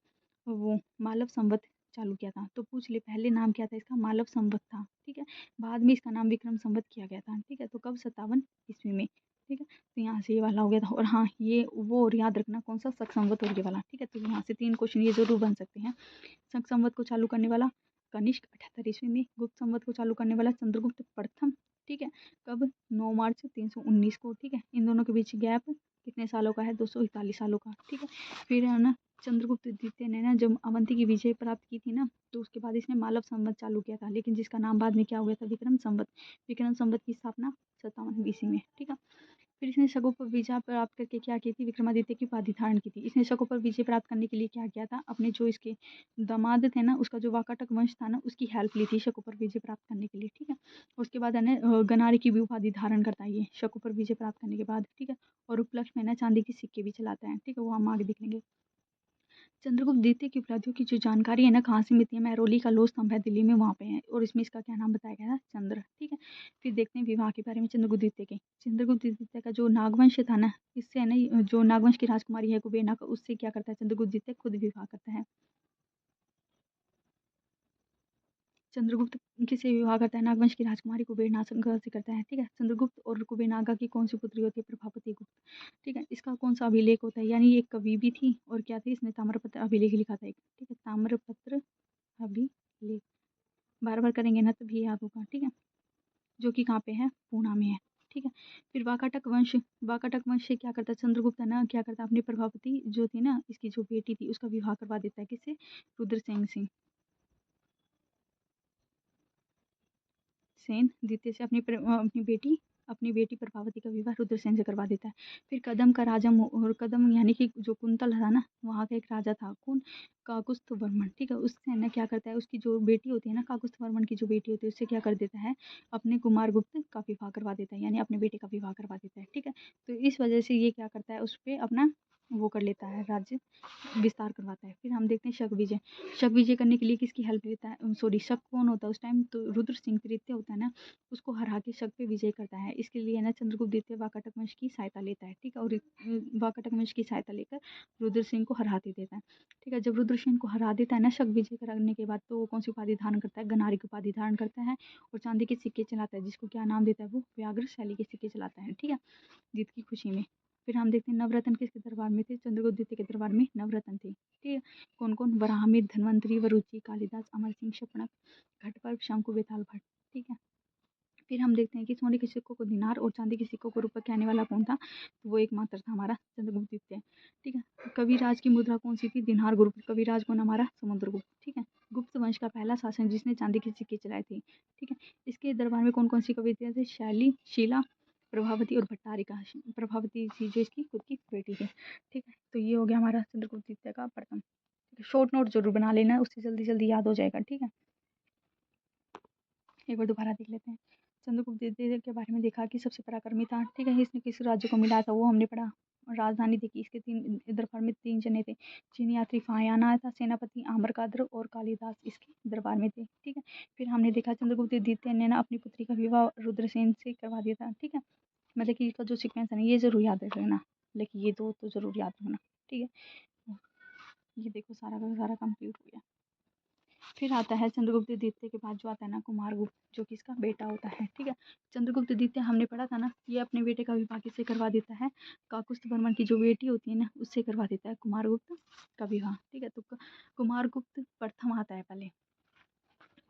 वो मालव संवत चालू किया था। तो पूछ ले, पहले नाम क्या था इसका? मालव संवत था। ठीक है। बाद में इसका नाम विक्रम संवत किया गया था। ठीक है। तो कब? 57 ईस्वी में। ठीक है। तो यहाँ से ये वाला हो गया था। और हाँ, ये वो और याद रखना कौन सा? शक संवत और ये वाला। ठीक है। तो यहाँ से 3 क्वेश्चन ये जरूर बन सकते हैं। शक संवत को चालू करने वाला कनिष्क 78 ईस्वी में। गुप्त संवत को चालू करने वाला चंद्रगुप्त प्रथम। ठीक है। कब? 9 मार्च 319 को। ठीक है। इन दोनों के बीच गैप कितने सालों का है? 241 सालों का। ठीक है। फिर है ना चंद्रगुप्त द्वितीय ने ना जब अवंती की विजय प्राप्त की थी ना, तो उसके बाद इसने मालव संवत चालू किया था, लेकिन जिसका नाम बाद में क्या हो गया था? विक्रम संवत। विक्रम संवत की स्थापना 57 ईस्वी में। ठीक है। फिर इसने शकों पर विजय प्राप्त करके क्या की थी? विक्रमादित्य की उपाधि धारण की थी। इसने शकों पर विजय प्राप्त करने के लिए क्या किया था? अपने जो इसके दामाद थे ना, उसका जो वाकाटक वंश था ना, उसकी हेल्प ली थी शकों पर विजय प्राप्त करने के लिए। ठीक है। उसके बाद है ना गनारी की भी उपाधि धारण करता है ये शकों पर विजय प्राप्त करने के बाद। ठीक है। और उपलक्ष्य में ना चांदी के सिक्के भी चलाता है। ठीक है। वो हम आगे देख लेंगे। चंद्रगुप्त द्वितीय की उपलब्धियों की जो जानकारी है ना, कहाँ से मिलती है? महरौली का लोह स्तंभ है दिल्ली में, वहाँ पे है, और इसमें इसका क्या नाम बताया गया है? चंद्र। ठीक है। फिर देखते हैं विवाह के बारे में चंद्रगुप्त द्वितीय के। चंद्रगुप्त द्वितीय का जो नागवंश था ना, इससे है ना जो नागवंश की राजकुमारी है कुबेरना का, उससे क्या करता है चंद्रगुप्त द्वितीय? खुद विवाह करता है। चंद्रगुप्त किससे विवाह करता है? नागवंश की राजकुमारी कुबेरनागा से करता है। ठीक है। चंद्रगुप्त और कुबेरनागा की कौन सी पुत्री होती है? प्रभावती गुप्त। ठीक है। इसका कौन सा अभिलेख होता है? यानी ये एक कवि भी थी और क्या थी? इसने ताम्रपत्र अभिलेख लिखा था एक। ठीक है। ताम्रपत्र अभिलेख बार बार करेंगे ना तभी याद होगा। ठीक है। जो कि कहाँ पे है? पूना में है। ठीक है। फिर वाकाटक वंश से क्या करता है चंद्रगुप्त है ना, क्या करता है? अपनी प्रभावती जो थी ना, इसकी जो बेटी थी, उसका विवाह करवा देता है। किससे? रुद्रसेन सिंह सेन द्वितीय से अपनी बेटी प्रभावती का विवाह रुद्रसेन से करवा देता है। फिर कदम का राजा और कदम यानी कि जो कुंतल था ना, वहाँ का एक राजा था, कौन? काकुस्थवर्मन। ठीक है। उससे है ना क्या करता है? उसकी जो बेटी होती है ना, काकुस्थवर्मन की जो बेटी होती है, उससे क्या कर देता है? अपने कुमारगुप्त का विवाह करवा देता है, यानी अपने बेटे का विवाह करवा देता है। ठीक है। तो इस वजह से ये क्या करता है? उस पर अपना वो कर लेता है, राज्य विस्तार करवाता है। फिर हम देखते हैं शक विजय। शक विजय करने के लिए किसकी हेल्प लेता है? सॉरी, शक कौन होता है उस टाइम? तो रुद्र सिंह तृतीय होता है ना, उसको हरा के शक पे विजय करता है। इसके लिए ना चंद्रगुप्त द्वितीय वाकाटक वंश की सहायता लेता है। ठीक है। और वाकाटक वंश की सहायता लेकर रुद्र सिंह को हरा देता है। ठीक है। जब रुद्र सिंह को हरा देता है ना शक विजय करने के बाद, तो वो कौन सी उपाधि धारण करता है? गनारी की उपाधि धारण करता है और चांदी के सिक्के चलाता है, जिसको क्या नाम देता है? वो व्याघ्र शैली के सिक्के चलाता है। ठीक है। जीत की खुशी में। फिर हम देखते हैं नवरत्न किसके दरबार में थे? चंद्रगुप्त द्वितीय के दरबार में नवरत्न थे। ठीक है। कौन कौन? वराहमिहिर, धन्वंतरि, वरुचि, कालिदास, अमर सिंह, शपनक, घटपर्व, शंकु, बेताल भट्ट। ठीक है। फिर हम देखते हैं कि सोने के सिक्कों को दिनार और चांदी के सिक्कों को रुपये कहने वाला कौन था? तो वो एकमात्र था हमारा चंद्रगुप्त द्वितीय। ठीक है। कविराज की मुद्रा कौन सी थी? दिनार गुप्त। कविराज कौन? हमारा समुद्रगुप्त। ठीक है। गुप्त वंश का पहला शासक जिसने चांदी के सिक्के चलाए थे। ठीक है। इसके दरबार में कौन कौन सी कविताएं थे? शैली, शीला, प्रभावती और भट्टारिका। प्रभावती थी जो इसकी खुद की बेटी थी। ठीक है, तो ये हो गया हमारा चंद्रगुप्त द्वितीय का प्रथम। शॉर्ट नोट जरूर बना लेना, उससे जल्दी जल्दी याद हो जाएगा। ठीक है, एक बार दोबारा देख लेते हैं। चंद्रगुप्त द्वितीय के बारे में देखा कि सबसे पराक्रमी था। ठीक है, इसने किस राज्य को मिला था वो हमने पढ़ा। राजधानी देखी इसके, तीन दरबार में 3 जने थे। चीन यात्री फायान आया था, सेनापति आम्रकाद्र और कालिदास इसके दरबार में थे। ठीक है, फिर हमने देखा चंद्रगुप्त द्वितीय ने ना अपनी पुत्री का विवाह रुद्रसेन से करवा दिया था। ठीक है, मतलब कि इसका जो सीक्वेंस है ना ये जरूर याद रखना, लेकिन ये दो तो जरूर याद रखना। ठीक है, ये देखो सारा का सारा कंप्लीट हो गया। फिर आता है चंद्रगुप्त द्वितीय के बाद जो आता है ना कुमारगुप्त, जो कि इसका बेटा होता है। ठीक है, चंद्रगुप्त द्वितीय हमने पढ़ा था ना, ये अपने बेटे का विवाह किससे करवा देता है, काकुस्थ वर्मन की जो बेटी होती है ना उससे करवा देता है कुमारगुप्त का विवाह। ठीक है, तो कुमारगुप्त प्रथम आता है पहले।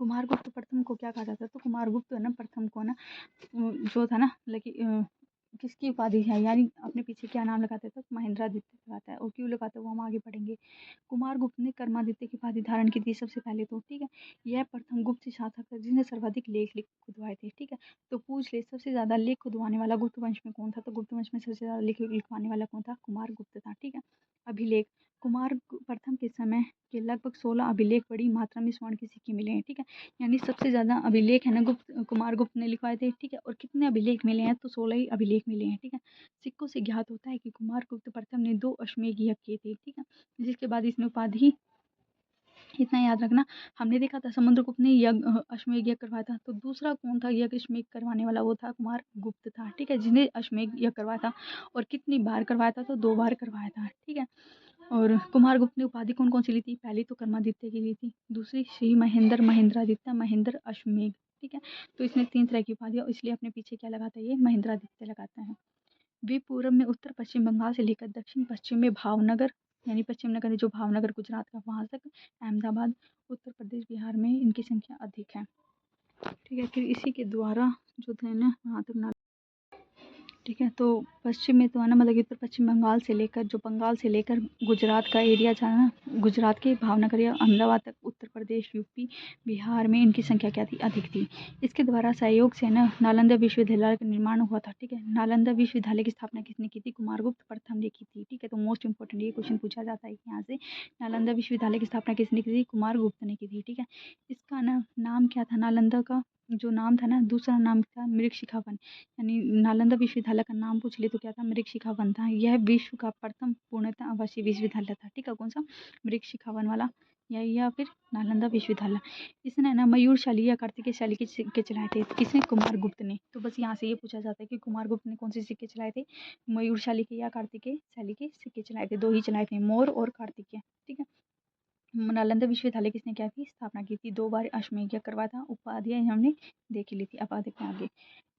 कुमारगुप्त प्रथम को क्या कहा जाता है, तो कुमारगुप्त है ना प्रथम को ना जो था ना किसकी उपाधि है, यानी अपने पीछे क्या नाम लगाते थे, महेंद्रादित्य लगाता है। और क्यों लगाता है वो हम आगे पढ़ेंगे। कुमारगुप्त ने कर्मादित्य की उपाधि धारण की थी सबसे पहले तो। ठीक है, यह प्रथम गुप्त शासक था जिसने सर्वाधिक लेख खुदवाए थे। ठीक है, तो पूछ ले सबसे ज्यादा लेख खुदवाने वाला गुप्त वंश में कौन था, तो गुप्त वंश में सबसे ज्यादा लेख लिखवाने वाला कौन था, कुमारगुप्त था। ठीक है, अभिलेख, कुमार प्रथम के समय के लगभग 16 अभिलेख बड़ी मात्रा में स्वर्ण के सिक्के मिले हैं। ठीक है, यानी सबसे ज्यादा अभिलेख है ना कुमारगुप्त ने लिखवाए थे। ठीक है, और कितने अभिलेख मिले हैं, तो 16 ही अभिलेख मिले हैं। ठीक है, सिक्कों से ज्ञात होता है कि कुमारगुप्त प्रथम ने 2 अश्वमेध यज्ञ किए थे। ठीक है, जिसके बाद इसने उपाधि, इतना याद रखना, हमने देखा था समुद्रगुप्त ने अश्वमेध यज्ञ करवाया था, तो दूसरा कौन था यज्ञ अश्वमेध करवाने वाला, वो था कुमारगुप्त था। ठीक है, जिसने अश्वमेध यज्ञ करवाया था, और कितनी बार करवाया था, तो 2 बार करवाया था। ठीक है, और कुमारगुप्त ने उपाधि कौन कौन सी ली थी, पहली तो कर्मादित्य की ली थी, दूसरी श्री महेंद्र महेंद्रादित्य महेंद्र अश्वमेध। ठीक है, तो इसने 3 तरह की उपाधि, इसलिए अपने पीछे क्या लगाता है, ये महेंद्रादित्य लगाता है। वे पूर्व में उत्तर पश्चिम बंगाल से लेकर दक्षिण पश्चिम में भावनगर, यानी पश्चिम नगर जो भावनगर गुजरात का, वहां तक, अहमदाबाद उत्तर प्रदेश बिहार में इनकी संख्या अधिक है। ठीक है, फिर इसी के द्वारा जो थे ना वहाँ तक। ठीक है, तो पश्चिम में तो है ना, मतलब उत्तर पश्चिम बंगाल से लेकर, जो बंगाल से लेकर गुजरात का एरिया था ना, गुजरात के भावनगर या अहमदाबाद तक, उत्तर प्रदेश यूपी बिहार में इनकी संख्या क्या थी, अधिक थी। इसके द्वारा सहयोग से ना नालंदा विश्वविद्यालय का निर्माण हुआ था। ठीक है, नालंदा विश्वविद्यालय की स्थापना किसने की थी, कुमारगुप्त प्रथम ने की थी। ठीक है, तो मोस्ट इंपॉर्टेंट ये क्वेश्चन पूछा जाता है यहाँ से, नालंदा विश्वविद्यालय की स्थापना किसने की थी, कुमारगुप्त ने की थी। ठीक है, इसका ना नाम क्या था, नालंदा का जो नाम था ना, दूसरा नाम था मृगशिखावन, यानी नालंदा विश्वविद्यालय का नाम पूछ ले तो क्या था, मृगशिखावन था। यह विश्व का प्रथम पूर्णतः आवासीय विश्वविद्यालय था। ठीक है, कौन सा, मृगशिखावन वाला, या फिर नालंदा विश्वविद्यालय। इसने ना मयूरशाली या कार्तिकेय शैली के सिक्के चलाए थे, किसने, कुमारगुप्त ने। तो बस यहाँ से ये पूछा जाता है कि कुमारगुप्त ने कौन से सिक्के चलाए थे, मयूरशाली के या कार्तिकेय शैली के सिक्के चलाए थे, 2 ही चलाए थे, मोर और कार्तिकेय। ठीक है, नालंदा विश्वविद्यालय किसने क्या की, स्थापना की थी, 2 बार अश्वमेध यज्ञ करवाया था, उपाधियां हमने देख ली थी। अब देखते हैं आगे,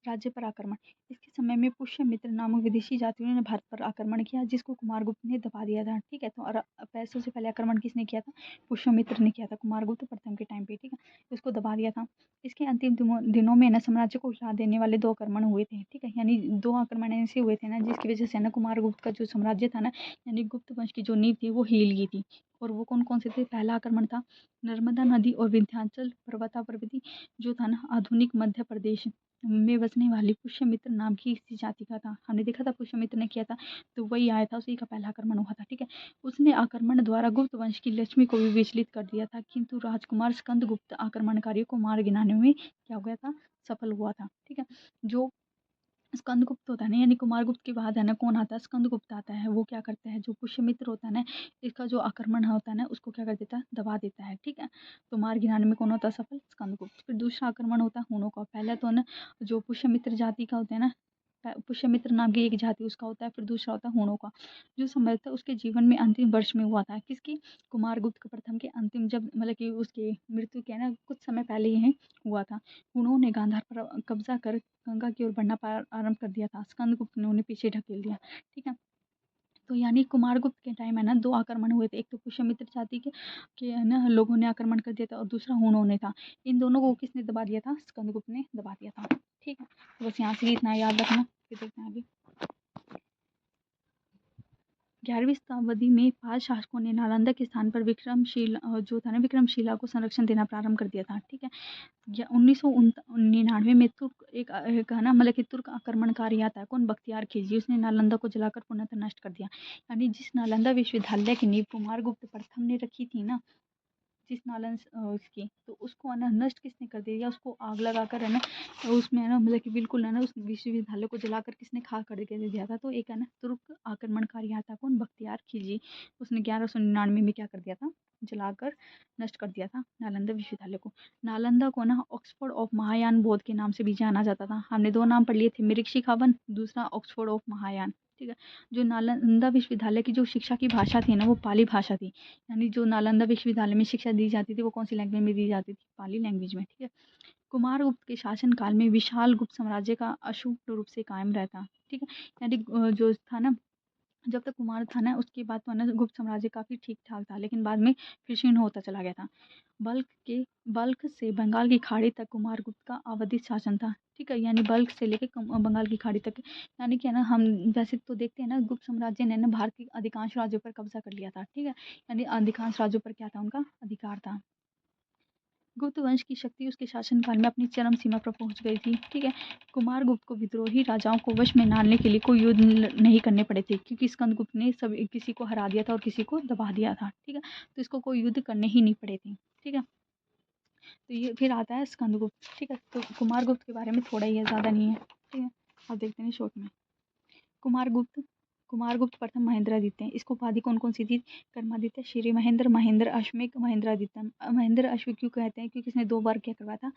राज्य पर आक्रमण। इसके समय में पुष्यमित्र नामक विदेशी जातियों ने भारत पर आक्रमण किया, जिसको कुमारगुप्त ने दबा दिया था। ठीक है, तो पैसों से पहले आक्रमण किसने किया था, पुष्यमित्र ने किया था, कुमारगुप्त प्रथम के टाइम पे। ठीक है, इसको दबा दिया था। इसके अंतिम दिनों में न साम्राज्य को हिला देने वाले 2 आक्रमण हुए थे। ठीक है, यानी 2 आक्रमण ऐसे हुए थे ना जिसकी वजह से ना कुमारगुप्त का जो साम्राज्य था ना, यानी गुप्त वंश की जो नींव थी वो हिल गई थी। और वो कौन कौन से थे, पहला आक्रमण था नर्मदा नदी और विंध्याचल पर्वतापर्वती जो था ना आधुनिक मध्य प्रदेश में बसने वाली पुष्यमित्र नाम की किसी जाति का था। हमने देखा था पुष्यमित्र ने किया था, तो वही आया था, उसी का पहला आक्रमण हुआ था। ठीक है, उसने आक्रमण द्वारा गुप्त वंश की लक्ष्मी को भी विचलित कर दिया था, किंतु राजकुमार स्कंदगुप्त आक्रमणकारियों को मार गिराने में क्या हो गया था, सफल हुआ था। ठीक है, जो स्कंदगुप्त होता है ना, यानी कुमारगुप्त के बाद है ना कौन आता है, स्कंदगुप्त आता है। वो क्या करता है, जो पुष्यमित्र होता है ना, इसका जो आक्रमण होता है ना उसको क्या कर देता है, दबा देता है। ठीक है, तो मार गिराने में कौन होता है सफल, स्कंदगुप्त। फिर दूसरा आक्रमण होता है हुनों का। पहला तो ना जो पुष्यमित्र जाति का होता है ना, पुष्यमित्र नाम की एक जाति उसका होता है, फिर दूसरा होता है हुनों का, जो संभवतः उसके जीवन में अंतिम वर्ष में हुआ था, किसकी, कुमारगुप्त के प्रथम के अंतिम, जब मतलब कि उसकी मृत्यु के ना कुछ समय पहले ही हुआ था। उन्होंने गांधार पर कब्जा कर गंगा की ओर बढ़ना आरंभ कर दिया था, स्कंदगुप्त ने उन्हें पीछे ढकेल दिया। ठीक है, तो यानी कुमारगुप्त के टाइम है ना 2 आक्रमण हुए थे, एक तो पुष्यमित्र जाति के है ना लोगों ने आक्रमण कर दिया था, और दूसरा हुनों ने था। इन दोनों को किसने दबा दिया था, स्कंदगुप्त ने दबा दिया था। ठीक है, तो बस यहाँ से इतना याद रखना, फिर देखते हैं आगे। 11वीं शताब्दी में पाल शासकों ने नालंदा के स्थान पर विक्रमशिला जो था ना विक्रमशिला को संरक्षण देना प्रारंभ कर दिया था। ठीक है, 1999 में तुर्क एक है ना मतलब कि तुर्क आक्रमणकारी आता है कौन, बख्तियार खिलजी, उसने नालंदा को जलाकर पूर्णतः नष्ट कर दिया। यानी जिस नालंदा विश्वविद्यालय की नींव कुमारगुप्त प्रथम ने रखी थी ना, जिस उसकी, तो उसको है ना नष्ट किसने कर दिया, उसको आग लगाकर है ना, तो उसमें है ना मतलब कि बिल्कुल है ना उस विश्वविद्यालय को जलाकर किसने खा कर के दे दिया था, तो एक है ना तुर्क आक्रमणकारी आता कौन, बख्तियार खिलजी, उसने 1199 में क्या कर दिया था, जलाकर नष्ट कर दिया था नालंदा विश्वविद्यालय को। नालंदा को ना ऑक्सफोर्ड ऑफ महायान बौद्ध के नाम से भी जाना जाता था। हमने दो नाम पढ़ लिए थे, मिरिक शिखावन, दूसरा ऑक्सफोर्ड ऑफ महायान, ठीक है। जो नालंदा विश्वविद्यालय की जो शिक्षा की भाषा थी ना वो पाली भाषा थी। यानी जो नालंदा विश्वविद्यालय में शिक्षा दी जाती थी वो कौन सी लैंग्वेज में दी जाती थी, पाली लैंग्वेज में, ठीक है। कुमारगुप्त के शासनकाल में विशाल गुप्त साम्राज्य का अशुभ रूप से कायम रहता, ठीक है। यानी जो था ना, जब तक कुमार था ना उसके बाद तो है ना गुप्त साम्राज्य काफी ठीक ठाक था, लेकिन बाद में फिर क्षीण होता चला गया था। बल्ख के बल्ख से बंगाल की खाड़ी तक कुमारगुप्त का अवधित शासन था, ठीक है। यानी बल्ख से लेके बंगाल की खाड़ी तक, यानी कि है ना हम वैसे तो देखते हैं ना गुप्त साम्राज्य ने ना भारत के अधिकांश राज्यों पर कब्जा कर लिया था, ठीक है। यानी अधिकांश राज्यों पर क्या था, उनका अधिकार था। गुप्त वंश की शक्ति उसके शासनकाल में अपनी चरम सीमा पर पहुंच गई थी, ठीक है। कुमारगुप्त को विद्रोही राजाओं को वश में डालने के लिए कोई युद्ध नहीं करने पड़े थे, क्योंकि स्कंदगुप्त ने सब किसी को हरा दिया था और किसी को दबा दिया था, ठीक है। तो इसको कोई युद्ध करने ही नहीं पड़े थे, ठीक है। तो ये फिर आता है स्कंदगुप्त, ठीक है। तो कुमारगुप्त के बारे में थोड़ा ही है, ज़्यादा नहीं है, ठीक है। अब देखते हैं शॉर्ट में। कुमारगुप्त कुमारगुप्त प्रथम महेंद्रादित्य, इसको उपाधि कौन कौन सी थी, कर्मादित्य, श्री महेंद्र, महेंद्र अश्वमेघ, महेंद्रादित्य। महेंद्र अश्व क्यों कहते हैं, क्योंकि इसने 2 बार क्या करवाया था,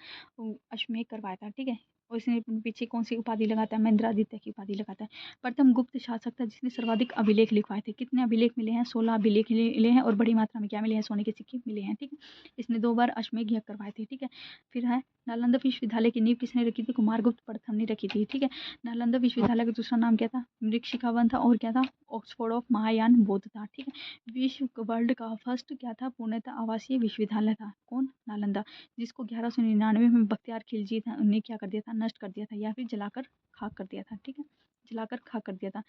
अश्वमेघ करवाया था, ठीक है। और इसने पीछे कौन सी उपाधि लगाता है, महेंद्रादित्य की उपाधि लगाता है। प्रथम गुप्त शासक था जिसने सर्वाधिक अभिलेख लिखवाए थे। कितने अभिलेख मिले हैं, 16 अभिलेख मिले हैं, और बड़ी मात्रा में क्या मिले हैं, सोने के सिक्के मिले हैं, ठीक है। इसने 2 बार अश्वमेघ यज्ञ करवाए थे, ठीक है। फिर है नालंदा विश्वविद्यालय की नींव किसने रखी थी, कुमारगुप्त प्रथम ने रखी थी, ठीक है। नालंदा विश्वविद्यालय का दूसरा नाम क्या था, मृग शिखावन था, और क्या था, ऑक्सफोर्ड ऑफ महायान बौद्ध था, ठीक है। विश्व वर्ल्ड का फर्स्ट क्या था, पूर्णतः आवासीय विश्वविद्यालय था, कौन, नालंदा, जिसको 1199 में बख्तियार खिलजी था उन्हें क्या कर दिया था, नष्ट कर दिया था, या फिर जलाकर खाक कर दिया था, ठीक है। जलाकर खाक कर दिया था।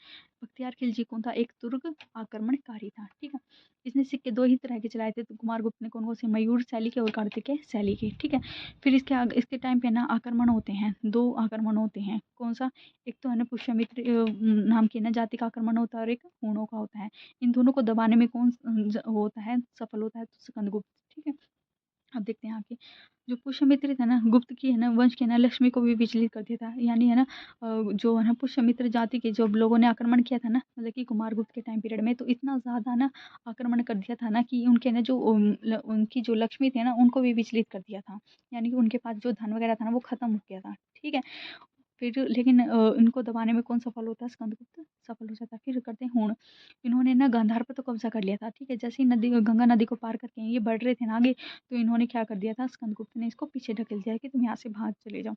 बख्तियार खिलजी कौन था, एक तुर्क आक्रमणकारी था, ठीक है। इसने सिक्के 2 ही तरह के चलाए थे, तो कुमारगुप्त ने कौन कौन से, मयूर शैली के और कार्तिकेय शैली के, ठीक है। फिर इसके टाइम पे ना आक्रमण होते हैं, 2 आक्रमण होते हैं, कौन सा, एक तो है ना पुष्यमित्र नाम की ना जाति का आक्रमण होता है, और एक हूणों का होता है। इन दोनों को दबाने में कौन होता है, सफल होता है, तो स्कंदगुप्त, ठीक है। अब देखते हैं आगे। जो पुष्यमित्र था ना गुप्त की है ना वंश के ना लक्ष्मी को भी विचलित कर दिया था, यानी है ना जो है ना पुष्यमित्र जाति के जो लोगों ने आक्रमण किया था ना, मतलब कि कुमारगुप्त के टाइम पीरियड में, तो इतना ज़्यादा ना आक्रमण कर दिया था ना कि उनके ना जो उनकी जो लक्ष्मी थे ना उनको भी विचलित कर दिया था। यानी कि उनके पास जो धन वगैरह था ना वो खत्म हो गया था, ठीक है। फिर लेकिन इनको दबाने में कौन सफल होता है, स्कंदगुप्त सफल हो जाता है। फिर करते हैं हूण। इन्होंने ना गांधार पर तो कब्जा कर लिया था, ठीक है। जैसे ही नदी गंगा नदी को पार करके ये बढ़ रहे थे ना आगे, तो इन्होंने क्या कर दिया था, स्कंदगुप्त ने इसको पीछे ढकेल दिया कि तुम यहाँ से भाग चले जाओ।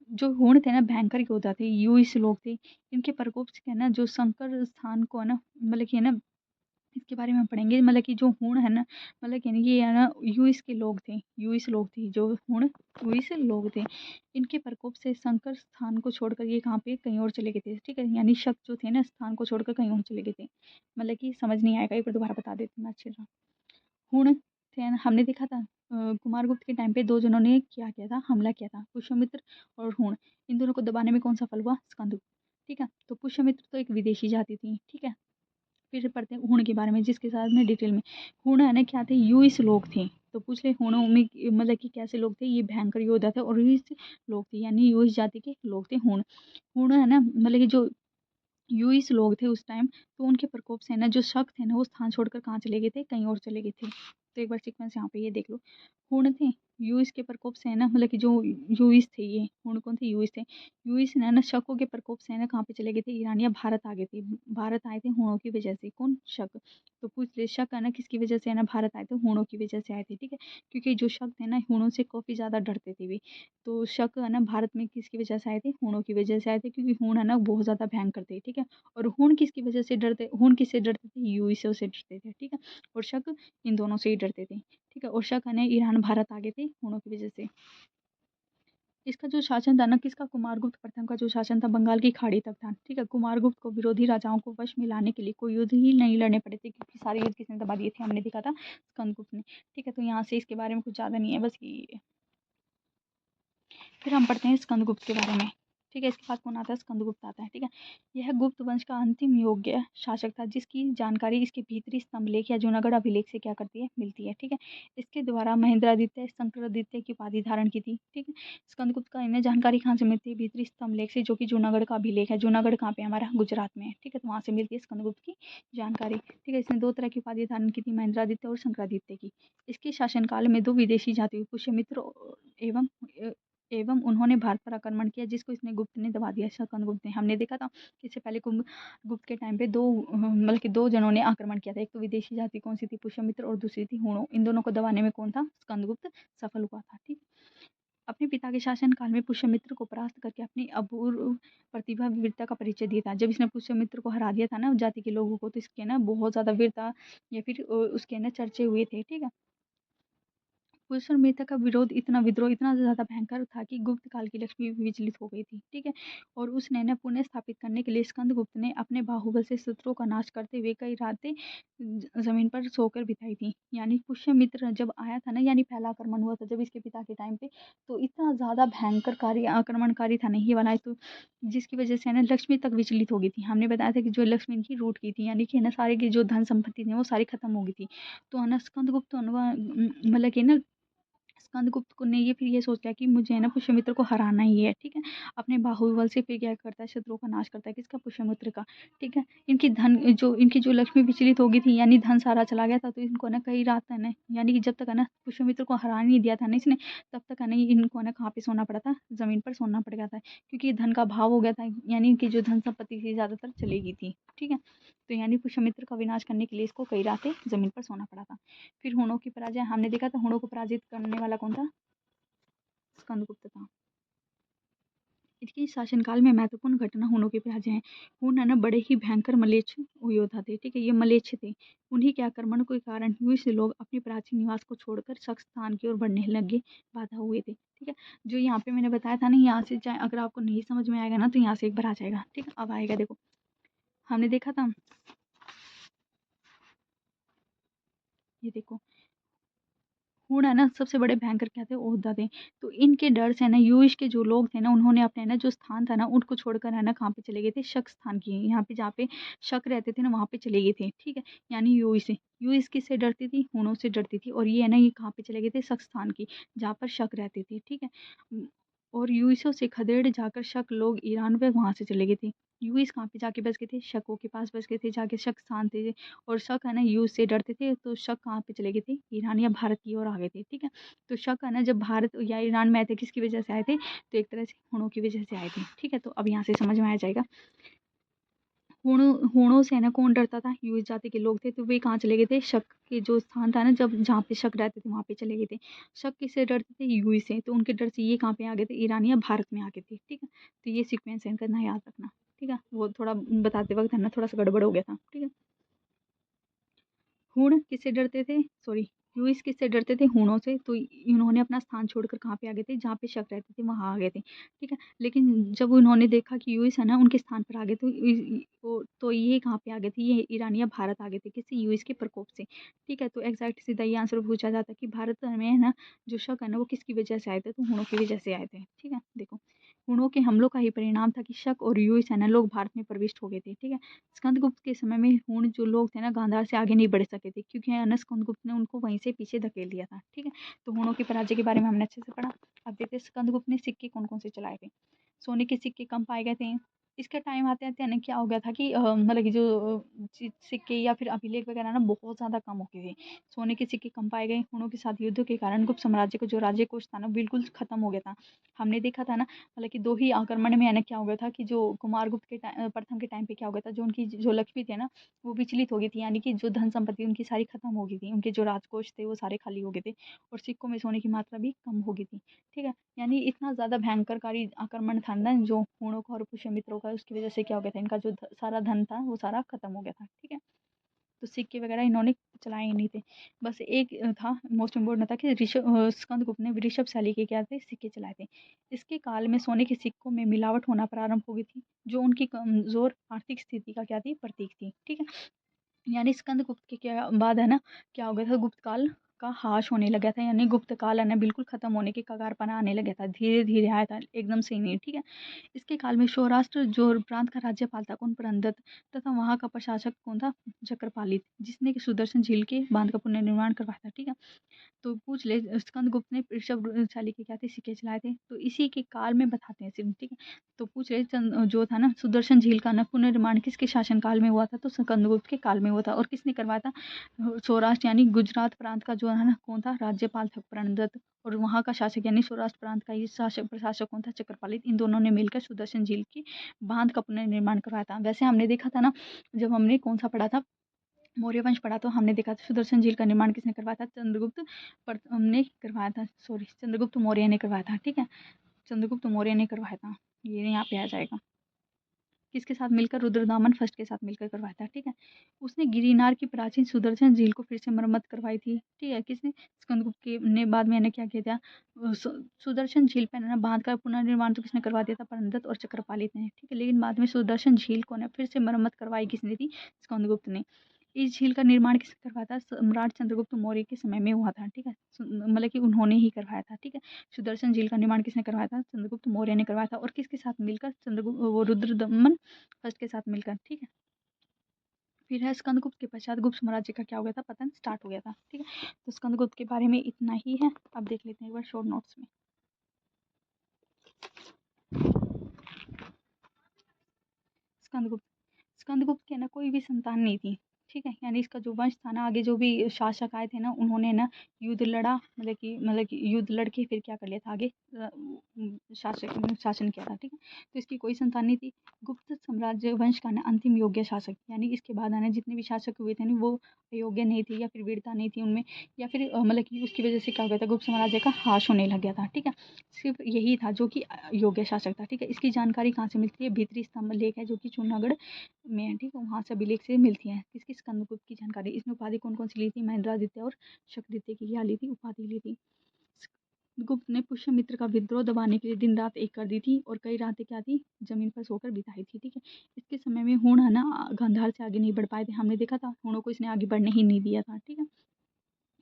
जो हूण थे ना भयंकर योद्धा थे, यूइस लोग थे। इनके प्रकोप से है ना जो शंकर स्थान को है ना, मतलब कि है ना इसके बारे में हम पढ़ेंगे, मतलब कि जो हूण है ना, मतलब कि ये है ना यूइस के लोग थे, यूइस लोग थे जो हूण, यूइस लोग थे। इनके प्रकोप से शंकर स्थान को छोड़कर ये कहाँ पे कहीं और चले गए थे, ठीक है। यानी शक जो थे ना स्थान को छोड़कर कहीं और चले गए थे, मतलब कि समझ नहीं आएगा, एक बार दोबारा बता देती हूँ मैं अच्छे से। हूण थे ना, हमने देखा था कुमारगुप्त के टाइम पे 2 जनों ने क्या किया था, हमला किया था, पुष्यमित्र और हूण। इन दोनों को दबाने में कौन सफल हुआ, स्कंदगुप्त, ठीक है। तो पुष्यमित्र तो एक विदेशी जाति थी, ठीक है। फिर पढ़ते हैं हूण के बारे में, जिसके साथ में डिटेल में। हूण है ना क्या थे, यूइस लोग थे। तो पूछ ले हूणों में मतलब कि कैसे लोग थे, ये भयंकर योद्धा थे और यूइस लोग थे, यानी यूइस जाति के लोग थे हूण। हूण है ना मतलब कि जो यूइस लोग थे उस टाइम, तो उनके प्रकोप से ना जो शक थे ना वो स्थान छोड़कर कहाँ चले गए थे, कहीं और चले गए थे। तो एक बार सीक्वेंस यहाँ पे ये देख लो। हूण थे, यूइस के प्रकोप से है ना, मतलब कि जो यूइस थे, ये हूण कौन थे, यूइस थे। यूइस ने ना शकों के प्रकोप से है ना कहाँ पे चले गए थे, ईरान या भारत आ गए थे। भारत आए थे हूणों की वजह से, कौन, शक। तो पूछ ले शक है ना किसकी वजह से है ना भारत आए थे, हूणों की वजह से आए थे, ठीक है। क्योंकि जो शक थे ना हूणों से काफ़ी ज़्यादा डरते थे भी। तो शक है ना भारत में किसकी वजह से आए थे, हूणों की वजह से आए थे, क्योंकि हूण है ना बहुत ज़्यादा भयंकर थे, ठीक है। और हूण किसकी वजह से डरते, हूण किससे डरते थे, यूएसए से डरते थे, ठीक है। और शक इन दोनों से ही डरते थे, ठीक है। और शक है ना ईरान भारत आ गए थे हूणों की वजह से। इसका जो शासन था ना किसका, कुमारगुप्त प्रथम का जो शासन था बंगाल की खाड़ी तक था, ठीक है। कुमारगुप्त को विरोधी राजाओं को वश में लाने के लिए कोई युद्ध ही नहीं लड़ने पड़े थे, क्योंकि सारे युद्ध किसने दबा दिए थे, हमने देखा था स्कंदगुप्त ने, ठीक है। तो यहाँ से इसके बारे में कुछ ज़्यादा नहीं है, बस ये फिर हम पढ़ते हैं स्कंदगुप्त के बारे में। ठीक है, इसके बाद कौन आता है? स्कंदगुप्त आता है। ठीक है, यह गुप्त वंश का अंतिम योग्य शासक था जिसकी जानकारी इसके भीतरी स्तंभ लेख या जूनागढ़ अभिलेख से क्या करती है? मिलती है। ठीक है, इसके द्वारा महेंद्रादित्य शंकरादित्य की उपाधि धारण की थी। ठीक है, स्कंदगुप्त का इन्हें जानकारी कहाँ से मिलती है? भीतरी स्तंभ लेख से, जो कि जूनागढ़ का अभिलेख है। जूनागढ़ कहाँ पे? हमारा गुजरात में है। ठीक है, तो वहाँ से मिलती है स्कंदगुप्त की जानकारी। ठीक है, इसने 2 तरह की उपाधि धारण की थी, महेंद्रादित्य और शंकरादित्य की। इसके शासनकाल में 2 विदेशी जाति पुष्यमित्र एवं एवं उन्होंने भारत पर आक्रमण किया जिसको इसने गुप्त ने दबा दिया। स्कंदगुप्त ने, हमने देखा था कि इससे पहले गुप्त के टाइम पे 2 बल्कि 2 जनों ने आक्रमण किया था। एक तो विदेशी जाति कौन सी थी? पुष्यमित्र, और दूसरी थी हुणों। इन दोनों को दबाने में कौन था? स्कंदगुप्त सफल हुआ था। ठीक, अपने पिता के शासनकाल में पुष्यमित्र को परास्त करके अपनी अपूर्व प्रतिभा वीरता का परिचय दिया था। जब इसने पुष्यमित्र को हरा दिया था ना उस जाति के लोगों को, तो इसके ना बहुत ज़्यादा वीरता या फिर उसके ना चर्चे हुए थे। ठीक है, पुष्यमित्र का विद्रोह इतना ज़्यादा भयंकर था कि गुप्त काल की लक्ष्मी भी विचलित हो गई थी। ठीक है, और उसने ना पुनः स्थापित करने के लिए स्कंदगुप्त ने अपने बाहुबल से शत्रुओं का नाश करते हुए कई रातें जमीन पर सोकर बिताई थी। यानी पुष्यमित्र जब आया था ना, यानी पहला आक्रमण हुआ था जब इसके पिता के टाइम पे, तो इतना ज़्यादा भयंकरकारी आक्रमणकारी था नहीं ये वाला, तो जिसकी वजह से है ना लक्ष्मी तक विचलित हो गई थी। हमने बताया था कि जो लक्ष्मी इनकी रूठ की थी, यानी कि है ना सारे की जो धन संपत्ति थी वो सारी खत्म हो गई थी। तो है ना स्कंदगुप्त मतलब कि ना स्कंदगुप्त को ने ये सोच लिया कि मुझे है ना पुष्यमित्र को हराना ही है। ठीक है, अपने बाहुबल से फिर क्या करता है? शत्रुओं का नाश करता है। किसका? पुष्यमित्र का। ठीक है, इनकी जो लक्ष्मी विचलित हो गई थी, यानी धन सारा चला गया था, तो इनको ना कई रात है ना, यानी कि जब तक है ना पुष्यमित्र को हरा नहीं दिया था ना इसने, तब तक है ना इनको है ना कहाँ पे सोना पड़ा था? जमीन पर सोना पड़ गया था, क्योंकि धन का भाव हो गया था, यानी इनकी जो धन संपत्ति थी ज्यादातर चली गई थी। ठीक है, तो यानी पुष्यमित्र का विनाश करने के लिए इसको कई रातें जमीन पर सोना पड़ा था। फिर हुणों की पराजय, हमने देखा था हुणों को पराजित करने वाला कौन था? स्कंदगुप्त था। इसके शासनकाल में महत्वपूर्ण घटना हुणों की पराजय है। हुण है ना बड़े ही भयंकर मलेच्छ योद्धा थे। ठीक है, ये मलेच्छ थे। उन्हीं के आक्रमण के कारण हुए से लोग अपने प्राचीन निवास को छोड़कर शक स्थान की ओर बढ़ने लगे, बाधा हुए थे। ठीक है, जो यहाँ पे मैंने बताया था ना, यहाँ से चाहे अगर आपको नहीं समझ में आएगा ना तो यहाँ से एक बार आ जाएगा। ठीक है, अब आएगा, देखो हमने देखा था, ये देखो हुण है ना सबसे बड़े भयंकर क्या थे? योद्धा थे। तो इनके डर से ना यूइश के जो लोग थे ना, उन्होंने अपने ना जो स्थान था ना उनको छोड़कर है ना कहाँ पे चले गए थे? शक स्थान की, यहाँ पे जहाँ पे शक रहते थे ना वहाँ पे चले गए थे। ठीक है, यानी यूइश से, यूइश किससे डरती थी? हुणों से डरती थी। और ये है ना ये कहाँ पे चले गए थे? शक स्थान की, जहाँ पर शक रहते थे। ठीक है, और यूइशों से खदेड़ जाकर शक लोग ईरान पे वहां से चले गए थे। यूइस कहाँ पे जाके बस गए थे? शकों के पास बस गए थे, जाके शक स्थान थे। और शक है ना यूज से डरते थे, तो शक कहाँ पे चले गए थे? ईरान या भारत की ओर आ गए थे। ठीक है, तो शक है ना जब भारत या ईरान में आए थे, किसकी वजह से आए थे? तो एक तरह से हुणों की वजह से आए थे। ठीक है, तो अब यहाँ से समझ में आ जाएगा। हुणों से है ना कौन डरता था? यूज जाति के लोग थे, तो वे कहाँ चले गए थे? शक के जो स्थान था ना, जब जहाँ पे शक रहते थे वहाँ पे चले गए थे। शक किससे डरते थे? यूई से, तो उनके डर से ये कहाँ पे आ गए थे? ईरान या भारत में आ गए थे। ठीक है, तो ये सीक्वेंस है इनका ना, याद रखना। ठीक है, वो थोड़ा बताते वक्त है ना थोड़ा सा गड़बड़ हो गया था। ठीक है, हुण किससे डरते थे? सॉरी, यूइस किससे डरते थे? हुणों से। तो इन्होंने अपना स्थान छोड़कर कहाँ पे आ गए थे? जहाँ पे शक रहते थे वहां आ गए थे। ठीक है, लेकिन जब उन्होंने देखा कि यूइस है ना उनके स्थान पर आ गए, तो ये कहाँ पे आ गए थे? ये ईरान या भारत आ गए थे। किससे? यूइस के प्रकोप से। ठीक है, तो एग्जैक्ट सीधा ये आंसर पूछा जाता है कि भारत में है ना जो शक है ना वो किसकी वजह से आए थे? तो हुणों की वजह से आए थे। ठीक है, देखो हुणों के हमलों का ही परिणाम था कि शक और यूइस है ना लोग भारत में प्रविष्ट हो गए थे। ठीक है, स्कंदगुप्त के समय में हुण जो लोग थे ना गांधार से आगे नहीं बढ़ सके थे, क्योंकि है ना स्कंदगुप्त ने उनको वहीं से पीछे धकेल दिया था। ठीक है, तो हुणों की पराजय के बारे में हमने अच्छे से पढ़ा। अब देखते हैं स्कंदगुप्त ने सिक्के कौन कौन से चलाए थे। सोने के सिक्के कम पाए गए थे। इसका टाइम आते आते ना क्या हो गया था कि मतलब कि जो सिक्के या फिर अभिलेख वगैरह ना बहुत ज़्यादा कम हो गए थे। सोने के सिक्के कम पाए गए। हुणों के साथ युद्ध के कारण गुप्त साम्राज्य का जो राज्य कोष था ना बिल्कुल खत्म हो गया था। हमने देखा था ना, मतलब कि 2 ही आक्रमण में है ना क्या हो गया था कि जो कुमारगुप्त के प्रथम के टाइम पे क्या हो गया था, जो उनकी जो लक्ष्मी थी ना वो विचलित हो गई थी, यानी कि जो धन संपत्ति उनकी सारी खत्म हो गई थी, उनके जो राजकोष थे वो सारे खाली हो गए थे, और सिक्कों में सोने की मात्रा भी कम हो गई थी। ठीक है, यानी इतना ज़्यादा भयंकरकारी आक्रमण था ना जो हुणों का और पुष्यमित्रों का, उसकी वजह से क्या हो गया था, इनका जो सारा धन था वो सारा खत्म हो गया था। ठीक है, तो सिक्के वगैरह इन्होंने चलाए ही नहीं थे। बस एक था मोस्ट इम्पोर्टेंट था कि स्कंदगुप्त ने वृषभ शैली के क्या थे? सिक्के चलाए थे। इसके काल में सोने के सिक्कों में मिलावट होना प्रारंभ हो गई थी, जो उनकी कमजोर आर्थिक स्थिति का क्या थी? प्रतीक थी। ठीक है, यानी स्कंदगुप्त के क्या बाद है ना क्या हो गया था? गुप्त काल का हाश होने लगा था, यानी गुप्त काल है ना बिल्कुल खत्म होने के कगार पर आने लगा था, धीरे धीरे आया था, एकदम से नहीं, ठीक है। इसके काल में सौराष्ट्र जो प्रांत का राज्यपाल था कौन, पुरंदर, तथा वहाँ का प्रशासक कौन था, चक्रपाली, जिसने कि सुदर्शन झील के बांध का पुनर्निर्माण करवाया था, ठीक है। तो पूछ ले, स्कंदगुप्त ने वृषभशाली के क्या थे, सिक्के चलाए थे, तो इसी के काल में बताते हैं सिर्फ, ठीक है। तो पूछ रहे जो था ना सुदर्शन झील का ना पुनर्निर्माण किसके शासन काल में हुआ था, तो स्कंदगुप्त के काल में हुआ था। और किसने करवाया था, सौराष्ट्र यानी गुजरात प्रांत का जो है ना कौन था, राज्यपाल था पुरंदर, और वहाँ का शासक यानी सौराष्ट्र प्रांत का ये शासक प्रशासक कौन था, चक्रपाली। इन दोनों ने मिलकर सुदर्शन झील की बांध का पुनर्निर्माण करवाया था। वैसे हमने देखा था ना, जब हमने कौन सा पढ़ा था, मौर्य वंश पढ़ा, तो हमने देखा था सुदर्शन झील का निर्माण किसने करवाया था, चंद्रगुप्त ने करवाया था, सॉरी चंद्रगुप्त मौर्य ने करवाया था, ठीक है। चंद्रगुप्त मौर्य ने करवाया था, ये यहाँ पे आ जाएगा। किसके साथ मिलकर, रुद्रदामन फर्स्ट के साथ मिलकर करवाया था, ठीक है। उसने गिरिनार की प्राचीन सुदर्शन झील को फिर से मरम्मत करवाई थी, ठीक है। किसने, स्कंदगुप्त के ने बाद में क्या किया था, सुदर्शन झील पर ना बांध का पुनर्निर्माण तो किसने करवा दिया था, परंदत और चक्रपाली ने, ठीक है। लेकिन बाद में सुदर्शन झील को ना फिर से मरम्मत करवाई किसने थी, स्कंदगुप्त ने। इस झील का निर्माण किसने करवाया था, सम्राट चंद्रगुप्त मौर्य के समय में हुआ था, ठीक है। मतलब कि उन्होंने ही करवाया था, ठीक है। सुदर्शन झील का निर्माण किसने करवाया था, चंद्रगुप्त मौर्य ने करवाया था। और किसके साथ मिलकर, चंद्रगुप्त वो रुद्रदमन फर्स्ट के साथ मिलकर, ठीक है। फिर है स्कंदगुप्त के पश्चात गुप्त साम्राज्य का क्या हो गया था, पतन स्टार्ट हो गया था, ठीक है। तो स्कंदगुप्त के बारे में इतना ही है। अब देख लेते हैं एक बार शॉर्ट नोट्स में। स्कंदगुप्त, स्कंदगुप्त के ना कोई भी संतान नहीं थी, ठीक है। यानी इसका जो वंश था ना, आगे जो भी शासक आए थे ना, उन्होंने ना युद्ध लड़ा, मतलब कि युद्ध लड़के फिर क्या कर लिया था, आगे शासन किया था, ठीक है। तो इसकी कोई संतान नहीं थी। गुप्त साम्राज्य वंश का ना अंतिम योग्य शासक, यानी इसके बाद आने जितने भी शासक हुए थे ना, वो अयोग्य नहीं थे, या फिर वीरता नहीं थी उनमें, या फिर मतलब कि उसकी वजह से क्या हो गया था, गुप्त साम्राज्य का ह्रास होने लग गया था, ठीक है। सिर्फ यही था जो कि योग्य शासक था, ठीक है। इसकी जानकारी कहाँ से मिलती है, भीतरी स्तंभ लेख है जो कि जूनागढ़ में है, ठीक है। वहाँ से अभिलेख से मिलती है किसकी, स्कंदगुप्त की जानकारी। इसने उपाधि कौन कौन सी ली थी, महेंद्रादित्य और शक्तिदित्य की क्या ली थी, उपाधि ली थी। गुप्त ने पुष्यमित्र का विद्रोह दबाने के लिए दिन रात एक कर दी थी, और कई रातें क्या थी, जमीन पर सोकर बिताई थी, ठीक है। इसके समय में हुण है ना गांधार से आगे नहीं बढ़ पाए थे, हमने देखा था, हुणों को इसने आगे बढ़ने ही नहीं दिया था, ठीक है।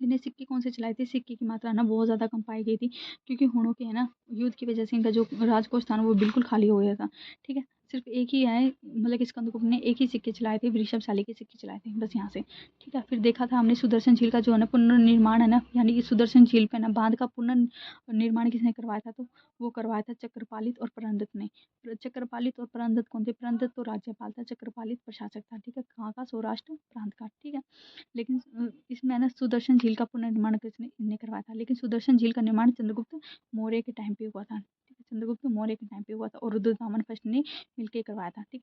इन्हें सिक्के कौन से चलाए थे, सिक्के की मात्रा ना बहुत ज़्यादा कम पाई गई थी, क्योंकि हुणों के है ना युद्ध की वजह से इनका जो राजकोष था ना वो बिल्कुल खाली हो गया था, ठीक है। सिर्फ एक ही है, मतलब कि स्कंदगुप्त ने एक ही सिक्के चलाए थे, वृषभशाली के सिक्के चलाए थे, बस यहाँ से, ठीक है। फिर देखा था हमने सुदर्शन झील का जो है ना पुनर्निर्माण है ना, यानी कि सुदर्शन झील पे ना बांध का पुनर्निर्माण किसने करवाया था, तो वो करवाया था चक्रपालित और परंदत ने। चक्रपालित और परंदत कौन थे, परंदत तो राज्यपाल था, चक्रपालित प्रशासक था, ठीक है। कहाँ का, सौराष्ट्र प्रांत का, ठीक है। लेकिन इसमें ना सुदर्शन झील का पुनर्निर्माण किसने, इन्हें करवाया था। लेकिन सुदर्शन झील का निर्माण चंद्रगुप्त मौर्य के टाइम पे हुआ था, ठीक है। चंद्रगुप्त मौर्य के टाइम पे हुआ था, और रुद्रदामन फर्स्ट ने मिलकर करवाया था, ठीक।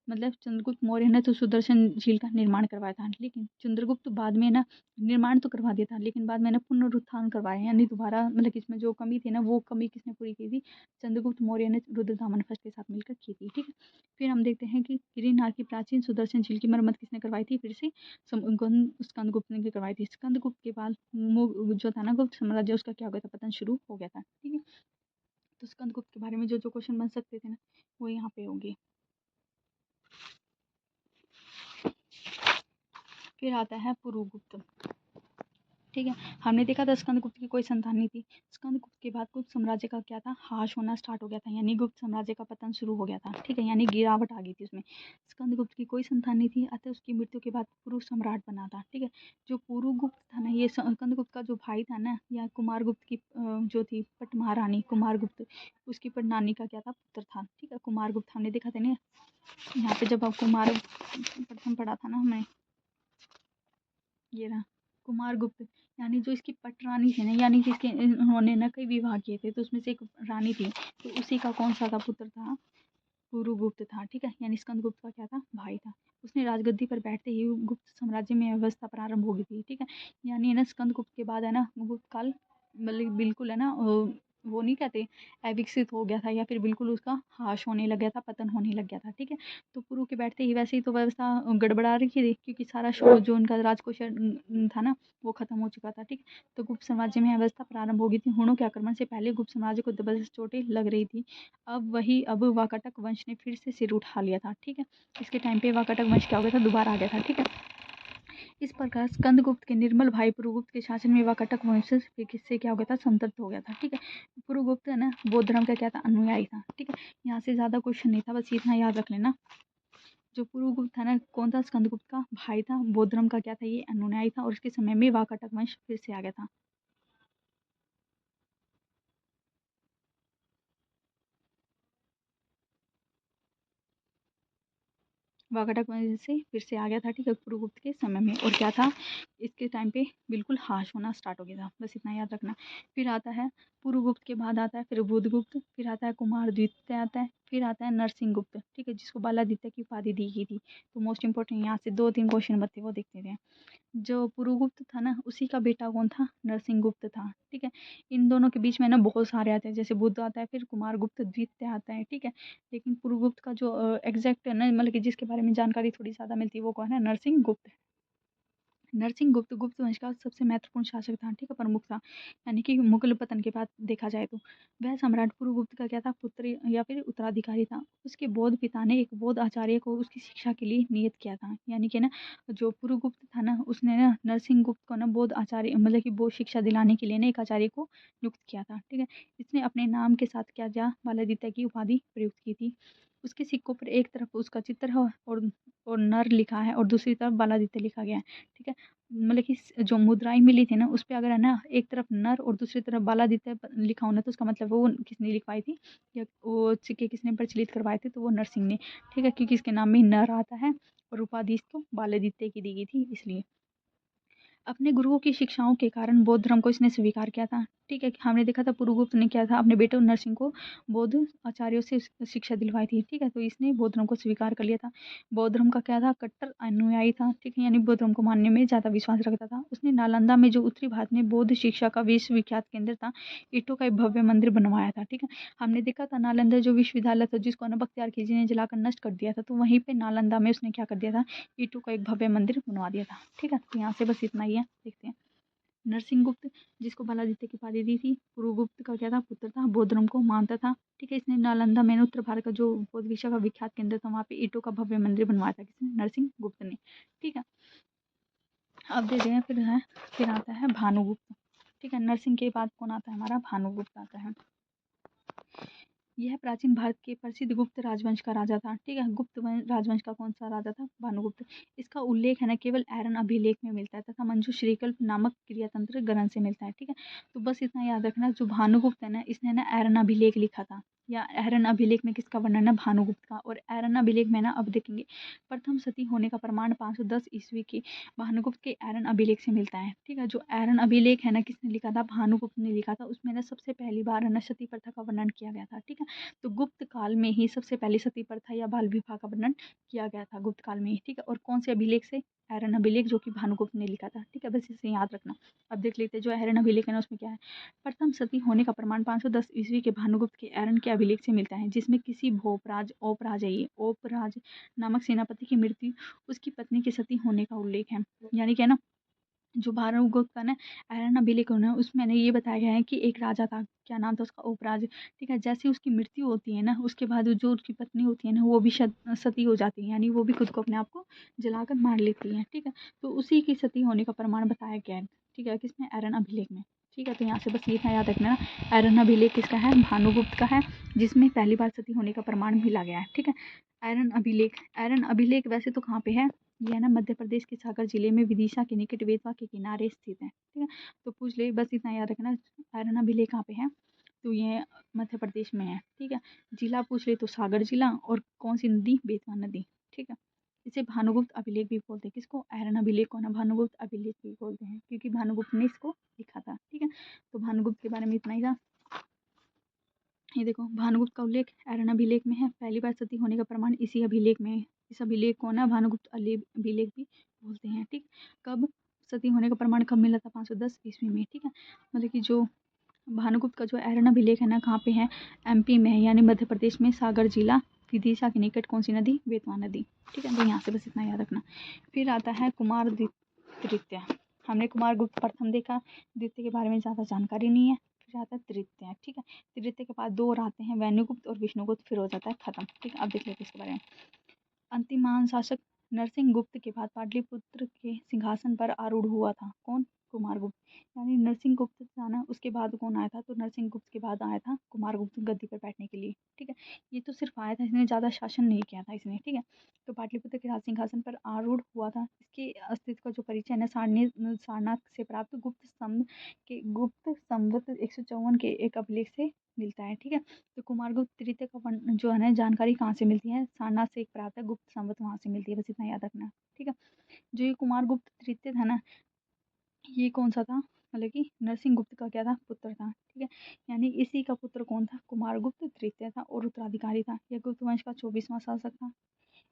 मतलब चंद्रगुप्त मौर्य ने तो सुदर्शन झील का निर्माण करवाया था, लेकिन चंद्रगुप्त बाद में ना निर्माण तो करवा दिया था, लेकिन बाद में ना पुनरुत्थान करवाया, यानी दोबारा, मतलब कि इसमें जो कमी थी ना, वो कमी किसने पूरी की थी, चंद्रगुप्त मौर्य ने रुद्रदामन फर्स्ट के साथ मिलकर की थी, ठीक है। फिर हम देखते हैं कि गिरिनार की प्राचीन सुदर्शन झील की मरम्मत किसने करवाई थी, फिर से स्कंदगुप्त ने करवाई थी। स्कंदगुप्त के बाद जो था ना गुप्त साम्राज्य, उसका क्या हो गया था, पतन शुरू हो गया था, ठीक है। तो स्कंदगुप्त के बारे में जो जो क्वेश्चन बन सकते थे ना, वो यहाँ पे होंगे। फिर आता है पुरुगुप्त, ठीक है। हमने देखा था स्कंदगुप्त की कोई संतान नहीं थी। स्कंदगुप्त के बाद गुप्त साम्राज्य का क्या था, ह्रास होना स्टार्ट हो गया था, यानी गुप्त साम्राज्य का पतन शुरू हो गया था, ठीक है। यानी गिरावट आ गई थी उसमें। स्कंदगुप्त की कोई संतान नहीं थी, अतः उसकी मृत्यु के बाद पुरु सम्राट बना था, ठीक है। जो पुरुगुप्त था ना, ये स्कंदगुप्त का जो भाई था ना, या कुमारगुप्त की जो थी पट महारानी कुमारगुप्त, उसकी नानी का क्या था, पुत्र था, ठीक है। कुमारगुप्त हमने देखा था ना, यहाँ पे जब कुमार प्रथम पढ़ा था ना हमने, ये रहा कुमारगुप्त, यानी जो इसकी पट रानी थी ना, यानी कि इसके उन्होंने ना कई विवाह किए थे, तो उसमें से एक रानी थी, तो उसी का कौन सा था, पुत्र था, पुरुगुप्त था, ठीक है। यानी स्कंदगुप्त का क्या था, भाई था। उसने राजगद्दी पर बैठते ही गुप्त साम्राज्य में व्यवस्था प्रारंभ हो गई थी, ठीक है। यानी है ना स्कंदगुप्त के बाद है ना गुप्त काल, मतलब बिल्कुल है ना वो नहीं कहते अविकसित हो गया था, या फिर बिल्कुल उसका ह्रास होने लग गया था, पतन होने लग गया था, ठीक है। तो पुरु के बैठते ही वैसे ही तो व्यवस्था गड़बड़ा रखी थी, क्योंकि सारा शो जो उनका राजकोष था ना, वो खत्म हो चुका था, ठीक है। तो गुप्त साम्राज्य में अवस्था प्रारंभ हो गई थी। हुणों के आक्रमण से पहले गुप्त साम्राज्य को जबरदस्त चोटें लग रही थी। अब वाकाटक वंश ने फिर से सिर उठा लिया था, ठीक है। इसके टाइम पे वाकाटक वंश क्या हो गया था, दोबारा आ गया था, ठीक है। इस प्रकार स्कंदगुप्त के निर्मल भाई पुरुगुप्त के शासन में वाकाटक वंश से किससे क्या हो गया था, संतप्त हो गया था। ठीक है, पुरुगुप्त है ना बौद्ध धर्म का क्या था, अनुयायी था। ठीक है, यहाँ से ज़्यादा क्वेश्चन नहीं था, बस इतना याद रख लेना। जो पुरुगुप्त था ना कौन था, स्कंदगुप्त का भाई था, बौद्ध धर्म का क्या था, ये अनुयायी था, और उसके समय में वाकाटक वंश फिर से आ गया था। वाकाटक वंश से फिर से आ गया था। ठीक है, पुरुगुप्त के समय में, और क्या था, इसके टाइम पे बिल्कुल हाश होना स्टार्ट हो गया था, बस इतना याद रखना। फिर आता है पुरुगुप्त के बाद आता है फिर बुधगुप्त, फिर आता है कुमारद्वितीय आता है, फिर आता है नरसिंहगुप्त। ठीक है, जिसको बालादित्य की उपाधि दी गई थी। तो मोस्ट इंपॉर्टेंट यहाँ से 2-3 क्वेश्चन बचे, वो देखते थे। जो पुरुगुप्त था ना उसी का बेटा कौन था, नरसिंहगुप्त था। ठीक है, इन दोनों के बीच में ना बहुत सारे आते हैं, जैसे बुद्ध आता है, फिर कुमारगुप्त द्वितीय आता है। ठीक है, लेकिन पुरुगुप्त का जो एग्जैक्ट है ना, मतलब कि जिसके बारे में जानकारी थोड़ी ज़्यादा मिलती है, वो कौन है, नरसिंहगुप्त। नरसिंहगुप्त गुप्त वंश का सबसे महत्वपूर्ण शासक था। ठीक है, प्रमुख था, यानी कि मुगल पतन के बाद देखा जाए तो वह सम्राट पुरुगुप्त का क्या था, पुत्र या फिर उत्तराधिकारी था। उसके बौद्ध पिता ने एक बौद्ध आचार्य को उसकी शिक्षा के लिए नियत किया था, यानी कि ना जो पुरुगुप्त था ना उसने ना नरसिंहगुप्त को ना बौद्ध आचार्य मतलब कि बौद्ध शिक्षा दिलाने के लिए ना एक आचार्य को नियुक्त किया था। ठीक है, इसने अपने नाम के साथ क्या जा बालादित्य की उपाधि प्रयुक्त की थी। उसके सिक्कों पर एक तरफ उसका चित्र है और नर लिखा है, और दूसरी तरफ बालादित्य लिखा गया है। ठीक है, मतलब कि जो मुद्राएं मिली थी ना उस पे अगर है ना एक तरफ नर और दूसरी तरफ बालादित्य लिखा होना, तो उसका मतलब वो किसने लिखवाई थी, या वो सिक्के किसने प्रचलित करवाए थे, तो वो नरसिंह ने। ठीक है, क्योंकि इसके नाम में नर आता है और उपाधि इसको बालादित्य की दी गई थी इसलिए। अपने गुरुओं की शिक्षाओं के कारण बौद्ध धर्म को इसने स्वीकार किया था। ठीक है, हमने देखा था पुरुगुप्त ने क्या था, अपने बेटे नरसिंह को बौद्ध आचार्यों से शिक्षा दिलवाई थी। ठीक है, तो इसने बौद्ध धर्म को स्वीकार कर लिया था। बौद्ध धर्म का क्या था, कट्टर अनुयायी था। ठीक है, यानी बौद्ध धर्म को मानने में ज़्यादा विश्वास रखता था। उसने नालंदा में जो उत्तरी भारत में बौद्ध शिक्षा का विश्वविख्यात केंद्र था, ईंटों का एक भव्य मंदिर बनवाया था। ठीक है, हमने देखा था नालंदा जो विश्वविद्यालय था जिसको ना बख्तियार खिलजी ने जलाकर नष्ट कर दिया था, तो वहीं पे नालंदा में उसने क्या कर दिया था, ईंटों का एक भव्य मंदिर बनवा दिया था। ठीक है, तो यहाँ से बस इतना ही है, देखते हैं। नरसिंहगुप्त जिसको बालादित्य की उपाधि दी थी, पुरुगुप्त का क्या था, पुत्र था, बौद्ध धर्म को मानता था। ठीक है, इसने नालंदा में उत्तर भारत का जो बौद्ध विषय का विख्यात केंद्र था वहाँ पे ईंटों का भव्य मंदिर बनवाया था, किसने, नरसिंहगुप्त ने। ठीक है, अब देखते हैं फिर आता है भानुगुप्त। ठीक है, नरसिंह के बाद कौन आता है, हमारा भानुगुप्त आता है। यह प्राचीन भारत के प्रसिद्ध गुप्त राजवंश का राजा था। ठीक है, राजवंश का कौन सा राजा था, भानुगुप्त। इसका उल्लेख है ना केवल ऐरन अभिलेख में मिलता है तथा मंजू श्रीकल्प नामक क्रियातंत्र ग्रंथ से मिलता है। ठीक है, तो बस इतना याद रखना, जो भानुगुप्त है ना इसने ना ऐरन अभिलेख लिखा था, या ऐरन अभिलेख में किसका वर्णन है, भानुगुप्त का। और ऐरन अभिलेख में ना अब देखेंगे प्रथम सती होने का प्रमाण 510 ईस्वी की भानुगुप्त के ऐरन अभिलेख से मिलता है। ठीक है, जो ऐरन अभिलेख है ना किसने लिखा था, भानुगुप्त ने लिखा था। उसमें ना सबसे पहली बार है ना सती प्रथा का वर्णन किया गया था। ठीक है, तो गुप्त काल में ही सबसे पहले सती प्रथा या बाल विवाह का वर्णन किया गया था गुप्त काल में ही। ठीक है, और कौन से अभिलेख से, ऐरन अभिलेख, जो कि भानुगुप्त ने लिखा था। ठीक है, बस इसे याद रखना। अब देख लेते हैं जो ऐरन अभिलेख है ना उसमें क्या है। प्रथम सती होने का प्रमाण 510 ईस्वी के भानुगुप्त के ऐरन के अभिलेख से मिलता है, जिसमें किसी ओपराज नामक सेनापति की मृत्यु, उसकी पत्नी के सती होने का उल्लेख है। यानी कि है ना जो भानुगुप्त का ना ऐरन अभिलेख है ना उसमें ना ये बताया गया है कि एक राजा था, क्या नाम था उसका, ओपराज। ठीक है, जैसे उसकी मृत्यु होती है ना उसके बाद जो उसकी पत्नी होती है ना वो भी सती हो जाती है, यानी वो भी खुद को अपने आप को जलाकर मार लेती है। ठीक है, तो उसी की सती होने का प्रमाण बताया गया है। ठीक है, किसमें, ऐरन अभिलेख में। ठीक है, तो यहाँ से बस ये था याद रखना, ऐरन अभिलेख किसका है, भानुगुप्त का है, जिसमें पहली बार सती होने का प्रमाण मिला गया है। ठीक है, ऐरन अभिलेख वैसे तो कहाँ पे है, ये है ना मध्य प्रदेश के सागर जिले में विदिशा के निकट बेतवा के किनारे स्थित है। ठीक है, तो पूछ ले, बस इतना याद रखना, ऐरन अभिलेख कहाँ पे है, तो ये मध्य प्रदेश में है। ठीक है, जिला पूछ ले तो सागर जिला, और कौन सी नदी, बेतवा नदी। ठीक है, इसे भानुगुप्त अभिलेख भी बोलते हैं, किसको, ऐरन अभिलेख को ना भानुगुप्त अभिलेख भी बोलते हैं, क्योंकि भानुगुप्त ने इसको लिखा था। ठीक है, तो भानुगुप्त के बारे में इतना ही था। ये देखो भानुगुप्त का उल्लेख ऐरन अभिलेख में है, पहली बार सती होने का प्रमाण इसी अभिलेख में है। इस अभिलेख को ना भानुगुप्त अभिलेख भी बोलते हैं। ठीक, कब सती होने का प्रमाण कब मिला था, 510 ईस्वी में। ठीक है, मतलब कि जो भानुगुप्त का जो ऐरन अभिलेख है ना कहाँ पे है, एमपी में है, यानी मध्य प्रदेश में सागर जिला विदिशा के निकट कौन सी नदी, बेतवा नदी। ठीक है, तो यहाँ से बस इतना याद रखना। फिर आता है कुमार तृतीय। हमने कुमार गुप्त प्रथम देखा, द्वितीय के बारे में ज़्यादा जानकारी नहीं है। फिर आता है तृतीय। ठीक है, तृतीय के बाद 2 और आते हैं, वैन्यगुप्त और विष्णुगुप्त, फिर हो जाता है खत्म। ठीक है, अब देख लेते हैं इसके बारे में। अंतिम महान शासक नरसिंहगुप्त के बाद पाटलिपुत्र के सिंहासन पर आरूढ़ हुआ था। कौन? कुमारगुप्त। यानी नरसिंहगुप्त था ना, उसके बाद कौन आया था? तो नरसिंहगुप्त के बाद आया था कुमारगुप्त गद्दी पर बैठने के लिए। ठीक है, ये तो सिर्फ आया था, इसने ज़्यादा शासन नहीं किया था इसने। ठीक है, तो पाटलिपुत्र के राज सिंहासन पर आरूढ़ हुआ था। इसके अस्तित्व का जो परिचय है ना सारनाथ से प्राप्त गुप्त संवत 154 के एक अभिलेख से मिलता है। ठीक है, तो कुमारगुप्त तृतीय का जो है ना जानकारी कहाँ से मिलती है? सारनाथ से एक प्राप्त है, गुप्त संवत वहाँ से मिलती है, बस इतना याद रखना। ठीक है, जो ये कुमारगुप्त तृतीय था ना, ये कौन सा था? मतलब कि नरसिंहगुप्त का क्या था? पुत्र था। ठीक है, यानी इसी का पुत्र कौन था? कुमारगुप्त तृतीय था और उत्तराधिकारी था। यह गुप्त वंश का 24वां शासक था।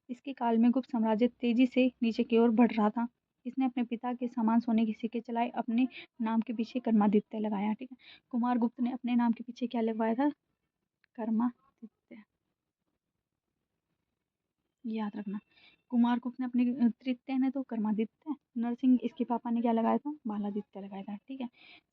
इसके काल में गुप्त साम्राज्य तेजी से नीचे की ओर बढ़ रहा था। इसने अपने पिता के समान सोने के सिक्के चलाए, अपने नाम के पीछे कर्मादित्य लगाया। ठीक है, कुमारगुप्त ने अपने नाम के पीछे क्या लगवाया था? कर्मादित्य, याद रखना। कुमारगुप्त ने अपने तृतीय ने तो कर्मादित्य, नरसिंह इसके पापा ने क्या लगाया था? बालादित्य लगाया था। ठीक है,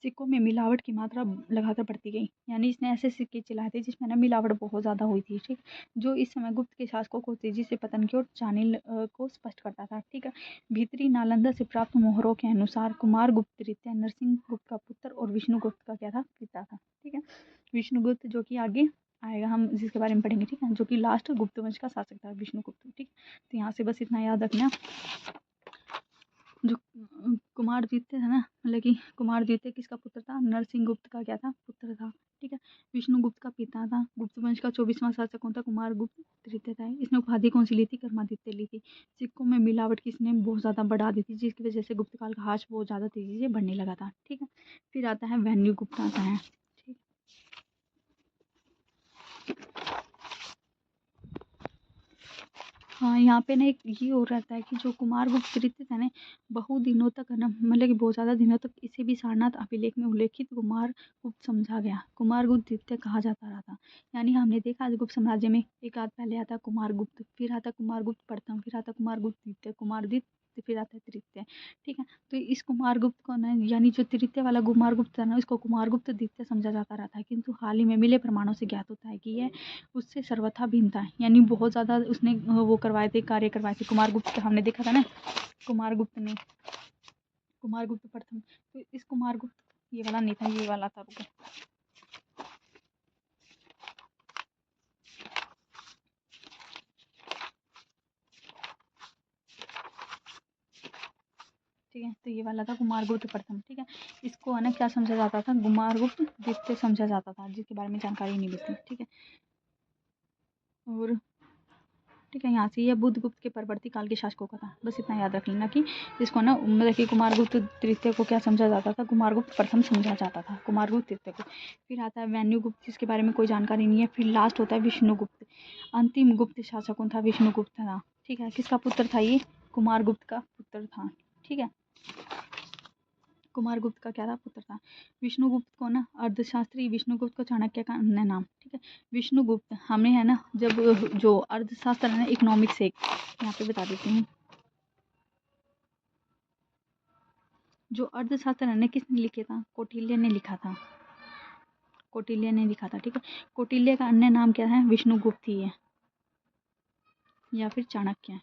सिक्कों में मिलावट की मात्रा लगातार बढ़ती गई। यानी इसने ऐसे सिक्के चलाए थे जिसमें ना मिलावट बहुत ज़्यादा हुई थी। ठीक, जो इस समय गुप्त के शासकों को तेजी से पतन की ओर जाने को स्पष्ट करता था। ठीक है, भीतरी नालंदा से प्राप्त मोहरों के अनुसार कुमारगुप्त तृतीय नरसिंहगुप्त का पुत्र और विष्णुगुप्त का क्या था? पिता था। ठीक है, विष्णुगुप्त जो कि आगे आएगा, हम जिसके बारे में पढ़ेंगे। ठीक है, जो कि लास्ट गुप्त वंश का शासक था, विष्णुगुप्त। ठीक, तो यहाँ से बस इतना याद रखना। जो कुमार द्वितीय था ना, मतलब कि कुमार द्वितीय किसका पुत्र था? नरसिंहगुप्त का क्या था? पुत्र था। ठीक है, विष्णुगुप्त का पिता था। गुप्त वंश का 24वां शासक कौन था? कुमारगुप्त तृतीय था। इसने उपाधि कौन सी ली थी? कर्मादित्य ली थी। सिक्कों में मिलावट की इसने बहुत ज़्यादा बढ़ा दी थी, जिसकी वजह से गुप्त काल का हाश बहुत ज़्यादा तेजी से बढ़ने लगा था। ठीक है, फिर आता है वैन्यूगुप्त आता है। ठीक, हाँ, यहाँ पे ना एक ये हो रहता है कि जो कुमारगुप्त तृतीय था ना, बहुत दिनों तक है ना, मतलब कि बहुत ज़्यादा दिनों तक इसे भी सारनाथ अभिलेख में उल्लेखित कुमारगुप्त समझा गया, कुमारगुप्त तृतीय कहा जाता रहा था। यानी हमने देखा आज गुप्त साम्राज्य में एक आध पहले आता कुमारगुप्त, फिर आता कुमारगुप्त प्रथम, फिर आता कुमारगुप्त द्वितीय, कुमारदित्य, फिर आता है तृतीय। ठीक है, तो इस कुमारगुप्त को ना, यानी जो तृतीय वाला कुमारगुप्त था ना, इसको कुमारगुप्त द्वितीय समझा जाता रहा था, किंतु हाल ही में मिले प्रमाणों से ज्ञात होता है कि यह उससे सर्वथा भिन्न था। यानी बहुत ज़्यादा उसने वो करवाए थे, कार्य करवाए थे। कुमारगुप्त हमने देखा था ना, कुमारगुप्त ने, कुमारगुप्त प्रथम, तो इस कुमारगुप्त ये वाला नहीं था, ये वाला था। रुको, ठीक है, तो ये वाला था कुमारगुप्त प्रथम। ठीक है, इसको है ना क्या समझा जाता था? कुमारगुप्त द्वितीय समझा जाता था, जिसके बारे में जानकारी नहीं मिलती। ठीक है, और ठीक है, यहाँ से यह बुद्धगुप्त के परवर्ती काल के शासकों का था। बस इतना याद रख लेना कि इसको ना, मतलब कि कुमारगुप्त तृतीय को क्या समझा जाता था? कुमारगुप्त प्रथम समझा जाता था, कुमारगुप्त तृतीय को। फिर आता है वैन्यूगुप्त, जिसके बारे में कोई जानकारी नहीं है। फिर लास्ट होता है विष्णुगुप्त। अंतिम गुप्त शासक कौन था? विष्णुगुप्त था। ठीक है, किसका पुत्र था ये? कुमारगुप्त का पुत्र था। ठीक है, कुमारगुप्त का क्या था? पुत्र था। विष्णुगुप्त को ना अर्थशास्त्री, विष्णुगुप्त को चाणक्य का अन्य नाम। ठीक है, विष्णुगुप्त हमें है ना, जब जो अर्थशास्त्र है ना, इकोनॉमिक्स एक यहाँ पे बता देती हूँ, जो अर्थशास्त्र है ना, किसने लिखे था? कौटिल्य ने लिखा था, कौटिल्य ने लिखा था। ठीक है, कौटिल्य का अन्य नाम क्या है? विष्णुगुप्त ही है या फिर चाणक्य।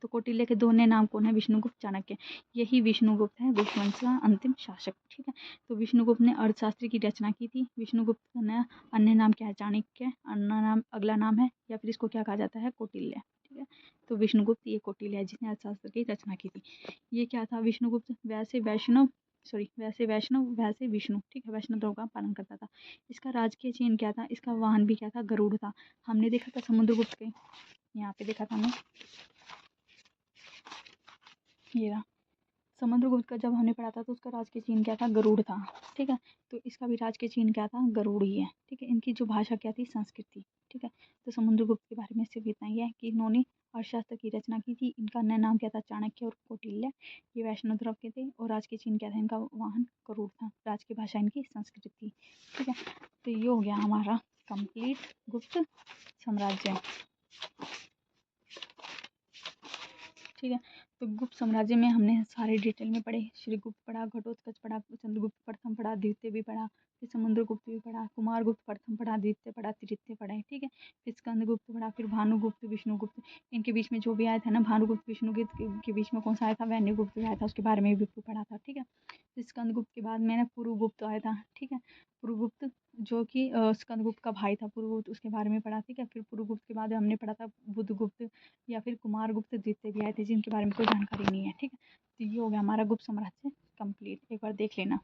तो कौटिल्य के दोनों नाम कौन है? विष्णुगुप्त, चाणक्य। यही विष्णुगुप्त है गुप्त वंश का अंतिम शासक। ठीक है, तो विष्णुगुप्त ने अर्थशास्त्र की रचना की थी। विष्णुगुप्त का अन्य नाम क्या है? चाणक्य। अन्य नाम, अगला नाम है, या फिर इसको क्या कहा जाता है? कौटिल्य। ठीक है, तो विष्णुगुप्त ये कौटिल्य है जिसने अर्थशास्त्र की रचना की थी। ये क्या था? विष्णुगुप्त वैसे वैष्णव, वैसे विष्णु। ठीक है, वैष्णव धर्म का पालन करता था। इसका राजकीय चिन्ह क्या था? इसका वाहन भी क्या था? गरुड़ था। हमने देखा था समुद्रगुप्त के, यहाँ पे देखा था हमने, ये रहा समुद्रगुप्त का। जब हमने पढ़ा था तो उसका राजकीय चिन्ह क्या था? गरुड़ था। ठीक है, तो इसका भी राजकीय चिन्ह क्या था? गरुड़ ही है। ठीक है, इनकी जो भाषा क्या थी? संस्कृत थी। ठीक है, तो समुद्रगुप्त के बारे में सिर्फ इतना ही है कि इन्होंने अर्थशास्त्र की रचना की थी। इनका अन्य नाम क्या था? चाणक्य और कौटिल्य। ये वैष्णव धर्म के थे और राजकीय चिन्ह क्या था? इनका वाहन गरुड़ था। राजकीय भाषा इनकी संस्कृत थी। ठीक है, तो ये हो गया हमारा कंप्लीट गुप्त साम्राज्य। ठीक है, तो गुप्त साम्राज्य में हमने सारे डिटेल में पढ़े। श्रीगुप्त पढ़ा, घटोत्कच पढ़ा, चंद्रगुप्त प्रथम पढ़ा, द्वितीय भी पढ़ा, फिर समुद्रगुप्त भी पढ़ा, कुमारगुप्त प्रथम पढ़ा, द्वितीय पढ़ा, तृतीय पढ़ा, ठीक है। फिर स्कंदगुप्त पढ़ा, फिर भानुगुप्त, विष्णुगुप्त। इनके बीच में जो भी आया था ना, भानुगुप्त विष्णुगुप्त के बीच में कौन सा आया था, वैन्यगुप्त आया था, उसके बारे में भी पढ़ा था, ठीक है। फिर स्कंदगुप्त के बाद में ना पुरुगुप्त आया था, ठीक है। पुरुगुप्त जो कि स्कंदगुप्त का भाई था पुरुगुप्त, उसके बारे में पढ़ा, ठीक है। फिर पुरुगुप्त के बाद हमने पढ़ा था बुधगुप्त या फिर कुमारगुप्त द्वितीय भी आए थे, जिनके बारे में कोई जानकारी नहीं है, ठीक है। तो ये हो गया हमारा गुप्त साम्राज्य कंप्लीट, एक बार देख लेना,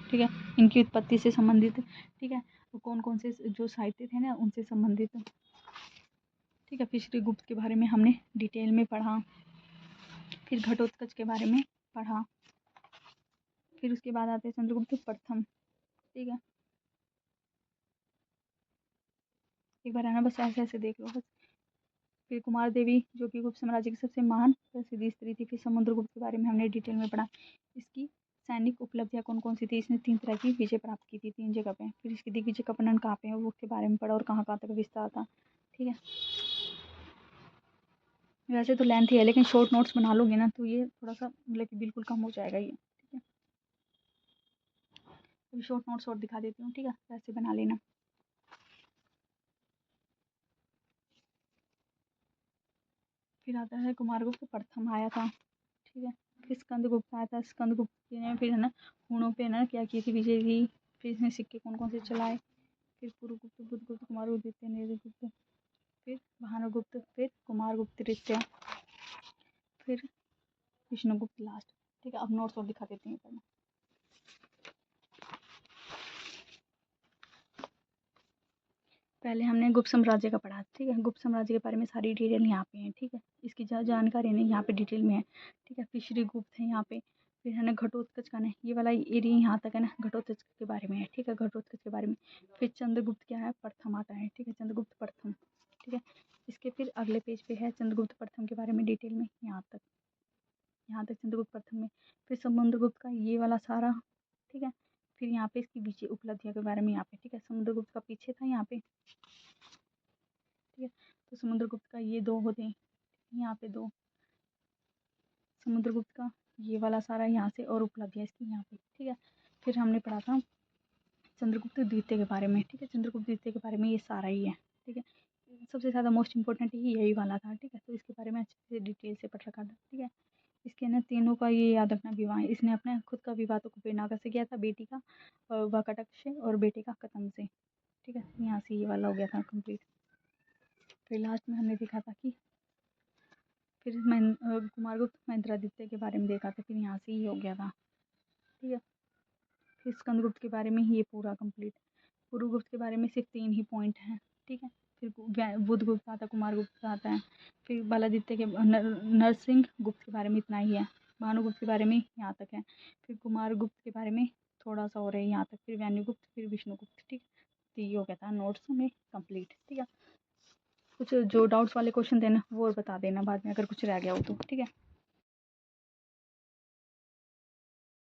ठीक है। इनकी उत्पत्ति से संबंधित, ठीक है, तो कौन कौन से जो साहित्य थे ना उनसे संबंधित, ठीक है। फिर श्रीगुप्त के बारे में हमने डिटेल में पढ़ा, फिर घटोत्कच के बारे में पढ़ा, फिर उसके बाद आते हैं चंद्रगुप्त प्रथम, ठीक है। एक बार आना, बस ऐसे ऐसे देख लो बस। फिर कुमार देवी जो कि गुप्त साम्राज्य की सबसे महान प्रसिद्ध स्त्री थी। फिर समुद्रगुप्त के बारे में हमने डिटेल में पढ़ा, इसकी सैनिक उपलब्धियां कौन कौन सी थी, इसने 3 तरह की विजय प्राप्त की थी 3 जगह पे। फिर इसकी दिग्विजय का वर्णन कहाँ पे है, वो उसके बारे में पढ़ा और कहाँ कहाँ तक विस्तार था, ठीक है। वैसे तो लेंथ ही है, लेकिन शॉर्ट नोट्स बना लोगे ना तो ये थोड़ा सा मतलब कि बिल्कुल कम हो जाएगा ये, ठीक है। अभी शॉर्ट नोट्स और दिखा देती हूँ, ठीक है, वैसे बना लेना। फिर आता है कुमारगुप्त प्रथम आया था, ठीक है। फिर स्कंदगुप्त आया था, स्कंदगुप्त ने फिर है ना हूणों पे ना क्या की थी, विजय की। फिर इसने सिक्के कौन कौन से चलाए, फिर पुरुगुप्त, बुधगुप्त, कुमारगुप्त, द्वितीय, निरगुप्त, फिर भानुगुप्त, फिर कुमारगुप्त तृतीय, फिर विष्णुगुप्त लास्ट, ठीक है। अब नोट्स और दिखा देती हूँ। पहले हमने गुप्त साम्राज्य का पढ़ा, ठीक है। गुप्त साम्राज्य के बारे में सारी डिटेल यहाँ पे है, ठीक है। इसकी जानकारी नहीं यहाँ पे डिटेल में है, ठीक है। फिर श्रीगुप्त है यहाँ पे, फिर है ना घटोत्कच का ना ये वाला एरिया यहाँ तक है ना, घटोत्कच के बारे में है, ठीक है, घटोत्कच के बारे में। फिर चंद्रगुप्त क्या है, प्रथम आता है, ठीक है, चंद्रगुप्त प्रथम, ठीक है। इसके फिर अगले पेज पे है चंद्रगुप्त प्रथम के बारे में डिटेल में, यहाँ तक चंद्रगुप्त प्रथम में। फिर समुद्रगुप्त का ये वाला सारा, ठीक है। फिर यहाँ पे इसकी विजय उपलब्धियों के बारे में यहाँ पे, ठीक है। समुद्रगुप्त का पीछे था यहाँ पे, ठीक है। तो समुद्रगुप्त का ये 2 होते हैं, यहाँ पे 2, समुद्रगुप्त का ये वाला सारा यहाँ से और उपलब्धियाँ इसकी यहाँ पे, ठीक है। फिर हमने पढ़ा था चंद्रगुप्त द्वितीय के बारे में, ठीक है। चंद्रगुप्त द्वितीय के बारे में ये सारा ही है, ठीक है। सबसे ज़्यादा मोस्ट इंपॉर्टेंट ही यही वाला था, ठीक है। तो इसके बारे में अच्छे से डिटेल से पढ़ रखा था, ठीक है। इसके ना तीनों का ये याद रखना विवाह, इसने अपने खुद का विवाह तो कुबेरनागा से किया था, बेटी का वाकाटक से और बेटे का कतम से, ठीक है। यहाँ से ये वाला हो गया था कंप्लीट। फिर लास्ट में हमने देखा था कि फिर कुमारगुप्त महेंद्रादित्य के बारे में देखा था, फिर यहाँ से ही हो गया था, ठीक है। फिर स्कंदगुप्त के बारे में ही ये पूरा कंप्लीट। पुरुगुप्त के बारे में सिर्फ 3 ही पॉइंट हैं, ठीक है। फिर बुधगुप्त आता है, कुमारगुप्त आता है, फिर बालादित्य के नरसिंह गुप्त के बारे में इतना ही है, भानुगुप्त के बारे में यहाँ तक है, फिर कुमारगुप्त के बारे में थोड़ा सा और है यहाँ तक, फिर वैन्यगुप्त, फिर विष्णुगुप्त, ठीक। तो ये हो गया था नोट्स में कंप्लीट, ठीक है। कुछ जो डाउट्स वाले क्वेश्चन देना वो और बता देना बाद में अगर कुछ रह गया हो तो, ठीक है।